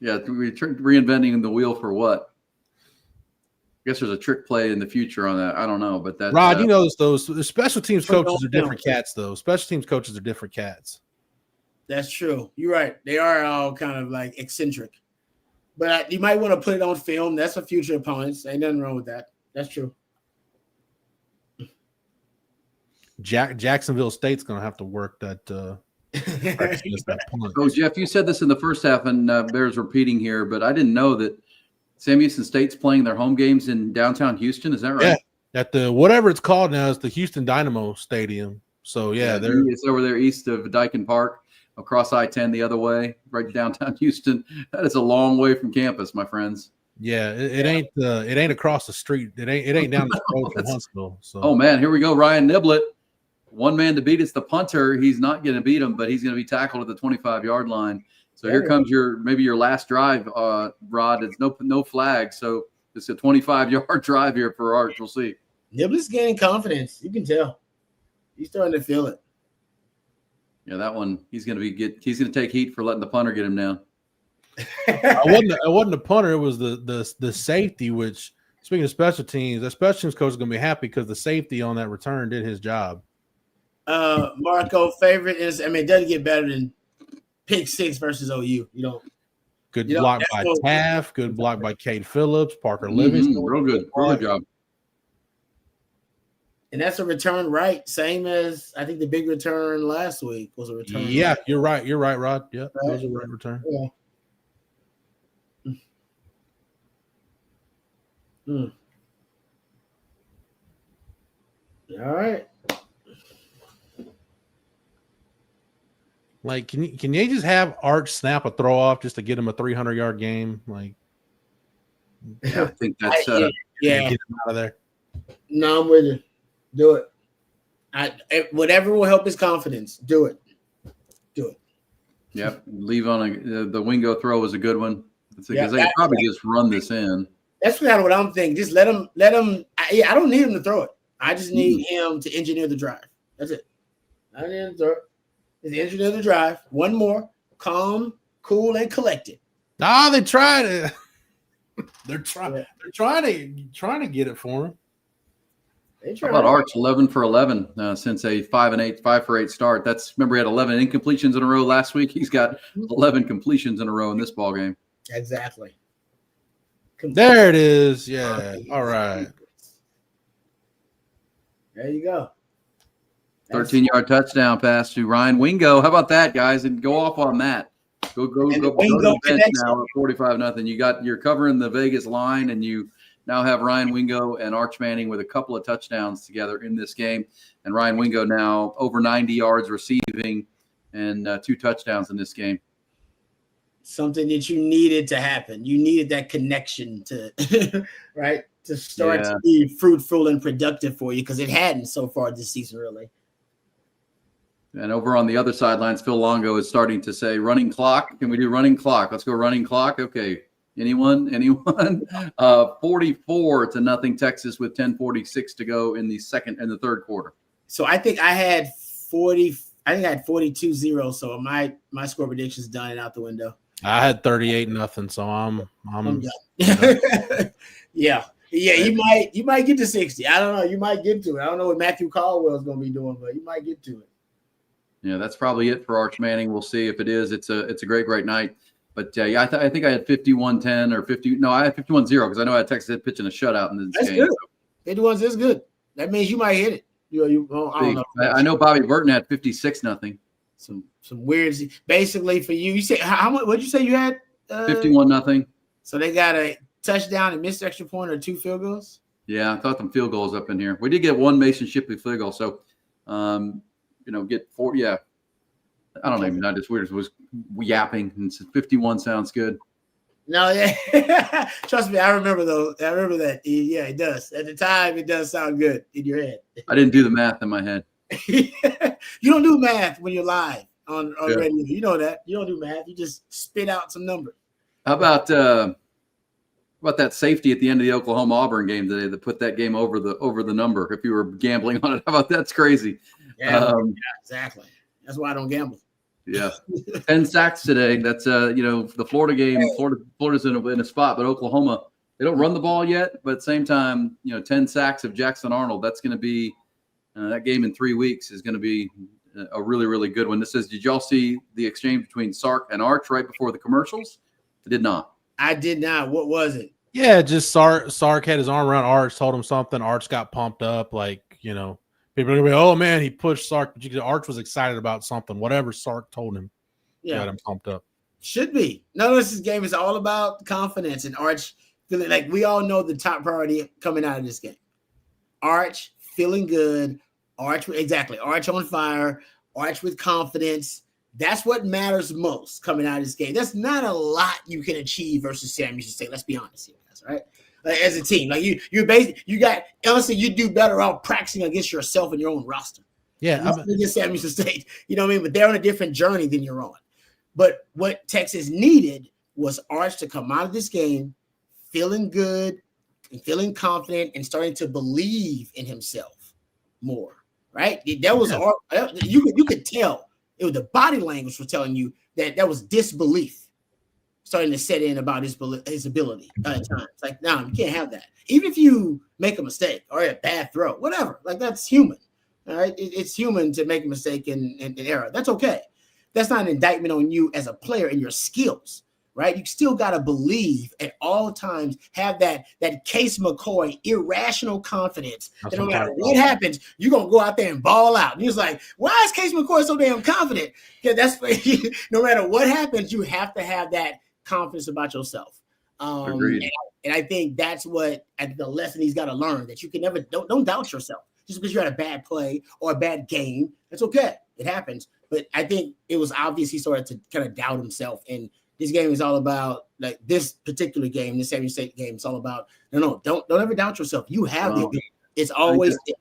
Yeah, we're reinventing the wheel for what? I guess there's a trick play in the future on that. I don't know, but that Rod, those special teams coaches are different cats, though. Special teams coaches are different cats. That's true. You're right. They are all kind of like eccentric. But you might want to put it on film. That's for future opponents. Ain't nothing wrong with that. That's true. Jacksonville State's going to have to work that Practice that punt. Oh, Jeff, you said this in the first half, and bears repeating here, but I didn't know that Sam Houston State's playing their home games in downtown Houston. Is that right? Yeah, at the whatever it's called now is the Houston Dynamo Stadium. So it's over there east of Dyken Park, across I-10 the other way, right downtown Houston. That is a long way from campus, my friends. Yeah, it ain't across the street. It ain't down the road from Huntsville. So. Oh man, here we go. Ryan Niblett, one man to beat. It's the punter. He's not going to beat him, but he's going to be tackled at the 25-yard line. So here comes your last drive, Rod. It's no flag, so it's a 25-yard drive here for Arch. We'll see. Niblett's gaining confidence. You can tell he's starting to feel it. Yeah, that one he's going to take heat for letting the punter get him down. It wasn't the punter. It was the safety. Which, speaking of special teams, the special teams coach is going to be happy because the safety on that return did his job. Marco, favorite is it doesn't get better than pick 6 versus OU. Good block by Taft. Good block by Cade Phillips. Parker Livingston. Real good job. And that's a return right, same as I think the big return last week was a return. Yeah, right. You're right, Rod. Yeah, that was a right return. Yeah. All right. Like, can you just have Arch snap a throw off just to get him a 300-yard game? Like, yeah, I think that's yeah. Get him out of there. No, I'm with you. Do it. Whatever will help his confidence. Do it. Yep. Leave on the Wingo throw was a good one. Because they could probably just run this in. That's kind of what I'm thinking. Just let him. I don't need him to throw it. I just need him to engineer the drive. That's it. I don't need him to throw it. Just engineer the drive. One more. Calm, cool, and collected. They tried it. They're trying. Yeah. They're trying to get it for him. How about Arch 11 for 11 since a 5 for 8 start? Remember he had 11 incompletions in a row last week. He's got 11 completions in a row in this ball game. Exactly. There it is. Yeah. All right. There you go. 13-yard touchdown pass to Ryan Wingo. How about that, guys? And go off on that. Go to the bench now at 45-0. You're covering the Vegas line, and you now have Ryan Wingo and Arch Manning with a couple of touchdowns together in this game. And Ryan Wingo now over 90 yards receiving and 2 touchdowns in this game. Something that you needed to happen. You needed that connection to right to start to be fruitful and productive for you because it hadn't so far this season, really. And over on the other sidelines, Phil Longo is starting to say, running clock. Can we do running clock? Let's go running clock. Okay. Anyone? 44-0 Texas with 10:46 to go in the third quarter. So I think I had 42-0. So my score prediction is done and out the window. I had 38-0. So I'm done. Yeah. You might get to 60. I don't know. You might get to it. I don't know what Matthew Caldwell is going to be doing, but you might get to it. Yeah, that's probably it for Arch Manning. We'll see if it is. It's a great night. But I think I had 51-10 or 50. No, I had 51-0 because I know I had Texas pitching a shutout in this that's game. Good. 51 is good. That means you might hit it. I don't know. I know Bobby Burton had 56-0. Some weird. Basically for you said how much? What'd you say you had? 51-0. So they got a touchdown and missed extra point or 2 field goals. Yeah, I thought them field goals up in here. We did get one Mason Shipley field goal, so get 4. Yeah, I don't know. Not just weird. It was yapping. And 51 sounds good. No, yeah. Trust me, I remember those. I remember that. Yeah, it does. At the time, it does sound good in your head. I didn't do the math in my head. You don't do math when you're live on radio. You know that. You don't do math. You just spit out some numbers. How about that safety at the end of the Oklahoma-Auburn game today that put that game over the number? If you were gambling on it, how about that's crazy? Yeah, exactly. That's why I don't gamble. Yeah, 10 sacks today. That's the Florida game. Florida's in a spot, but Oklahoma, they don't run the ball yet. But at the same time, 10 sacks of Jackson Arnold. That's going to be that game in 3 weeks is going to be a really, really good one. This says, did y'all see the exchange between Sark and Arch right before the commercials? I did not. I did not. What was it? Yeah, just Sark had his arm around Arch, told him something. Arch got pumped up, People are gonna be, oh man, he pushed Sark, but Arch was excited about something. Whatever Sark told him, got him pumped up. Should be. No, this game is all about confidence and Arch feeling like we all know the top priority coming out of this game. Arch feeling good. Arch on fire. Arch with confidence. That's what matters most coming out of this game. That's not a lot you can achieve versus Sam Houston State. Let's be honest here, guys, right? Like, as a team, like honestly, you do better off practicing against yourself and your own roster. Yeah, against Sam Houston State. You know what I mean? But they're on a different journey than you're on. But what Texas needed was Arch to come out of this game feeling good and feeling confident and starting to believe in himself more. Right? That was you could tell. It was the body language was telling you that was disbelief starting to set in about his ability at times. Like, no, you can't have that. Even if you make a mistake or a bad throw, whatever, like that's human. All right. It's human to make a mistake and error. That's okay. That's not an indictment on you as a player and your skills, right? You still got to believe at all times, have that Case McCoy irrational confidence that no matter what happens, you're going to go out there and ball out. And he was like, why is Case McCoy so damn confident? Because that's no matter what happens, you have to have that confidence about yourself. Agreed. And I think that's what the lesson he's got to learn, that you can never, don't doubt yourself. Just because you had a bad play or a bad game, that's okay. It happens. But I think it was obvious he started to kind of doubt himself. And this game is all about, like this particular game, this San Diego State game, it's all about, don't ever doubt yourself. You have the ability. It's always I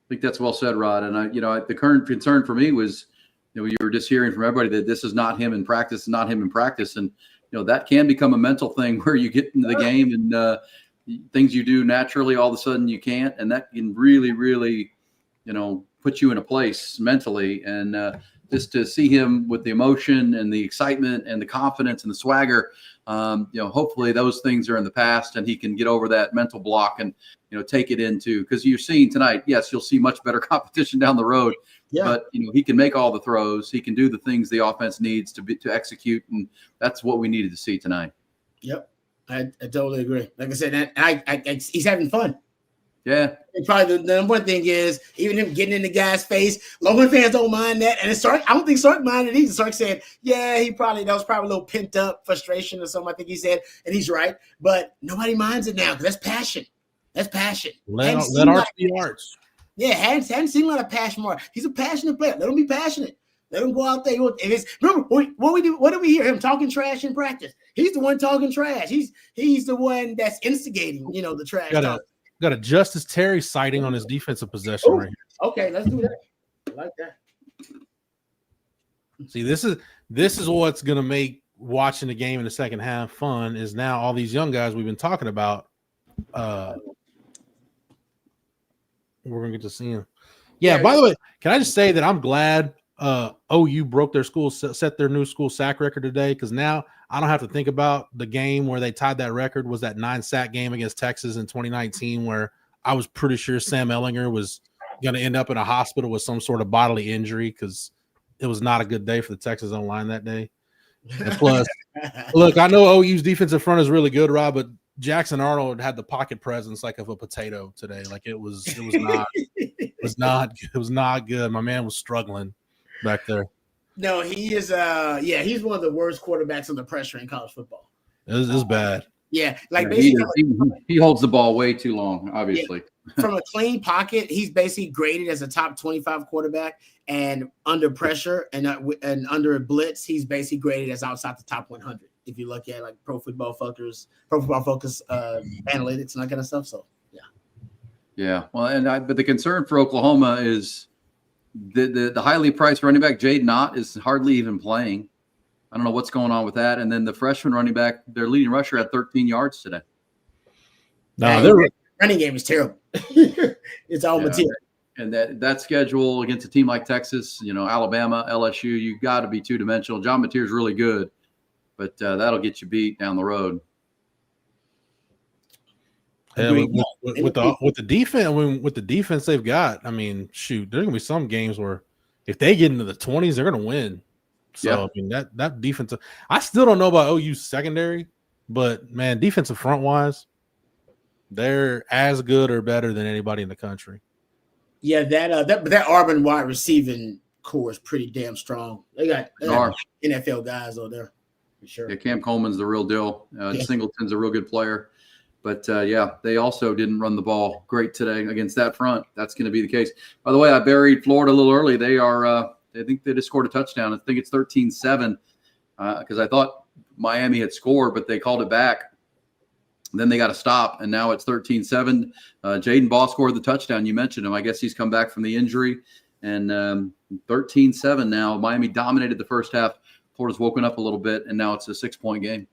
think that's well said, Rod. And the current concern for me was, you were just hearing from everybody that this is not him in practice, and that can become a mental thing where you get into the game and things you do naturally, all of a sudden you can't, and that can really, really, put you in a place mentally. And just to see him with the emotion and the excitement and the confidence and the swagger, hopefully those things are in the past and he can get over that mental block and, take it into, because you're seeing tonight, yes, you'll see much better competition down the road, but he can make all the throws. He can do the things the offense needs to execute. And that's what we needed to see tonight. Yep. I totally agree. Like I said, he's having fun. Yeah. And probably the number one thing is even him getting in the guy's face. Longhorn fans don't mind that. And Sark, I don't think Sark minded either. Sark said, yeah, that was probably a little pent up frustration or something, I think he said. And he's right. But nobody minds it now because that's passion. That's passion. Let Arch be Arch. Yeah, hadn't seen a lot of passion more. He's a passionate player. Let him be passionate. Let him go out there. Remember what we do? What do we hear him talking trash in practice? He's the one talking trash. He's the one that's instigating, the trash. Got a Justice Terry sighting on his defensive possession right here. Okay, let's do that. I like that. See, this is what's gonna make watching the game in the second half fun. Is now all these young guys we've been talking about. We're gonna get to see him. Yeah. By the way, can I just say that I'm glad OU broke their set their new school sack record today, because now I don't have to think about the game where they tied that record. Was that 9-sack game against Texas in 2019, where I was pretty sure Sam Ehlinger was going to end up in a hospital with some sort of bodily injury because it was not a good day for the Texas O-line that day. And plus, look, I know OU's defensive front is really good, Rob, but Jackson Arnold had the pocket presence like of a potato today. Like it was not good. My man was struggling back there. No, he is. He's one of the worst quarterbacks under pressure in college football. It's bad. Yeah, like he holds the ball way too long. Obviously, from a clean pocket, he's basically graded as a top 25 quarterback, and under pressure and under a blitz, he's basically graded as outside the top 100. If you look at like Pro Football Focus analytics and that kind of stuff. So yeah. Well, but the concern for Oklahoma is the highly priced running back Jade Knott is hardly even playing. I don't know what's going on with that. And then the freshman running back, their leading rusher, had 13 yards today. No, their running game is terrible. It's all material. And that schedule against a team like Texas, Alabama, LSU, you got to be two-dimensional. John Mateer is really good, but that'll get you beat down the road. Yeah, with the defense, with the defense they've got, I mean, shoot, there's gonna be some games where if they get into the 20s, they're gonna win. So I mean that defensive, I still don't know about OU's secondary, but man, defensive front wise, they're as good or better than anybody in the country. Yeah, that Auburn wide receiving core is pretty damn strong. They got NFL guys on there for sure. Yeah, Cam Coleman's the real deal. Yeah. Singleton's a real good player. But, they also didn't run the ball great today against that front. That's going to be the case. By the way, I buried Florida a little early. They are I think they just scored a touchdown. I think it's 13-7 because I thought Miami had scored, but they called it back. Then they got to stop, and now it's 13-7. Jaden Ball scored the touchdown. You mentioned him. I guess he's come back from the injury. And 13-7 now. Miami dominated the first half. Florida's woken up a little bit, and now it's a 6-point game.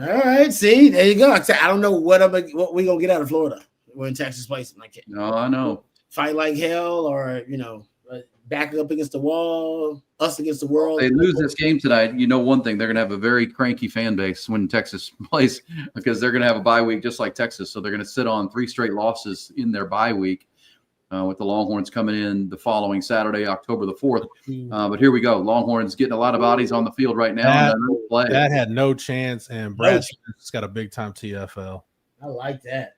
All right, see, there you go. I don't know what we're going to get out of Florida when Texas plays them like that. No, I know. Fight like hell or, back up against the wall, us against the world. If they lose this game tonight, you know one thing, they're going to have a very cranky fan base when Texas plays because they're going to have a bye week just like Texas. So they're going to sit on 3 straight losses in their bye week with the Longhorns coming in the following Saturday, October the 4th. But here we go. Longhorns getting a lot of bodies on the field right now. That had no chance, and Brad Spence got a big-time TFL. I like that.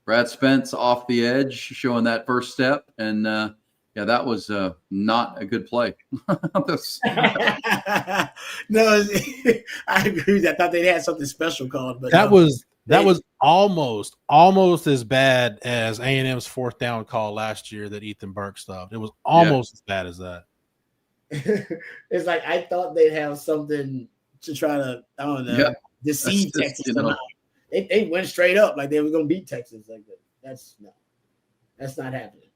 Brad Spence off the edge, showing that first step, and that was not a good play. No, I agree. I thought they had something special called, but that was almost as bad as A&M's 4th down call last year that Ethan Burke stopped. It was almost as bad as that. It's like I thought they'd have something to try to, I don't know, deceive Texas. They went straight up like they were going to beat Texas like that. That's not happening.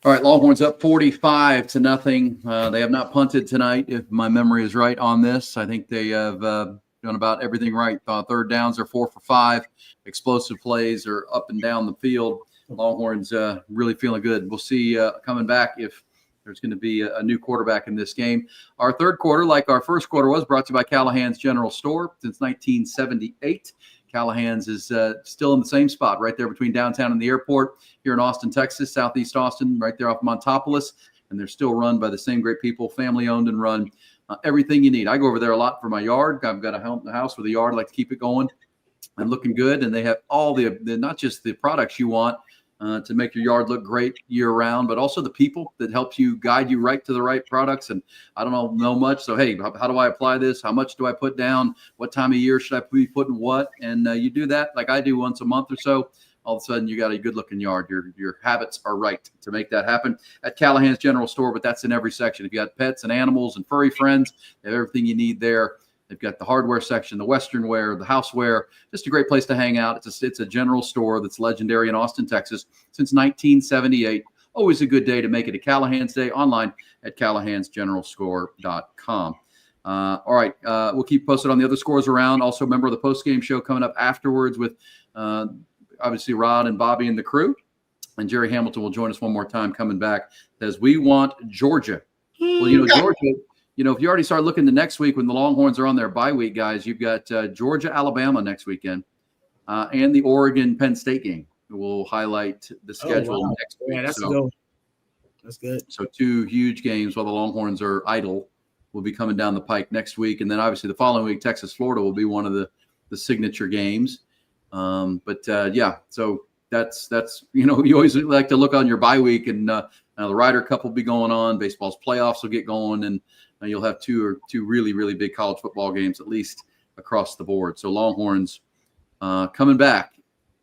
All right, Longhorns up 45-0. They have not punted tonight, if my memory is right on this. I think they have done about everything right. Third downs are 4 for 5. Explosive plays are up and down the field. Longhorns really feeling good. We'll see coming back if there's going to be a new quarterback in this game. Our third quarter, like our first quarter was, brought to you by Callahan's General Store since 1978. Callahan's is still in the same spot right there between downtown and the airport here in Austin, Texas, southeast Austin, right there off Montopolis. And they're still run by the same great people, family owned and run. Everything you need. I go over there a lot for my yard. I've got a house with a yard. I like to keep it going and looking good. And they have all the not just the products you want to make your yard look great year round, but also the people that help you guide you right to the right products. And I don't know much. So, hey, how do I apply this? How much do I put down? What time of year should I be putting what? And you do that like I do once a month or so. All of a sudden, you got a good-looking yard. Your habits are right to make that happen at Callahan's General Store, but that's in every section. If you got pets and animals and furry friends, they have everything you need there. They've got the hardware section, the Western wear, the houseware. Just a great place to hang out. It's a general store that's legendary in Austin, Texas since 1978. Always a good day to make it a Callahan's Day online at callahansgeneralstore.com. All right, we'll keep posted on the other scores around. Also, remember the post-game show coming up afterwards with obviously Rod and Bobby and the crew. And Jerry Hamilton will join us one more time coming back as we want Georgia. Well, Georgia, if you already start looking to next week when the Longhorns are on their bye week, guys, you've got Georgia, Alabama next weekend and the Oregon-Penn State game. We'll highlight the schedule next week. Yeah, that's good. That's good. So 2 huge games while the Longhorns are idle will be coming down the pike next week. And then obviously the following week, Texas, Florida will be one of the signature games. So that's you always like to look on your bye week, and the Ryder Cup will be going on. Baseball's playoffs will get going, and you'll have two really, really big college football games at least across the board. So Longhorns coming back.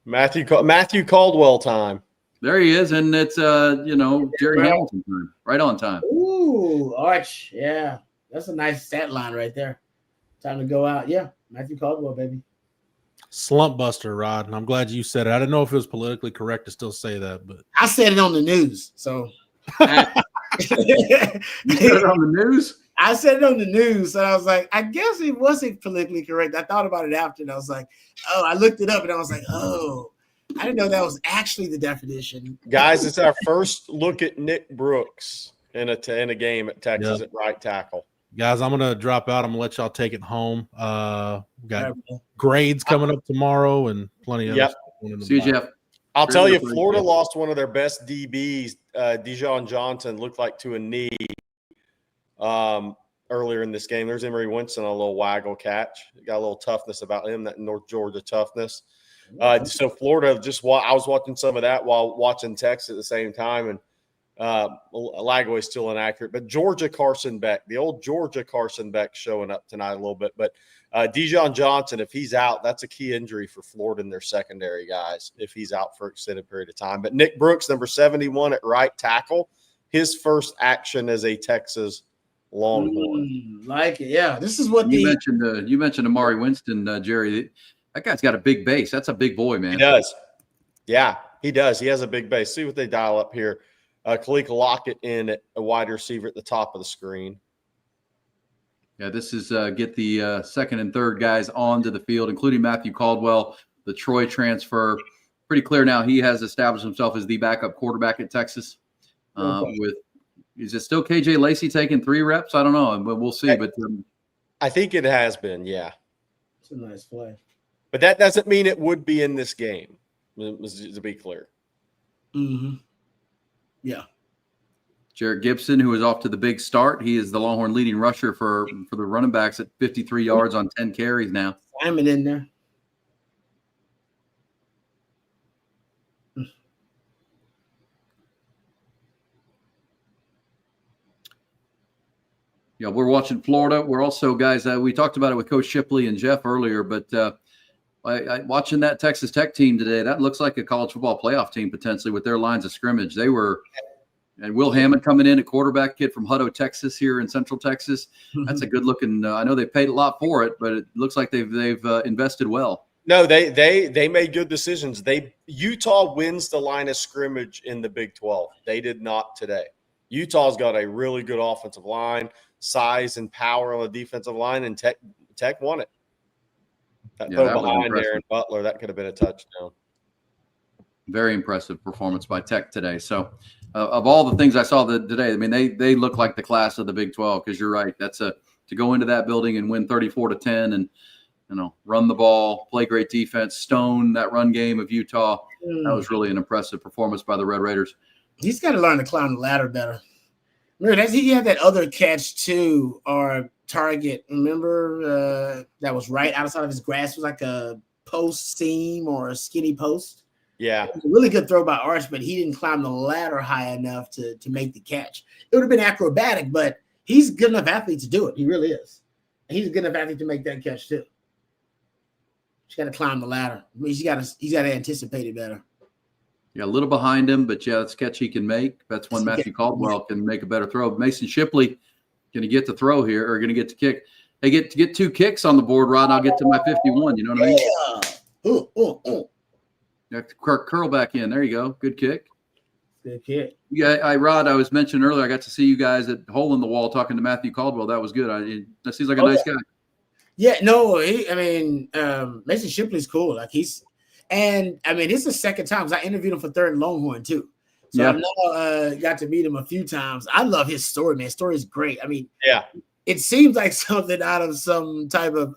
Matthew Caldwell time. There he is, and it's Jerry Hamilton time, right on time. Ooh, Arch, yeah, that's a nice stat line right there. Time to go out, yeah. Matthew Caldwell, baby. Slump buster, Rod. And I'm glad you said it. I didn't know if it was politically correct to still say that, but I said it on the news. So you said it on the news? I said it on the news. And I was like, I guess it wasn't politically correct. I thought about it after, and I was like, oh, I looked it up, and I was like, oh, I didn't know that was actually the definition. Guys, it's our first look at Nick Brooks in a game at Texas at right tackle. Guys, I'm going to drop out. I'm going to let y'all take it home. We got grades coming up tomorrow and plenty of stuff. See you, Jeff. I'll tell you, Florida lost one of their best DBs. Dijon Johnson looked like to a knee earlier in this game. There's Emery Winston, a little waggle catch. Got a little toughness about him, that North Georgia toughness. So Florida I was watching some of that while watching Texas at the same time, and Lagway's still inaccurate. But Georgia Carson Beck, the old Georgia Carson Beck, showing up tonight a little bit. But Dijon Johnson, if he's out, that's a key injury for Florida and their secondary guys if he's out for an extended period of time. But Nick Brooks, number 71 at right tackle, his first action as a Texas Longhorn. Like it, yeah. This is what you mentioned Amari Winston, Jerry. That guy's got a big base. That's a big boy, man. He does. Yeah, he does. He has a big base. See what they dial up here. Khalil Lockett in at a wide receiver at the top of the screen. Yeah, this is get the second and third guys onto the field, including Matthew Caldwell, the Troy transfer. Pretty clear now he has established himself as the backup quarterback at Texas. Is it still KJ Lacey taking 3 reps? I don't know, but we'll see. But I think it has been, yeah. It's a nice play. But that doesn't mean it would be in this game, to be clear. Mm-hmm. Yeah. Jarrett Gibson, who is off to the big start. He is the Longhorn leading rusher for the running backs at 53 yards on 10 carries now. Simon in there. Yeah, we're watching Florida. We're also, guys, we talked about it with Coach Shipley and Jeff earlier, but watching that Texas Tech team today, that looks like a college football playoff team potentially with their lines of scrimmage. They were – and Will Hammond coming in, a quarterback kid from Hutto, Texas, here in Central Texas. That's a good-looking I know they paid a lot for it, but it looks like they've invested well. No, they made good decisions. Utah wins the line of scrimmage in the Big 12. They did not today. Utah's got a really good offensive line, size and power on the defensive line, and Tech won it. That behind Aaron Butler, that could have been a touchdown. Very impressive performance by Tech today. So, of all the things I saw today, I mean, they look like the class of the Big 12, because you're right. That's to go into that building and win 34-10 and, run the ball, play great defense, stone that run game of Utah. That was really an impressive performance by the Red Raiders. He's got to learn to climb the ladder better. Remember, he had that other catch too, or target. Remember that was right outside of his grasp. It was like a post seam or a skinny post. Yeah, it was a really good throw by Arch, but he didn't climb the ladder high enough to make the catch. It would have been acrobatic, but he's a good enough athlete to do it. He really is. He's a good enough athlete to make that catch too. He's got to climb the ladder. I mean, he's got to anticipate it better. Yeah, a little behind him, but yeah, that's a catch he can make. That's when Matthew Caldwell can make a better throw. Mason Shipley going to get the throw here, or going to get to kick. They get 2 kicks on the board, Rod. I'll get to my 51. You know what I mean? Yeah, curl back in. There you go. Good kick. Good kick. Yeah, Rod, I was mentioning earlier, I got to see you guys at Hole in the Wall talking to Matthew Caldwell. That was good. That seems like a nice guy. Yeah, no, Mason Shipley's cool. Like it's the second time, because I interviewed him for Third and Longhorn too. So I've now got to meet him a few times. I love his story, man. His story is great. I mean, yeah, it seems like something out of some type of,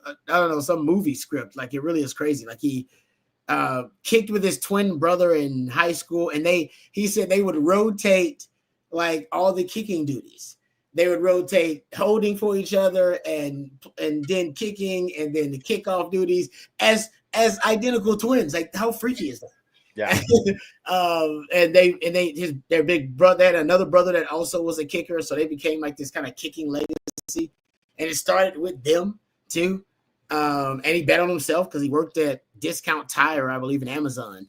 some movie script. Like, it really is crazy. Like, he kicked with his twin brother in high school, and he said they would rotate like all the kicking duties. They would rotate holding for each other and then kicking, and then the kickoff duties as identical twins. Like, how freaky is that? Yeah. and their big brother, they had another brother that also was a kicker, so they became like this kind of kicking legacy. And it started with them too. And he bet on himself because he worked at Discount Tire, I believe, in Amazon,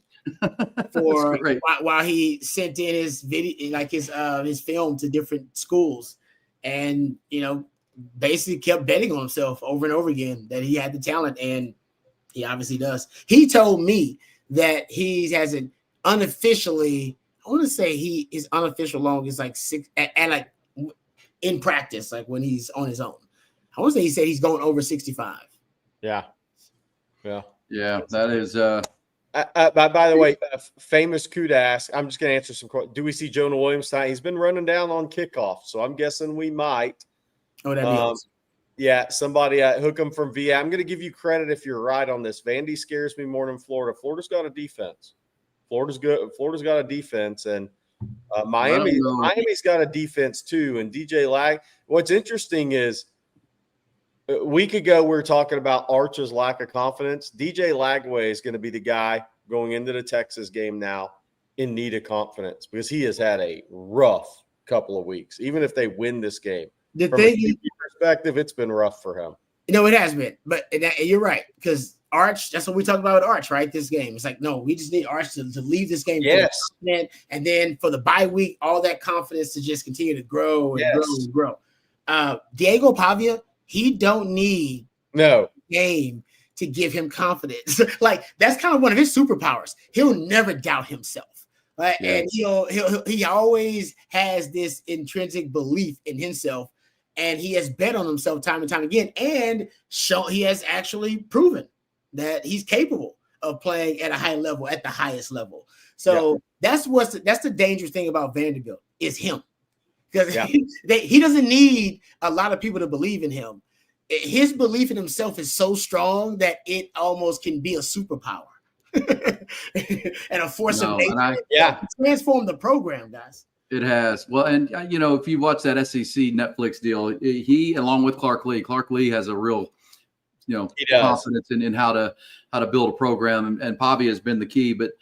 while he sent in his video, like his film, to different schools, and basically kept betting on himself over and over again that he had the talent, and he obviously does. He told me that he has an unofficially, I want to say his unofficial long is like 6, and like in practice, like when he's on his own, I want to say he said he's going over 65. Yeah. That is. By the way, famous coup to ask. I'm just going to answer some questions. Do we see Jonah Williams tonight? He's been running down on kickoff, so I'm guessing we might. Oh, that'd be awesome. Yeah, somebody hook him from VA. I'm going to give you credit if you're right on this. Vandy scares me more than Florida. Florida's got a defense. Florida's good. Florida's got a defense, and Miami's got a defense too. And DJ Lag. What's interesting is A week ago, we were talking about Arch's lack of confidence. DJ Lagway is going to be the guy going into the Texas game now in need of confidence because he has had a rough couple of weeks. Even if they win this game, from a perspective, it's been rough for him. It has been. But and you're right, because Arch, that's what we talked about with Arch, right? This game. It's like, no, we just need Arch to leave this game. Yes. And then for the bye week, all that confidence to just continue to grow and grow and grow. Diego Pavia, he don't need game to give him confidence. Like, that's kind of one of his superpowers. He'll never doubt himself. Right? Yes. And he always has this intrinsic belief in himself, and he has bet on himself time and time again, and he has actually proven that he's capable of playing at a high level, at the highest level. So that's the dangerous thing about Vanderbilt is him. Because he doesn't need a lot of people to believe in him. His belief in himself is so strong that it almost can be a superpower and a force of nature. Transform the program, guys. It has. Well, and if you watch that SEC Netflix deal, he, along with Clark Lee has a real, confidence in how to build a program, and Pavia has been the key. But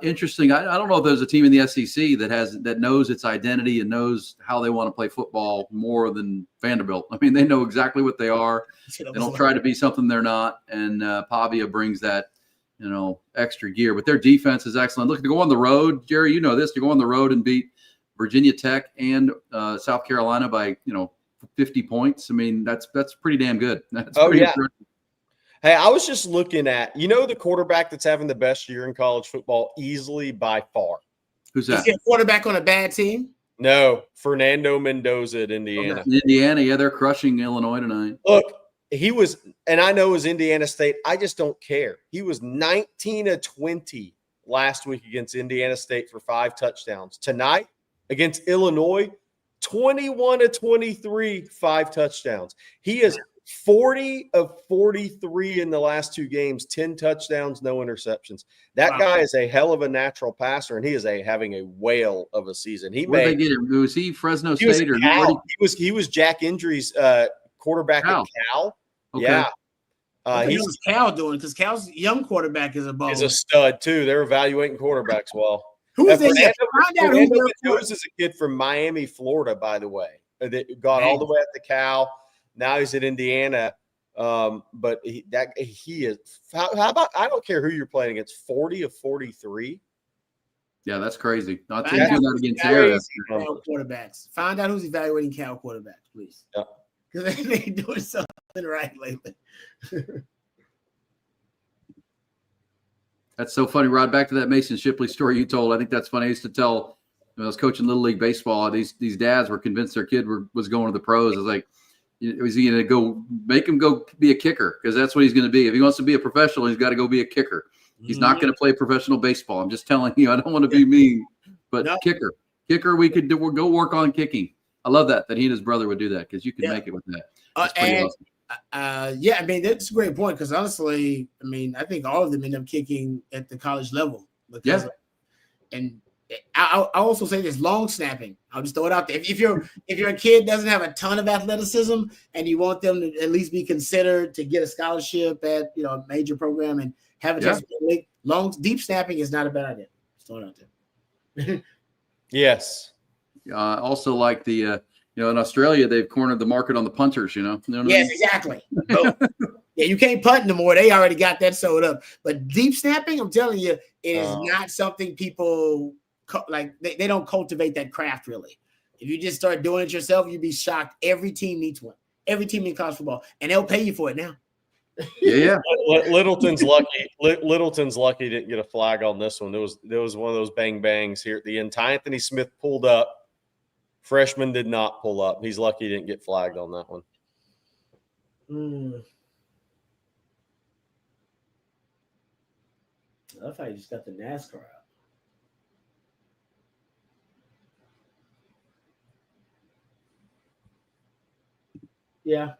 interesting. I don't know if there's a team in the SEC that knows its identity and knows how they want to play football more than Vanderbilt. I mean, they know exactly what they are. They don't try to be something they're not. And Pavia brings that, extra gear. But their defense is excellent. Look, to go on the road, Jerry, you know this. To go on the road and beat Virginia Tech and South Carolina by 50 points. I mean, that's pretty damn good. That's pretty impressive. Hey, I was just looking at, the quarterback that's having the best year in college football easily by far. Who's that? Is he a quarterback on a bad team? No, Fernando Mendoza at Indiana. Okay. Indiana, they're crushing Illinois tonight. Look, he was, and I know it was Indiana State. I just don't care. He was 19-20 last week against Indiana State for 5 touchdowns. Tonight against Illinois, 21-23, 5 touchdowns. He is 40 of 43 in the last 2 games, 10 touchdowns, no interceptions. That guy is a hell of a natural passer, and he is having a whale of a season. Where did they get him? Was he Fresno State or he was Jack Indry's quarterback at Cal. Okay. Yeah. What was Cal doing? Because Cal's young quarterback is a stud too. They're evaluating quarterbacks well. Who is Fernando Mendoza is a kid from Miami, Florida, by the way. That got all the way at the Cal. Now he's at Indiana. But he is how about, I don't care who you're playing against, 40 of 43. Yeah, that's crazy. Not doing that against Cal quarterbacks. Find out who's evaluating Cal quarterbacks, please. Yeah. Because they ain't doing something right lately. That's so funny, Rod. Back to that Mason Shipley story you told. I think that's funny. I used to tell, when I was coaching Little League Baseball, these dads were convinced their kid was going to the pros. I was like, is he going to go make him go be a kicker? Because that's what he's going to be. If he wants to be a professional, he's got to go be a kicker. He's not going to play professional baseball. I'm just telling you. I don't want to be mean, but kicker, we could go work on kicking. I love that he and his brother would do that because you could make it with that. That's pretty awesome. I mean, that's a great point because honestly, I mean, I think all of them end up kicking at the college level. And I also say this: long snapping. I'll just throw it out there. If your kid doesn't have a ton of athleticism and you want them to at least be considered to get a scholarship at a major program and have a chance to play, deep snapping is not a bad idea. Just throw it out there. Yes. Also, like the. In Australia, they've cornered the market on the punters, Yes, I mean? Exactly. You can't punt no more. They already got that sewed up. But deep snapping, I'm telling you, it is not something people they don't cultivate that craft really. If you just start doing it yourself, you'd be shocked. Every team needs one. Every team in college football. And they'll pay you for it now. Yeah. Littleton's lucky. Littleton's lucky didn't get a flag on this one. There was one of those bang bangs here at the end. Anthony Smith pulled up. Freshman did not pull up. He's lucky he didn't get flagged on that one. I thought you just got the NASCAR out. Yeah.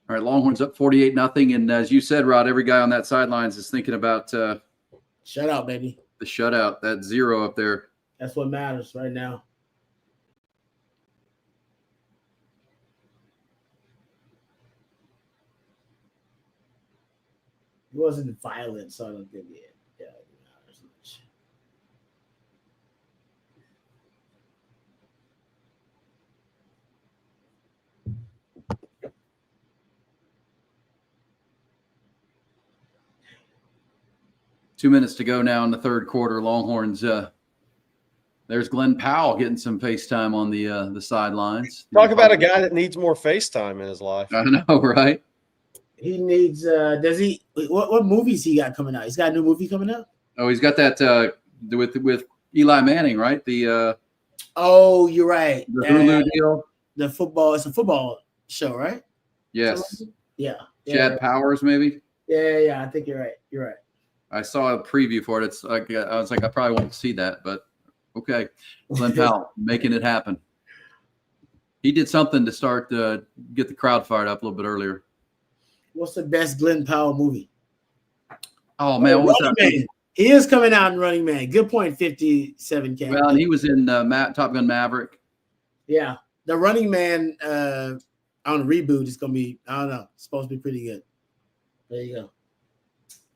All right, Longhorns up 48-0. And as you said, Rod, every guy on that sidelines is thinking about shutout, baby. The shutout, that 0 up there. That's what matters right now. He wasn't violent, so I don't think he had as much. Two minutes to go now in the third quarter. Longhorns. There's Glenn Powell getting some FaceTime on the sidelines. Talk about a guy that needs more FaceTime in his life. I know, right? He needs. Does he? What movies he got coming out? He's got a new movie coming out. Oh, he's got that with Eli Manning, right? The oh, you're right. The Hulu deal. The football. It's a football show, right? Yes. Yeah. Chad Powers, maybe. Yeah. I think you're right. You're right. I saw a preview for it. It's like I was like, I probably won't see that, but okay. Glenn Powell making it happen. He did something to start get the crowd fired up a little bit earlier. What's the best Glenn Powell movie? Oh man, what was that? Man. He is coming out in Running Man. Good point, 57K. Well, and he was in Top Gun Maverick. Yeah, the Running Man on reboot is gonna be. I don't know. It's supposed to be pretty good. There you go.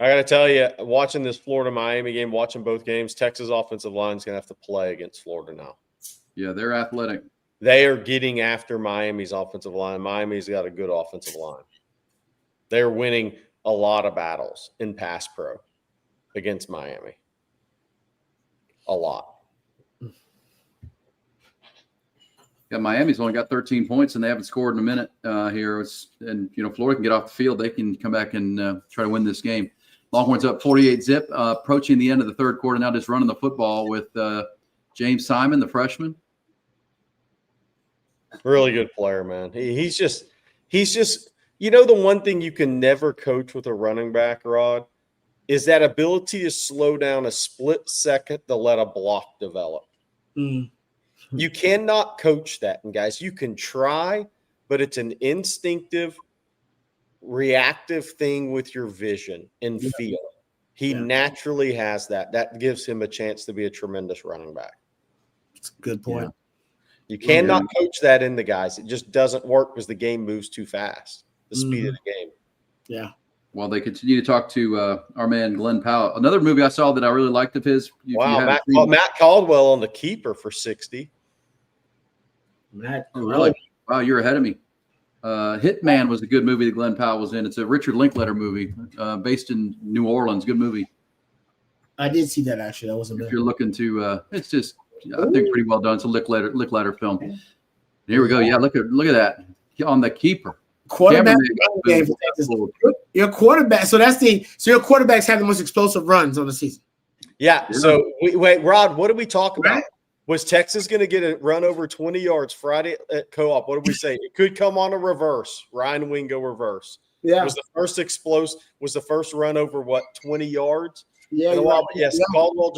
I got to tell you, watching this Florida-Miami game, watching both games, Texas offensive line is going to have to play against Florida now. Yeah, they're athletic. They are getting after Miami's offensive line. Miami's got a good offensive line. They're winning a lot of battles in pass pro against Miami. A lot. Yeah, Miami's only got 13 points, and they haven't scored in a minute here. And Florida can get off the field. They can come back and try to win this game. Longhorns up 48-zip, approaching the end of the third quarter. Now just running the football with James Simon, the freshman. Really good player, man. He's just the one thing you can never coach with a running back, Rod, is that ability to slow down a split second to let a block develop. Mm. You cannot coach that. And guys, you can try, but it's an instinctive, reactive thing with your vision and feel. He naturally has that. That gives him a chance to be a tremendous running back. That's a good point. Yeah. You cannot coach that in the guys. It just doesn't work because the game moves too fast. The speed of the game. Yeah. Well, they continue to talk to our man Glenn Powell. Another movie I saw that I really liked of his. Wow, Matt Caldwell on the keeper for 60. Matt, oh, really? Wow, you're ahead of me. Hitman was a good movie that Glenn Powell was in. It's a Richard Linklater movie based in New Orleans. Good movie. I did see that actually. That wasn't bad. If you're looking to, it's just I think pretty well done. It's a Linklater film. And here we go. Yeah, look at that on the keeper. Quarterback game for Texas. Your quarterback. So your quarterbacks have the most explosive runs on the season. Yeah. So wait, Rod, what did we talk about? Was Texas going to get a run over 20 yards Friday at Co-op? What did we say? It could come on a reverse, Ryan Wingo reverse. Yeah. Was the first run over 20 yards? Yeah. Yes. Caldwell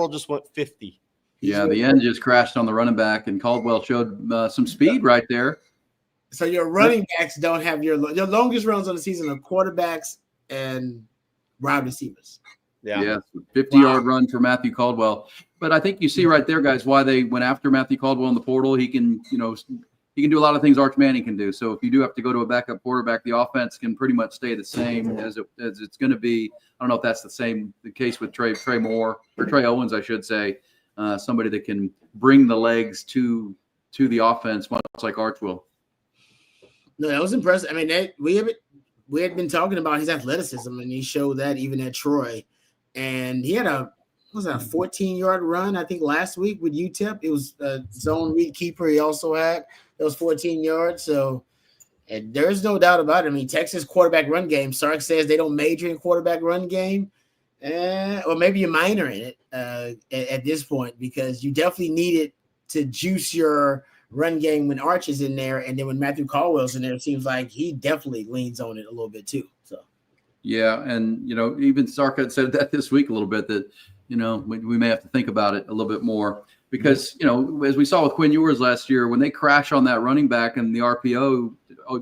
just went 50. Yeah, the end just crashed on the running back, and Caldwell showed some speed right there. So your running backs don't have your longest runs on the season are quarterbacks and wide receivers. Yeah. 50-yard run for Matthew Caldwell. But I think you see right there, guys, why they went after Matthew Caldwell in the portal. He can, he can do a lot of things Arch Manning can do. So if you do have to go to a backup quarterback, the offense can pretty much stay the same as it's going to be. I don't know if that's the case with Trey Owens, I should say. Somebody that can bring the legs to the offense, much like Arch will. No, that was impressive. I mean, we had been talking about his athleticism, and he showed that even at Troy. And he had a 14-yard run, I think, last week with UTEP. It was a zone read keeper he also had. It was 14 yards. So and there's no doubt about it. I mean, Texas quarterback run game, Sark says they don't major in quarterback run game. Or maybe you minor in it at this point, because you definitely need it to juice your run game when Arch is in there, and then when Matthew Caldwell's in there, it seems like he definitely leans on it a little bit too. So yeah, and even Sark had said that this week a little bit, that we may have to think about it a little bit more, because as we saw with Quinn Ewers last year, when they crash on that running back and the RPO,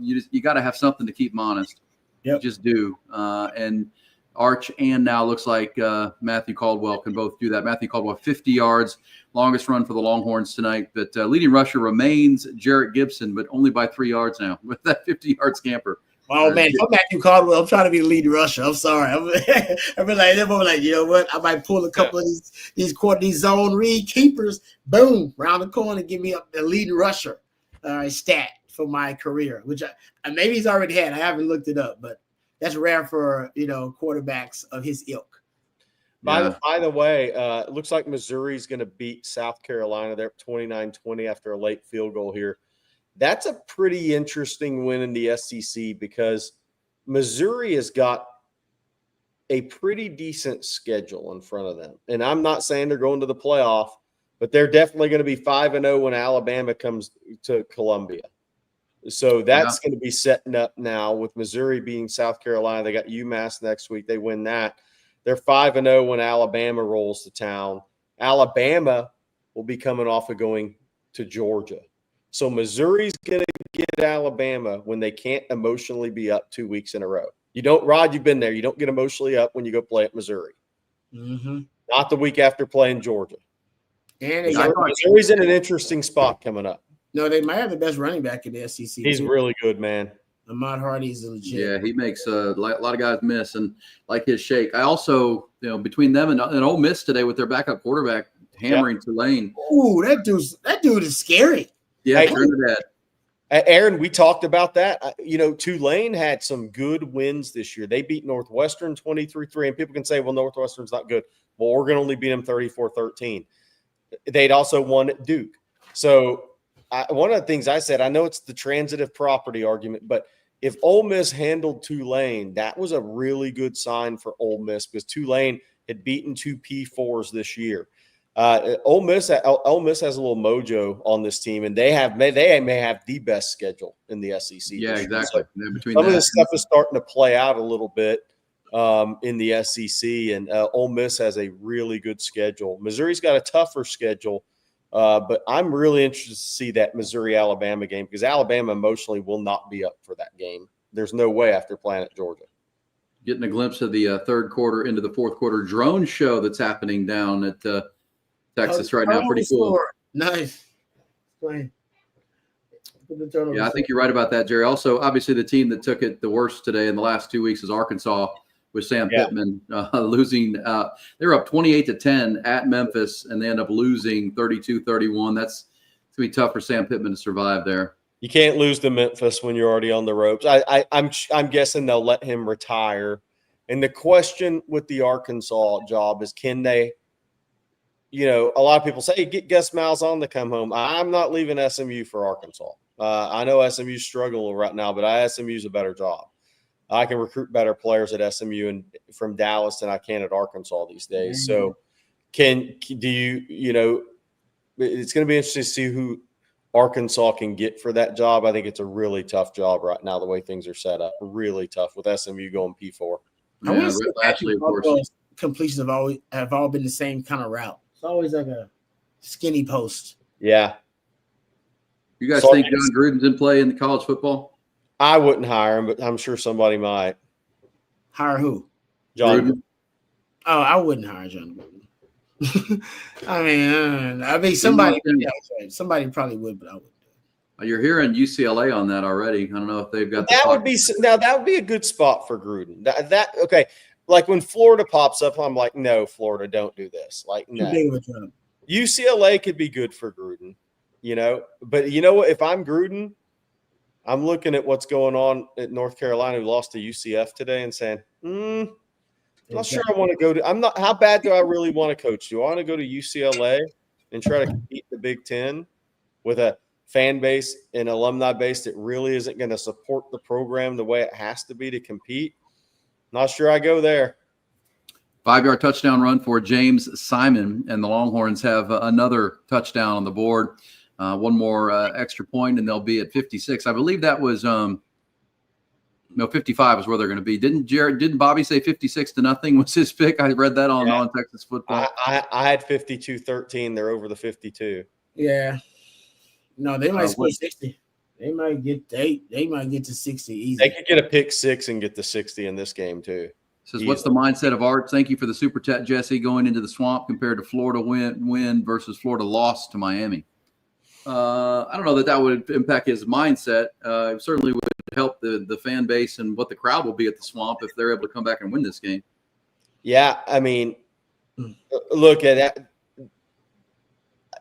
you got to have something to keep them honest. Yep. You just do, and Arch and now looks like Matthew Caldwell can both do that. Matthew Caldwell, 50 yards, longest run for the Longhorns tonight. But leading rusher remains Jarrett Gibson, but only by 3 yards now with that 50-yard scamper. Oh man, if I'm Matthew Caldwell, I'm trying to be the lead rusher. I'm sorry. I'm like, you know what? I might pull a couple of these zone read keepers. Boom, round the corner, give me the lead rusher stat for my career, which maybe he's already had. I haven't looked it up, but that's rare for quarterbacks of his ilk. By the way, it looks like Missouri's going to beat South Carolina. They're 29-20 after a late field goal here. That's a pretty interesting win in the SEC because Missouri has got a pretty decent schedule in front of them. And I'm not saying they're going to the playoff, but they're definitely going to be 5-0 when Alabama comes to Columbia. So that's going to be setting up now with Missouri beating South Carolina. They got UMass next week. They win that. They're 5-0 when Alabama rolls to town. Alabama will be coming off of going to Georgia. So Missouri's going to get Alabama when they can't emotionally be up 2 weeks in a row. You don't, Rod, you've been there. You don't get emotionally up when you go play at Missouri. Mm-hmm. Not the week after playing Georgia. And Missouri's in an interesting spot coming up. No, they might have the best running back in the SEC. He's really good, man. Ahmad Hardy's legit. Yeah, he makes a lot of guys miss, and like his shake. I also, between them and Ole Miss today with their backup quarterback hammering Tulane. Ooh, that dude is scary. Yeah, Hey, Trinidad. Aaron, we talked about that. Tulane had some good wins this year. They beat Northwestern 23-3, and people can say, well, Northwestern's not good. Well, Oregon only beat them 34-13. They'd also won at Duke. So one of the things I said, I know it's the transitive property argument, but if Ole Miss handled Tulane, that was a really good sign for Ole Miss because Tulane had beaten two P4s this year. Ole Miss has a little mojo on this team, and they may have the best schedule in the SEC. Yeah, exactly. So between some of this stuff is starting to play out a little bit in the SEC, and Ole Miss has a really good schedule. Missouri's got a tougher schedule, but I'm really interested to see that Missouri-Alabama game because Alabama emotionally will not be up for that game. There's no way after playing at Georgia. Getting a glimpse of the third quarter into the fourth quarter drone show that's happening down at Texas right now. Pretty cool. Nice. Yeah, I think you're right about that, Jerry. Also, obviously, the team that took it the worst today in the last 2 weeks is Arkansas with Sam Pittman losing. They were up 28-10 at Memphis, and they end up losing 32-31. That's going to be tough for Sam Pittman to survive there. You can't lose to Memphis when you're already on the ropes. I'm guessing they'll let him retire. And the question with the Arkansas job is, can they – a lot of people say, hey, get Gus Malzahn to come home. I'm not leaving SMU for Arkansas. I know SMU's struggling right now, but SMU's a better job. I can recruit better players at SMU and from Dallas than I can at Arkansas these days. So it's going to be interesting to see who Arkansas can get for that job. I think it's a really tough job right now, the way things are set up. Really tough with SMU going P4. I want to say actually, of course, completions have all been the same kind of route. It's always like a skinny post. Yeah. You guys think John Gruden's in play in the college football? I wouldn't hire him, but I'm sure somebody might. Hire who? John Gruden. Oh, I wouldn't hire John Gruden. I mean, somebody probably would, but I wouldn't. You're hearing UCLA on that already. I don't know if they've got that would be a good spot for Gruden. Okay. Like when Florida pops up, I'm like, no, Florida, don't do this. Like, no. UCLA could be good for Gruden, But you know what? If I'm Gruden, I'm looking at what's going on at North Carolina, who lost to UCF today, and saying, I'm not sure I want to go to. I'm not. How bad do I really want to coach? Do I want to go to UCLA and try to compete the Big Ten with a fan base and alumni base that really isn't going to support the program the way it has to be to compete? Not sure I go there. 5-yard touchdown run for James Simon, and the Longhorns have another touchdown on the board. One more extra point, and they'll be at 56. I believe that was 55 is where they're going to be. Didn't Bobby say 56-0 was his pick? I read that on Texas football. I had 52-13. They're over the 52. Yeah. No, they might score 60. They might get to 60 easy. They could get a pick six and get to 60 in this game too. Says, what's the mindset of Art? Thank you for the super chat, Jesse. Going into the swamp compared to Florida win versus Florida loss to Miami. I don't know that would impact his mindset. It certainly would help the fan base and what the crowd will be at the Swamp if they're able to come back and win this game. Yeah, I mean, look at that.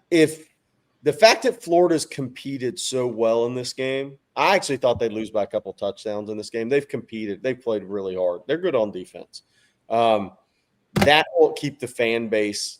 If the fact that Florida's competed so well in this game, I actually thought they'd lose by a couple touchdowns in this game. They've competed. They've played really hard. They're good on defense. That will keep the fan base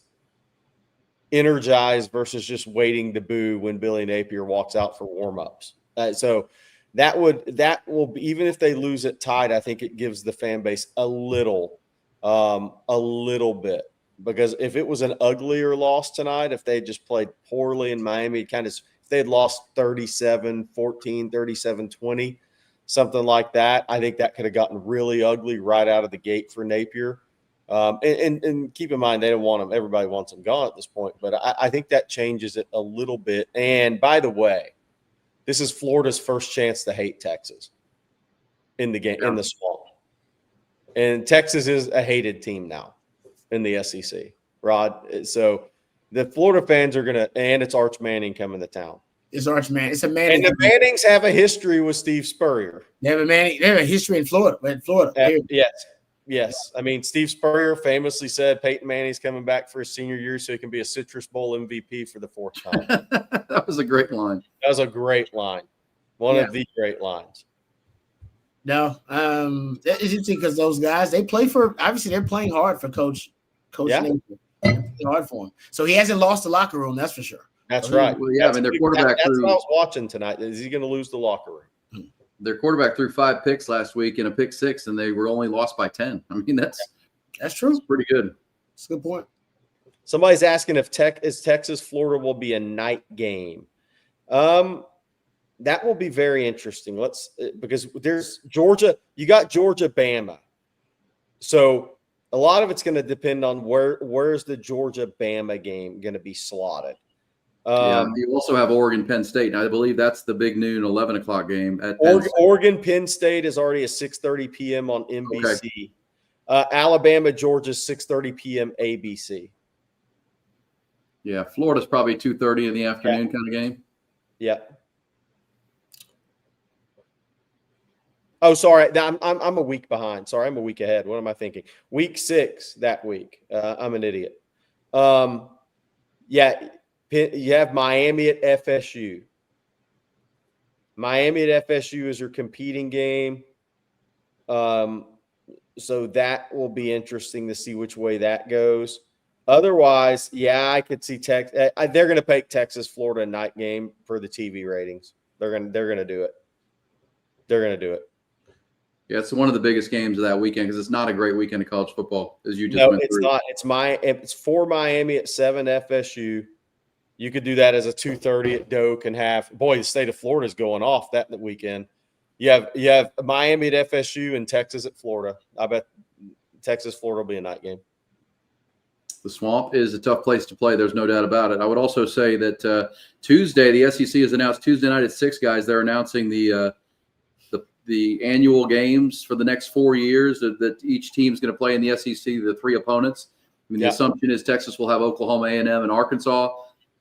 energized versus just waiting to boo when Billy Napier walks out for warm-ups. So that will be, even if they lose it tied, I think it gives the fan base a little bit. Because if it was an uglier loss tonight, if they just played poorly in Miami, if they'd lost 37-14, 37-20, something like that, I think that could have gotten really ugly right out of the gate for Napier. And keep in mind, they don't want him. Everybody wants him gone at this point. But I think that changes it a little bit. And by the way, this is Florida's first chance to hate Texas in the game, in the Swamp. And Texas is a hated team now in the SEC, Rod. So the Florida fans are going to – and it's Arch Manning coming to town. It's Arch Manning. It's a Manning. And the Mannings have a history with Steve Spurrier. They have a history in Florida. Yes. I mean, Steve Spurrier famously said Peyton Manning's coming back for his senior year so he can be a Citrus Bowl MVP for the 4th time. That was a great line. That was a great line. One of the great lines. No, it's interesting because those guys, they play for – obviously they're playing hard for Coach Napier. Hard for him. So he hasn't lost the locker room, that's for sure. That's right. Well, yeah, their quarterback that's what I was watching tonight. Is he going to lose the locker room? Their quarterback threw 5 picks last week and a pick 6, and they were only lost by 10. I mean, that's true. That's pretty good. That's a good point. Somebody's asking if Texas Florida will be a night game. That will be very interesting. Because there's Georgia. You got Georgia, Bama. So a lot of it's going to depend on where's the Georgia Bama game going to be slotted. You also have Oregon, Penn State. And I believe that's the big noon 11 o'clock game at Oregon, Penn State is already at 6:30 p.m. on NBC. Okay. Alabama, Georgia, 6:30 p.m. ABC. Yeah, Florida's probably 2:30 in the afternoon kind of game. Yeah. Oh, sorry. I'm a week behind. Sorry, I'm a week ahead. What am I thinking? Week 6 that week. I'm an idiot. You have Miami at FSU. Miami at FSU is your competing game. So that will be interesting to see which way that goes. Otherwise, I could see Texas. They're going to pick Texas, Florida night game for the TV ratings. They're going to do it. They're going to do it. Yeah, it's one of the biggest games of that weekend because it's not a great weekend of college football, as you just went through. No, it's not. It's for Miami at 7 FSU. You could do that as a 2:30 at Doak and have – boy, the state of Florida is going off that weekend. You have Miami at FSU and Texas at Florida. I bet Texas, Florida will be a night game. The Swamp is a tough place to play. There's no doubt about it. I would also say that Tuesday, the SEC has announced Tuesday night at 6, guys. They're announcing the annual games for the next 4 years that each team's going to play in the SEC, the 3 opponents. I mean, the assumption is Texas will have Oklahoma, A&M, and Arkansas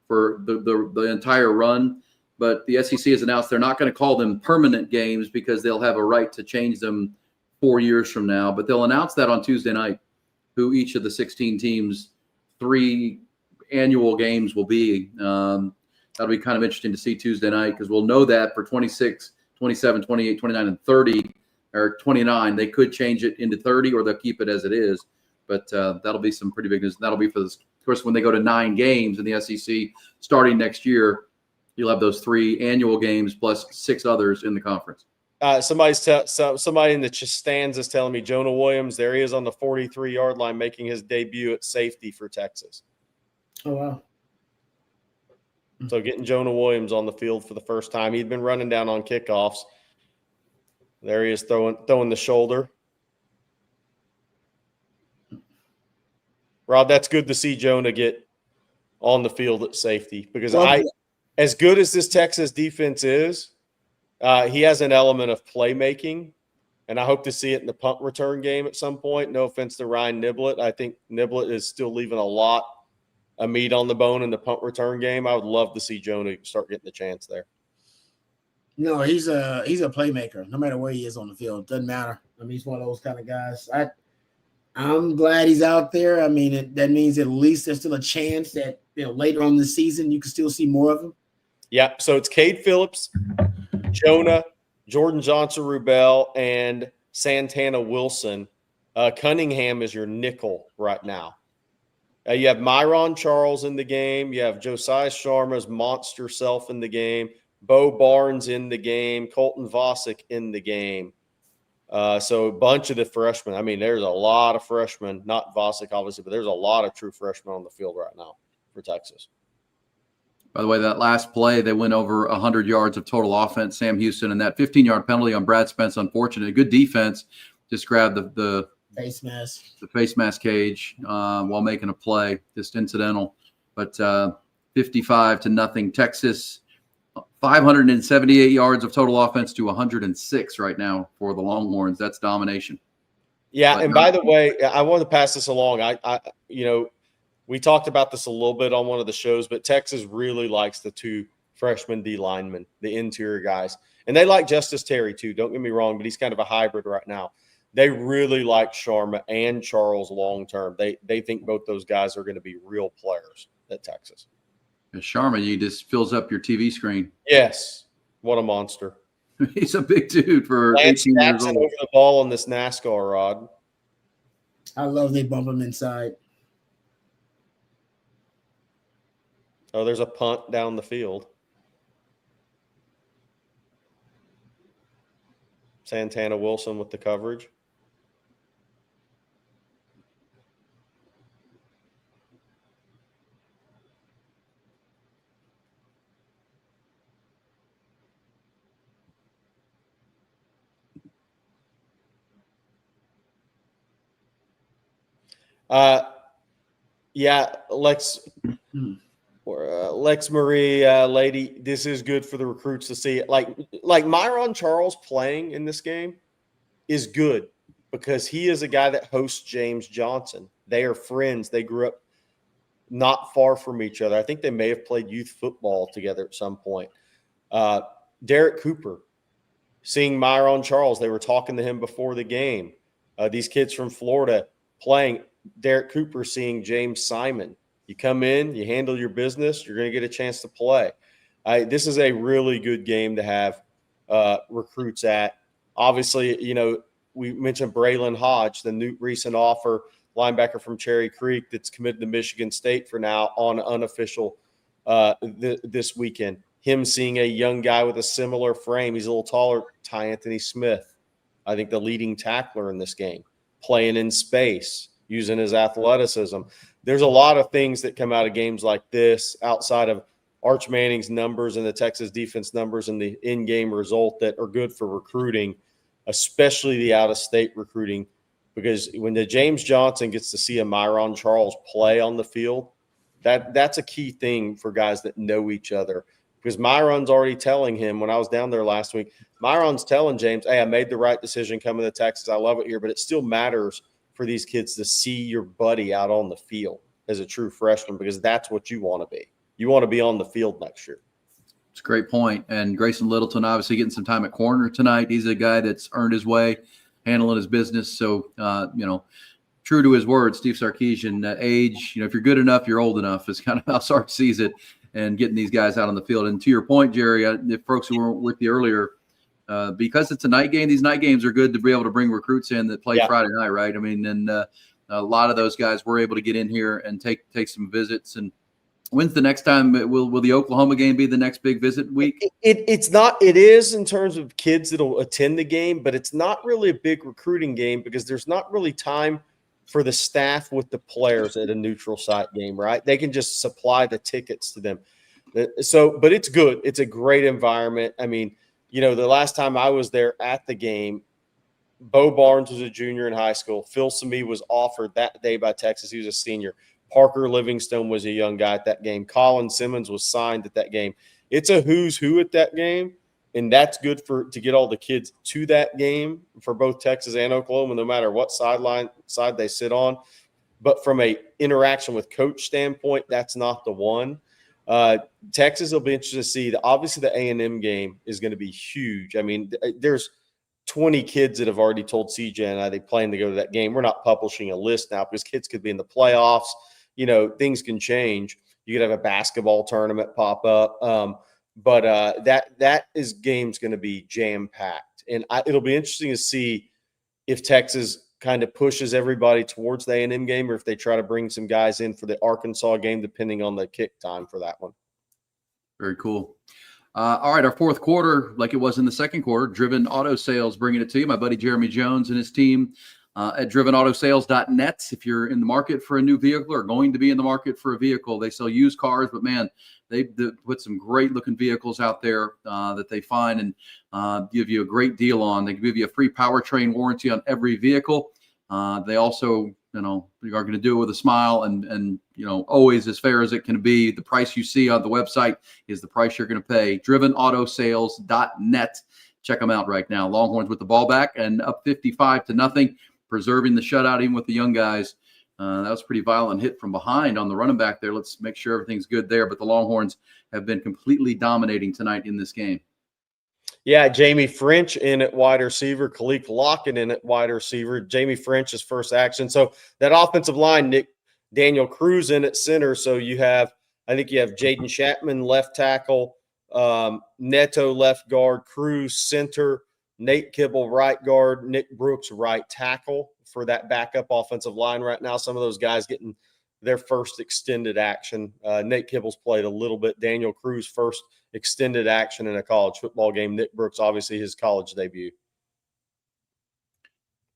for the entire run. But the SEC has announced they're not going to call them permanent games because they'll have a right to change them 4 years from now. But they'll announce that on Tuesday night, who each of the 16 teams' 3 annual games will be. That'll be kind of interesting to see Tuesday night because we'll know that for 26, 27, 28, 29, and 30, or 29. They could change it into 30 or they'll keep it as it is. But that'll be some pretty big news. That'll be for this. Of course, when they go to 9 games in the SEC starting next year, you'll have those 3 annual games plus 6 others in the conference. Somebody in the stands is telling me Jonah Williams, there he is on the 43-yard line making his debut at safety for Texas. Oh, wow. So getting Jonah Williams on the field for the first time. He'd been running down on kickoffs. There he is throwing the shoulder. Rob, that's good to see Jonah get on the field at safety because as good as this Texas defense is, he has an element of playmaking, and I hope to see it in the punt return game at some point. No offense to Ryan Niblett. I think Niblett is still leaving a lot of meat on the bone in the punt return game. I would love to see Jonah start getting the chance there. No, he's a playmaker. No matter where he is on the field, doesn't matter. I mean, he's one of those kind of guys. I'm glad he's out there. I mean, that means at least there's still a chance that later on this season you can still see more of him. Yeah. So it's Cade Phillips, Jonah, Jordan Johnson-Rubel, and Santana Wilson. Cunningham is your nickel right now. You have Myron Charles in the game. You have Josiah Sharma's monster self in the game. Bo Barnes in the game. Colton Vosick in the game. So a bunch of the freshmen. I mean, there's a lot of freshmen, not Vosick, obviously, but there's a lot of true freshmen on the field right now for Texas. By the way, that last play, they went over 100 yards of total offense, Sam Houston, and that 15-yard penalty on Brad Spence, unfortunate. Good defense, just grabbed the face mask, cage while making a play, just incidental. But 55-0, Texas, 578 yards of total offense to 106 right now for the Longhorns. That's domination. Yeah, But and by the way, I want to pass this along. We talked about this a little bit on one of the shows, but Texas really likes the two freshman D linemen, the interior guys. And they like Justice Terry too, don't get me wrong, but he's kind of a hybrid right now. They really like Sharma and Charles long term. They think both those guys are going to be real players at Texas. Sharma, he just fills up your TV screen. Yes. What a monster. He's a big dude for Lance 18 years Jackson old. over the ball on this NASCAR rod. I love they bump him inside. Oh, there's a punt down the field. Santana Wilson with the coverage. Yeah, Lex Marie, lady, this is good for the recruits to see it. Like Myron Charles playing in this game is good because he is a guy that hosts James Johnson. They are friends. They grew up not far from each other. I think they may have played youth football together at some point. Derek Cooper, seeing Myron Charles, they were talking to him before the game. These kids from Florida playing. Derek Cooper seeing James Simon. You come in, you handle your business, you're going to get a chance to play. This is a really good game to have recruits at. Obviously, we mentioned Braylon Hodge, the new recent offer linebacker from Cherry Creek that's committed to Michigan State for now on unofficial this weekend. Him seeing a young guy with a similar frame. He's a little taller, Ty Anthony Smith, I think the leading tackler in this game, playing in space, using his athleticism. There's a lot of things that come out of games like this outside of Arch Manning's numbers and the Texas defense numbers and the in-game result that are good for recruiting, especially the out-of-state recruiting, because when the James Johnson gets to see a Myron Charles play on the field, that's a key thing for guys that know each other. Because Myron's already telling him, when I was down there last week, Myron's telling James, hey, I made the right decision coming to Texas. I love it here, but it still matters for these kids to see your buddy out on the field as a true freshman, because that's what you want to be. You want to be on the field next year. It's a great point. And Grayson Littleton obviously getting some time at corner tonight. He's a guy that's earned his way, handling his business. So, true to his word, Steve Sarkisian, age, if you're good enough, you're old enough is kind of how Sark sees it, and getting these guys out on the field. And to your point, Jerry, if folks who weren't with you earlier, because it's a night game, these night games are good to be able to bring recruits in that play Friday night, right? I mean, and a lot of those guys were able to get in here and take some visits. And when's the next time? Will the Oklahoma game be the next big visit week? It's not. It is in terms of kids that'll attend the game, but it's not really a big recruiting game because there's not really time for the staff with the players at a neutral site game, right? They can just supply the tickets to them. So, but it's good. It's a great environment. I mean, the last time I was there at the game, Bo Barnes was a junior in high school. Phil Samee was offered that day by Texas. He was a senior. Parker Livingstone was a young guy at that game. Colin Simmons was signed at that game. It's a who's who at that game, and that's good to get all the kids to that game for both Texas and Oklahoma, no matter what side they sit on. But from a interaction with coach standpoint, that's not the one. Texas will be interested to see. Obviously, the A&M game is going to be huge. I mean, there's 20 kids that have already told CJ and I they plan to go to that game. We're not publishing a list now because kids could be in the playoffs. You know, things can change. You could have a basketball tournament pop up. But that game's going to be jam-packed. And it'll be interesting to see if Texas kind of pushes everybody towards the A&M game or if they try to bring some guys in for the Arkansas game, depending on the kick time for that one. Very cool. All right, our fourth quarter, like it was in the second quarter, Driven Auto Sales bringing it to you. My buddy Jeremy Jones and his team at drivenoutosales.net. If you're in the market for a new vehicle or going to be in the market for a vehicle, they sell used cars, but man, they put some great looking vehicles out there that they find and give you a great deal on. They give you a free powertrain warranty on every vehicle. They also, you know, are going to do it with a smile and, you know, always as fair as it can be. The price you see on the website is the price you're going to pay. drivenoutosales.net. Check them out right now. Longhorns with the ball back and up 55-0, preserving the shutout even with the young guys. That was a pretty violent hit from behind on the running back there. Let's make sure everything's good there. But the Longhorns have been completely dominating tonight in this game. Yeah, Jamie French in at wide receiver, Khalif Lockett in at wide receiver. Jamie French's first action. So that offensive line, Daniel Cruz in at center. So you have, I think you have Jaden Chapman left tackle, Neto left guard, Cruz center, Nate Kibble right guard, Nick Brooks right tackle for that backup offensive line right now. Some of those guys getting their first extended action. Nate Kibble's played a little bit. Daniel Cruz first extended action in a college football game. Nick Brooks, obviously his college debut.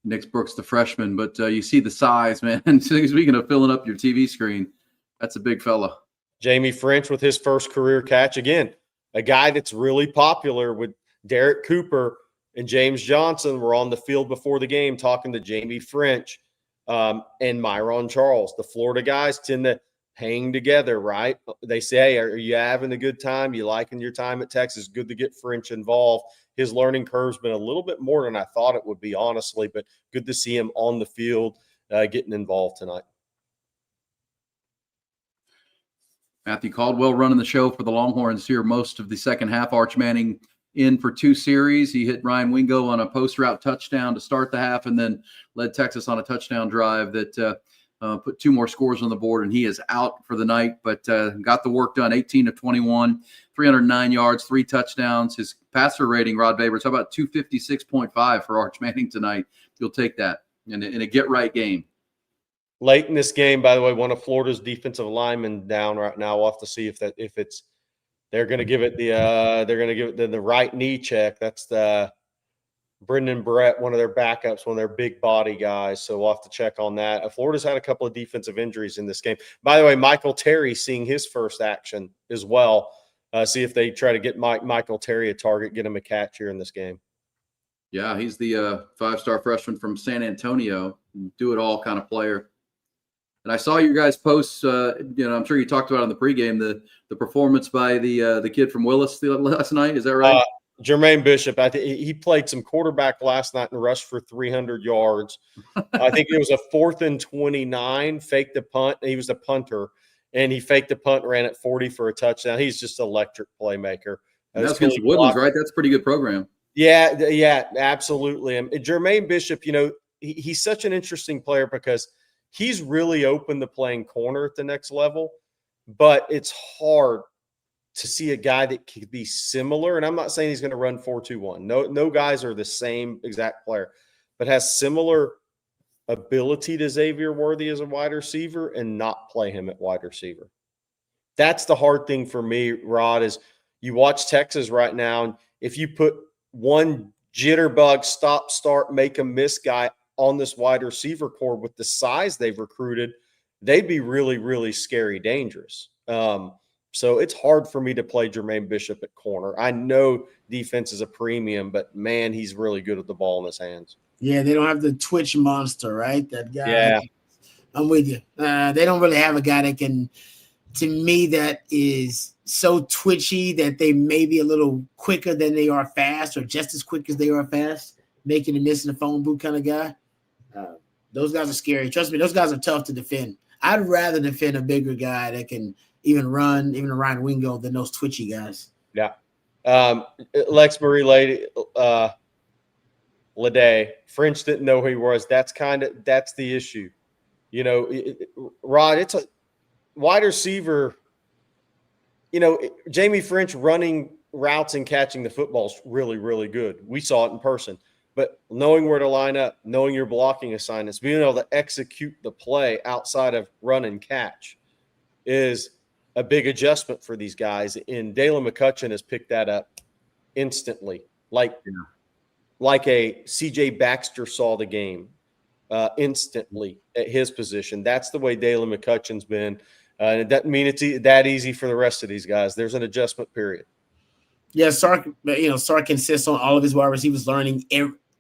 Nick Brooks, the freshman, but you see the size, man. Speaking of filling up your TV screen, that's a big fella. Jamie French with his first career catch. Again, a guy that's really popular with Derek Cooper and James Johnson were on the field before the game talking to Jamie French and Myron Charles. The Florida guys tend to hang together, right? They say, hey, are you having a good time? You liking your time at Texas? Good to get French involved. His learning curve's been a little bit more than I thought it would be, honestly, but good to see him on the field getting involved tonight. Matthew Caldwell running the show for the Longhorns here most of the second half. Arch Manning in for 2 series. He hit Ryan Wingo on a post route touchdown to start the half and then led Texas on a touchdown drive that put 2 more scores on the board, and he is out for the night, but got the work done. 18 of 21, 309 yards, 3 touchdowns. His passer rating, Rod Babers, how about 256.5 for Arch Manning tonight? You'll take that in a get-right game. Late in this game, by the way, one of Florida's defensive linemen down right now. We'll have to see if they're going to give it the right knee check. That's the Brendan Brett, one of their backups, one of their big body guys. So we'll have to check on that. Florida's had a couple of defensive injuries in this game. By the way, Michael Terry seeing his first action as well. See if they try to get Michael Terry a target, get him a catch here in this game. Yeah, he's the 5-star freshman from San Antonio, do-it-all kind of player. And I saw your guys' posts. I'm sure you talked about in the pregame the performance by the kid from Willis last night. Is that right? Jermaine Bishop. I think he played some quarterback last night and rushed for 300 yards. I think it was a 4th and 29. Faked the punt. He was the punter, and he faked the punt, ran at 40 for a touchdown. He's just an electric playmaker. That's against Woodlands, right? That's a pretty good program. Yeah, absolutely. And Jermaine Bishop, he's such an interesting player because he's really open to playing corner at the next level, but it's hard to see a guy that could be similar. And I'm not saying he's going to run 4-2-1. No guys are the same exact player, but has similar ability to Xavier Worthy as a wide receiver and not play him at wide receiver. That's the hard thing for me, Rod, is you watch Texas right now, and if you put one jitterbug, stop, start, make a miss guy on this wide receiver core with the size they've recruited, they'd be really, really scary, dangerous. So it's hard for me to play Jermaine Bishop at corner. I know defense is a premium, but man, he's really good with the ball in his hands. Yeah, they don't have the twitch monster, right? That guy. Yeah. I'm with you. They don't really have a guy that can, to me, that is so twitchy that they may be a little quicker than they are fast, or just as quick as they are fast, making and missing the phone booth kind of guy. Those guys are scary. Trust me, those guys are tough to defend. I'd rather defend a bigger guy that can even run, even Ryan Wingo, than those twitchy guys. Yeah. Lex Marie Lede, French didn't know who he was. That's the issue. You know, Rod, it's a wide receiver. You know, Jamie French running routes and catching the football is really, really good. We saw it in person. But knowing where to line up, knowing your blocking assignments, being able to execute the play outside of run and catch is a big adjustment for these guys. And Dalen McCutcheon has picked that up instantly, like a CJ Baxter saw the game instantly at his position. That's the way Dalen McCutcheon's been. It doesn't mean it's that easy for the rest of these guys. There's an adjustment period. Yeah, Sark insists on all of his wide receivers learning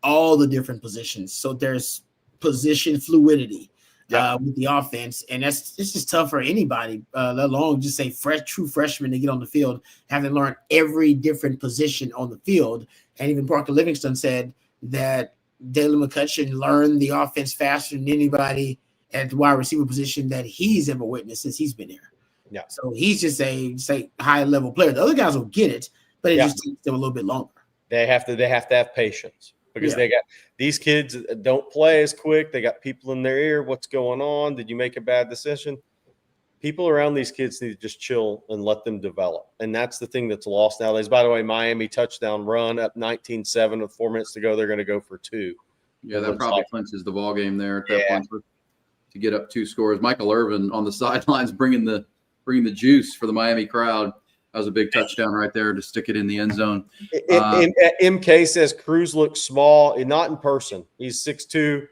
all the different positions. So there's position fluidity with the offense, and it's just tough for anybody, let alone just say true freshmen to get on the field, having learned every different position on the field. And even Parker Livingston said that Dalen McCutcheon learned the offense faster than anybody at the wide receiver position that he's ever witnessed since he's been here. Yeah. So he's just a high level player. The other guys will get it, but it just takes them a little bit longer. They have to have patience because they got these kids don't play as quick. They got people in their ear. What's going on? Did you make a bad decision? People around these kids need to just chill and let them develop. And that's the thing that's lost nowadays. By the way, Miami touchdown run up 19-7 with 4 minutes to go. They're going to go for 2. Yeah, that probably clinches the ball game there at that point to get up 2 scores. Michael Irvin on the sidelines bringing the juice for the Miami crowd. That was a big touchdown right there to stick it in the end zone. MK says Cruz looks small, not in person. He's 6'2",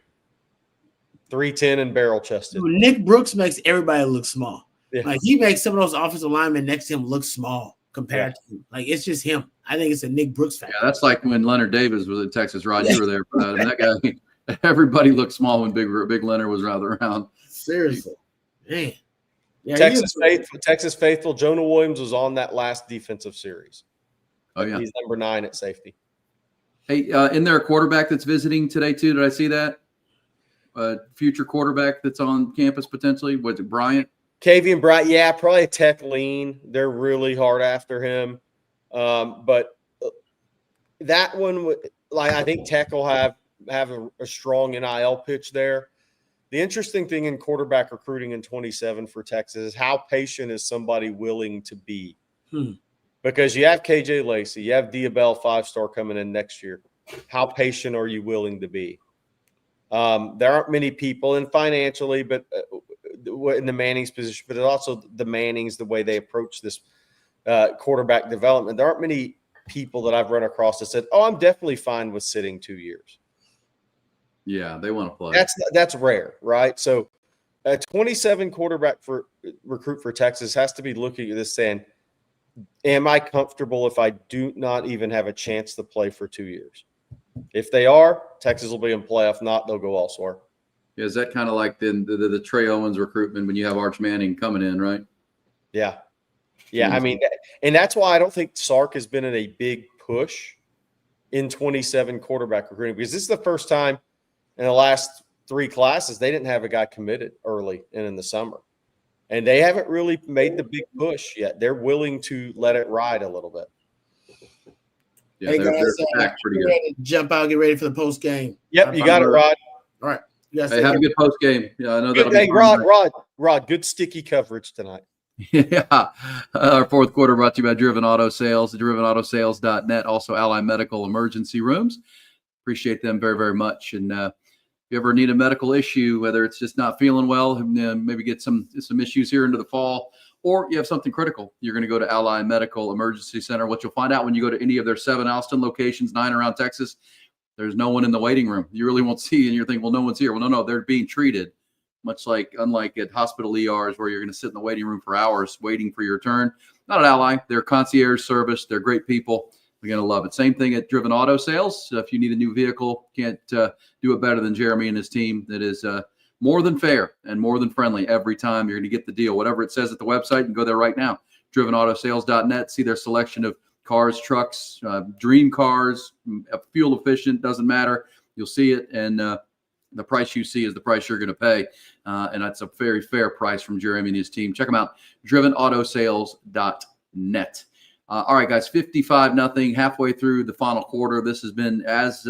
310, and barrel chested. Nick Brooks makes everybody look small. Yeah. Like he makes some of those offensive linemen next to him look small compared to him. Like it's just him. I think it's a Nick Brooks factor. Yeah, that's like when Leonard Davis was at Texas. Rod, you were there for that. And that guy, everybody looked small when big Leonard was around. Seriously, man. Yeah, Texas faithful. Jonah Williams was on that last defensive series. Oh yeah, he's number 9 at safety. Hey, isn't there a quarterback that's visiting today too? Did I see that? Future quarterback that's on campus potentially. Was it Bryant? Kavian Bryant, yeah, probably a Tech lean. They're really hard after him, but that one, I think Tech will have a strong NIL pitch there. The interesting thing in quarterback recruiting in 27 for Texas is how patient is somebody willing to be? Because you have KJ Lacey, you have Diabell 5-star coming in next year. How patient are you willing to be? There aren't many people, and financially, but in the Manning's position, but also the Mannings, the way they approach this quarterback development. There aren't many people that I've run across that said, "Oh, I'm definitely fine with sitting 2 years." Yeah, they want to play. That's rare, right? So a 27 quarterback recruit for Texas has to be looking at this saying, am I comfortable if I do not even have a chance to play for 2 years? If they are, Texas will be in play. If not, they'll go elsewhere. Yeah, is that kind of like the Trey Owens recruitment when you have Arch Manning coming in, right? Yeah. I mean, and that's why I don't think Sark has been in a big push in 27 quarterback recruiting, because this is the first time in the last 3 classes they didn't have a guy committed early and in the summer. And they haven't really made the big push yet. They're willing to let it ride a little bit. Yeah, hey they're guys, pretty good. Jump out, get ready for the post game. Yep, you got it, Rod. All right. You guys Hey, have a good post game. Yeah, I know that'll Hey, be Rod, good sticky coverage tonight. Yeah. Our fourth quarter brought to you by Driven Auto Sales, drivenautosales.net, also Ally Medical Emergency Rooms. Appreciate them very, very much. And if you ever need a medical issue, whether it's just not feeling well, maybe get some issues here into the fall, or you have something critical, you're going to go to Ally Medical Emergency Center. What you'll find out when you go to any of their 7 Austin locations, 9 around Texas, there's no one in the waiting room. You really won't see, and you're thinking, well, no one's here. Well, no, they're being treated, unlike at hospital ERs where you're going to sit in the waiting room for hours waiting for your turn. Not at Ally. They're concierge service. They're great people. You're going to love it. Same thing at Driven Auto Sales. If you need a new vehicle, can't do it better than Jeremy and his team. That is more than fair and more than friendly every time. You're going to get the deal. Whatever it says at the website, you can go there right now. drivenautosales.net. See their selection of cars, trucks, dream cars, fuel efficient, doesn't matter. You'll see it. And the price you see is the price you're going to pay. And that's a very fair price from Jeremy and his team. Check them out, drivenoutosales.net. All right, guys, 55-0, halfway through the final quarter. This has been as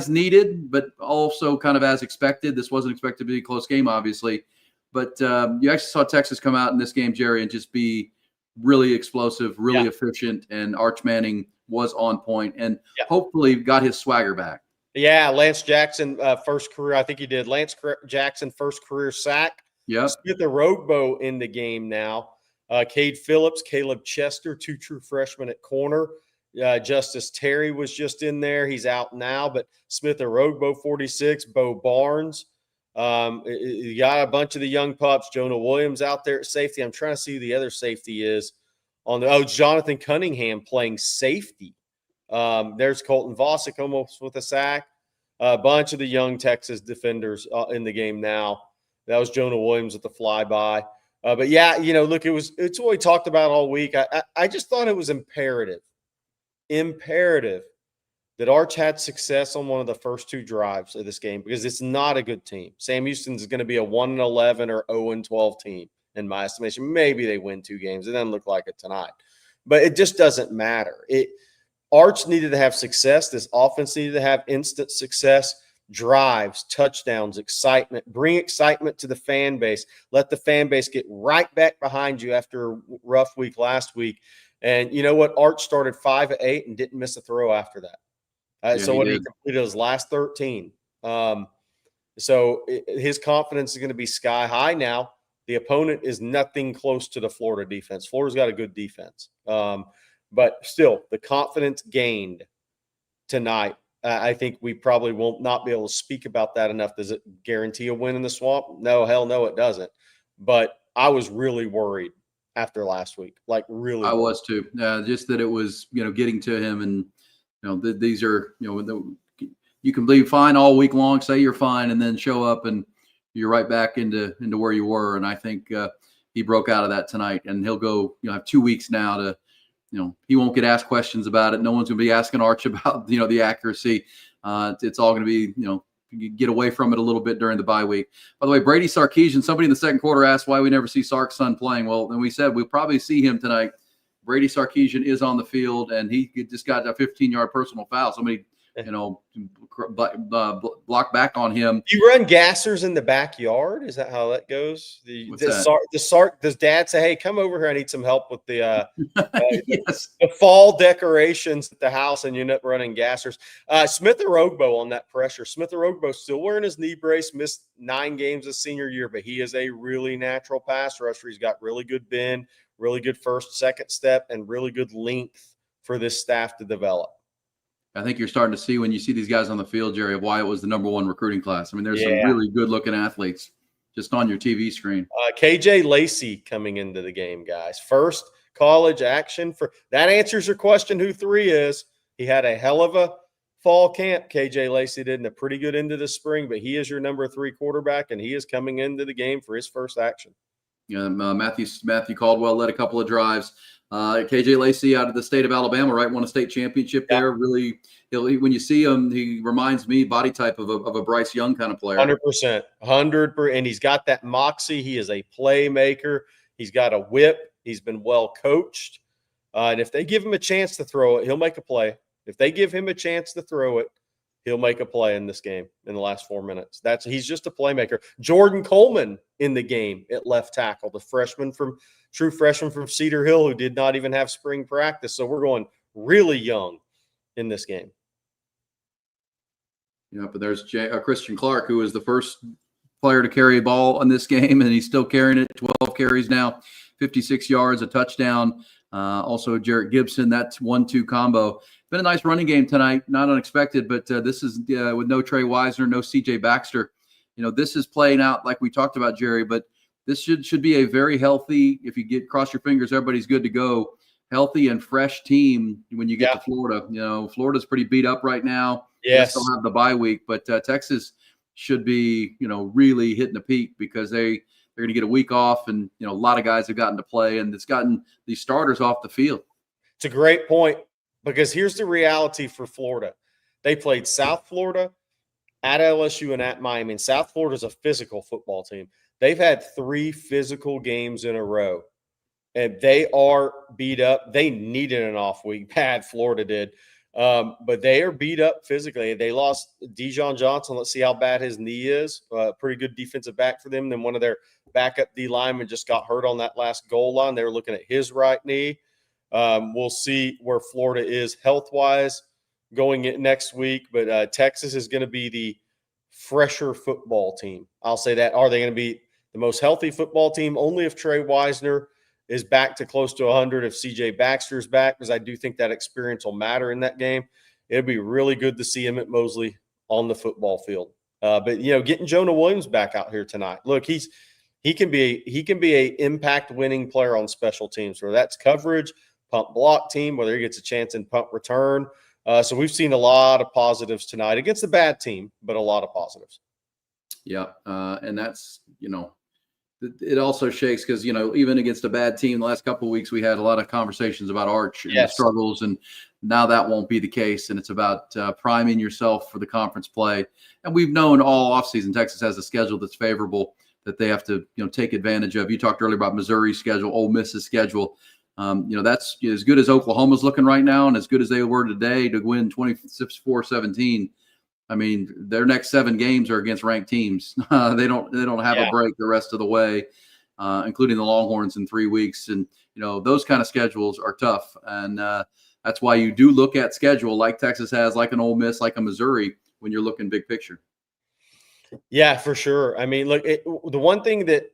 needed, but also kind of as expected. This wasn't expected to be a close game, obviously. But you actually saw Texas come out in this game, Jerry, and just be really explosive, really efficient, and Arch Manning was on point and hopefully got his swagger back. Yeah, Lance Jackson, first career, I think he did. Lance Jackson, first career sack. Yep. Smith-Orogbo in the game now. Cade Phillips, Caleb Chester, 2 true freshmen at corner. Justice Terry was just in there. He's out now, but Smith-Orogbo, 46, Bo Barnes. You got a bunch of the young pups. Jonah Williams out there at safety. I'm trying to see who the other safety is. Jonathan Cunningham playing safety. There's Colton Vosick almost with a sack. A bunch of the young Texas defenders in the game now. That was Jonah Williams with the flyby. But yeah, look, it's what we talked about all week. I just thought it was imperative that Arch had success on one of the first 2 drives of this game because it's not a good team. Sam Houston's going to be a 1-11 or 0-12 team in my estimation. Maybe they win 2 games. It doesn't look like it tonight, but it just doesn't matter. Arch needed to have success. This offense needed to have instant success, drives, touchdowns, excitement. Bring excitement to the fan base. Let the fan base get right back behind you after a rough week last week. And you know what? Arch started 5 of 8 and didn't miss a throw after that. He completed his last 13. So his confidence is going to be sky high now. The opponent is nothing close to the Florida defense. Florida's got a good defense. But still, the confidence gained tonight, I think we probably won't not be able to speak about that enough. Does it guarantee a win in the Swamp? No, hell no, it doesn't. But I was really worried after last week, like really. I was too. Just that it was, getting to him, and these are, you can be fine all week long, say you're fine, and then show up and you're right back into where you were. And I think he broke out of that tonight, and he'll go, have 2 weeks now to. He won't get asked questions about it. No one's going to be asking Arch about, the accuracy. It's all going to be, get away from it a little bit during the bye week. By the way, Brady Sarkisian, somebody in the second quarter asked why we never see Sark's son playing. Well, then we said we'll probably see him tonight. Brady Sarkisian is on the field, and he just got a 15-yard personal foul. Somebody, block back on him. You run gassers in the backyard? Is that how that goes? Does Dad say, "Hey, come over here. I need some help with the the fall decorations at the house," and you end up running gassers? Smith-Orogbo on that pressure. Smith-Orogbo still wearing his knee brace. Missed 9 games his senior year, but he is a really natural pass rusher. He's got really good bend, really good first, second step, and really good length for this staff to develop. I think you're starting to see when you see these guys on the field, Jerry, of why it was the #1 recruiting class. I mean, there's some really good-looking athletes just on your TV screen. KJ Lacey coming into the game, guys. First college action for that answers your question who 3 is. He had a hell of a fall camp. KJ Lacey did, and a pretty good into the spring, but he is your number 3 quarterback, and he is coming into the game for his first action. Matthew Caldwell led a couple of drives. KJ Lacey out of the state of Alabama, right? Won a state championship there. Really, when you see him, he reminds me body type of a Bryce Young kind of player. 100%, 100%. And he's got that moxie. He is a playmaker. He's got a whip. He's been well coached. And if they give him a chance to throw it, he'll make a play. If they give him a chance to throw it, he'll make a play in this game in the last 4 minutes. He's just a playmaker. Jordan Coleman in the game at left tackle, the true freshman from Cedar Hill who did not even have spring practice. So we're going really young in this game. Yeah, but there's Christian Clark, who was the first player to carry a ball in this game, and he's still carrying it. 12 carries now, 56 yards, a touchdown. Also, Jarrett Gibson, that's 1-2 combo. Been a nice running game tonight, not unexpected, but this is with no Trey Wisner, no C.J. Baxter. This is playing out like we talked about, Jerry, but this should be a very healthy, if you cross your fingers, everybody's good to go, healthy and fresh team when you get to Florida. Florida's pretty beat up right now. Yes. They still have the bye week, but Texas should be, really hitting the peak because they're going to get a week off, and, a lot of guys have gotten to play, and it's gotten these starters off the field. It's a great point because here's the reality for Florida. They played South Florida, at LSU and at Miami. And South Florida is a physical football team. They've had 3 physical games in a row, and they are beat up. They needed an off week. Bad, Florida did. But they are beat up physically. They lost Dijon Johnson. Let's see how bad his knee is. Pretty good defensive back for them. Then one of their backup D linemen just got hurt on that last goal line. They were looking at his right knee. We'll see where Florida is health-wise going in next week. But Texas is going to be the fresher football team. I'll say that. Are they going to be the most healthy football team? Only if Trey Wisner is back to close to 100, if CJ Baxter's back, because I do think that experience will matter in that game. It'd be really good to see him at Mosley on the football field. But getting Jonah Williams back out here tonight. Look, he can be a impact winning player on special teams, whether that's coverage, punt block team, whether he gets a chance in punt return. So we've seen a lot of positives tonight against a bad team, but a lot of positives. Yeah, and that's it also shakes because, even against a bad team, the last couple of weeks, we had a lot of conversations about Arch and the struggles, and now that won't be the case. And it's about priming yourself for the conference play. And we've known all offseason Texas has a schedule that's favorable that they have to, take advantage of. You talked earlier about Missouri's schedule, Ole Miss's schedule. That's as good as Oklahoma's looking right now and as good as they were today to win 24-17. I mean, their next 7 games are against ranked teams. They don't have a break the rest of the way, including the Longhorns in 3 weeks. And, those kind of schedules are tough. And that's why you do look at schedule like Texas has, like an Ole Miss, like a Missouri, when you're looking big picture. Yeah, for sure. I mean, look, the one thing that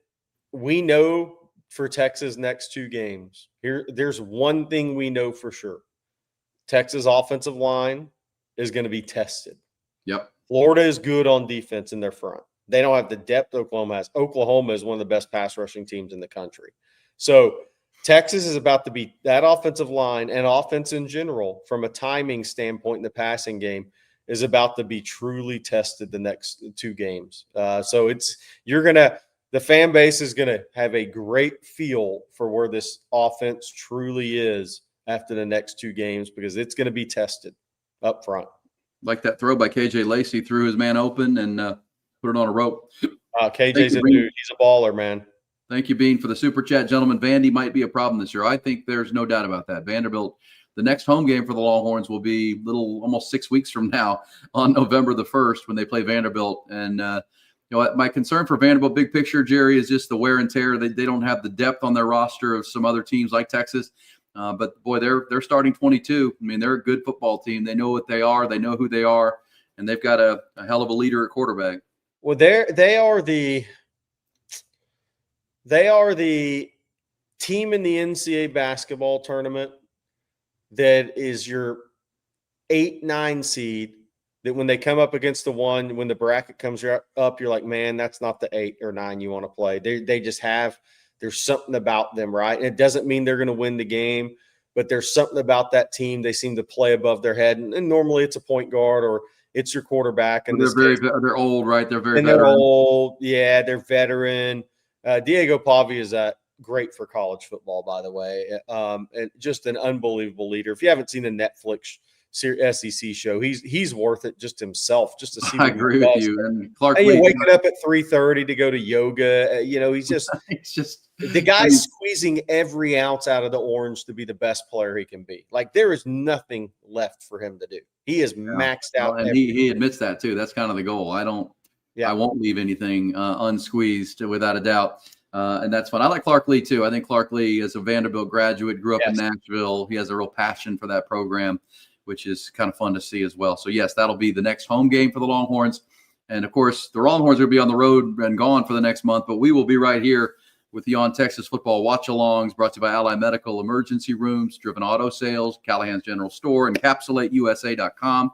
we know for Texas' next 2 games, there's one thing we know for sure. Texas offensive line is going to be tested. Yep. Florida is good on defense in their front. They don't have the depth Oklahoma has. Oklahoma is one of the best pass rushing teams in the country. So Texas is about to be that offensive line and offense in general from a timing standpoint in the passing game is about to be truly tested the next 2 games. So the fan base is going to have a great feel for where this offense truly is after the next 2 games because it's going to be tested up front. Like that throw by KJ Lacey, threw his man open and put it on a rope. KJ's a dude. He's a baller, man. Thank you, Bean, for the super chat. Gentlemen, Vandy might be a problem this year. I think there's no doubt about that. Vanderbilt, the next home game for the Longhorns will be almost 6 weeks from now on November the 1st when they play Vanderbilt. And, my concern for Vanderbilt, big picture, Jerry, is just the wear and tear. They don't have the depth on their roster of some other teams like Texas. But boy, they're starting 22. I mean, they're a good football team. They know what they are. They know who they are, and they've got a hell of a leader at quarterback. Well, they are the team in the NCAA basketball tournament that is your 8-9 seed. That when they come up against the 1, when the bracket comes up, you're like, man, that's not the 8 or 9 you want to play. They just have. There's something about them, right? And it doesn't mean they're going to win the game, but there's something about that team. They seem to play above their head. And normally it's a point guard or it's your quarterback. And they're old, right? They're very veteran. They're old. Yeah, they're veteran. Diego Pavi is great for college football, by the way. And just an unbelievable leader. If you haven't seen the Netflix SEC show, he's worth it just himself, just to see. I agree with you. And Clark, you're waking up at 3:30 to go to yoga. He's just the guy's squeezing every ounce out of the orange to be the best player he can be. Like there is nothing left for him to do. He is maxed out, and he admits that too. That's kind of the goal. I won't leave anything unsqueezed without a doubt. And that's fun. I like Clark Lee too. I think Clark Lee is a Vanderbilt graduate, grew up in Nashville. He has a real passion for that program, which is kind of fun to see as well. So, yes, that'll be the next home game for the Longhorns. And, of course, the Longhorns will be on the road and gone for the next month, but we will be right here with you on Texas Football Watch-Alongs, brought to you by Ally Medical Emergency Rooms, Driven Auto Sales, Callahan's General Store, and EncapsulateUSA.com.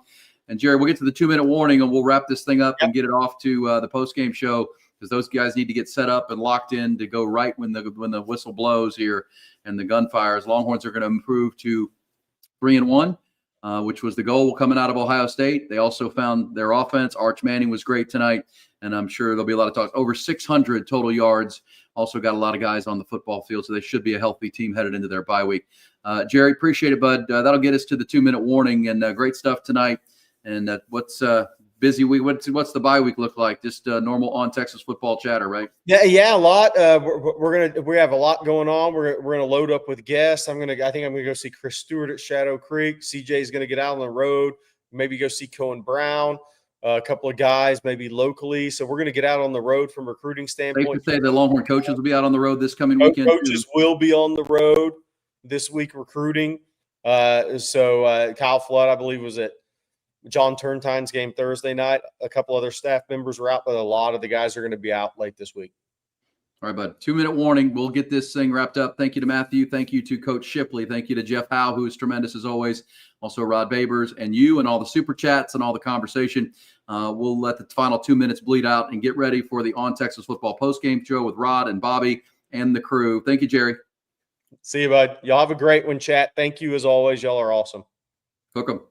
And, Jerry, we'll get to the 2-minute warning, and we'll wrap this thing up and get it off to the postgame show because those guys need to get set up and locked in to go right when the whistle blows here and the gun fires. Longhorns are going to improve to 3-1. Which was the goal coming out of Ohio State. They also found their offense. Arch Manning was great tonight, and I'm sure there'll be a lot of talk. Over 600 total yards. Also got a lot of guys on the football field, so they should be a healthy team headed into their bye week. Jerry, appreciate it, bud. That'll get us to the 2-minute warning, and great stuff tonight. And what's busy week. What's the bye week look like? Just normal on Texas football chatter, right? Yeah, a lot. We have a lot going on. We're gonna load up with guests. I think I'm gonna go see Chris Stewart at Shadow Creek. CJ's gonna get out on the road, maybe go see Cohen Brown, a couple of guys maybe locally. So we're gonna get out on the road from a recruiting Safe standpoint. to say the Longhorn coaches will be out on the road this coming weekend. Coaches will be on the road this week recruiting. So Kyle Flood, I believe, was at John Turntine's game Thursday night. A couple other staff members were out, but a lot of the guys are going to be out late this week. All right, bud. 2-minute warning. We'll get this thing wrapped up. Thank you to Matthew. Thank you to Coach Shipley. Thank you to Jeff Howe, who is tremendous as always. Also Rod Babers and you and all the super chats and all the conversation. We'll let the final 2 minutes bleed out and get ready for the On Texas Football postgame show with Rod and Bobby and the crew. Thank you, Jerry. See you, bud. Y'all have a great one, chat. Thank you as always. Y'all are awesome. Hook 'em.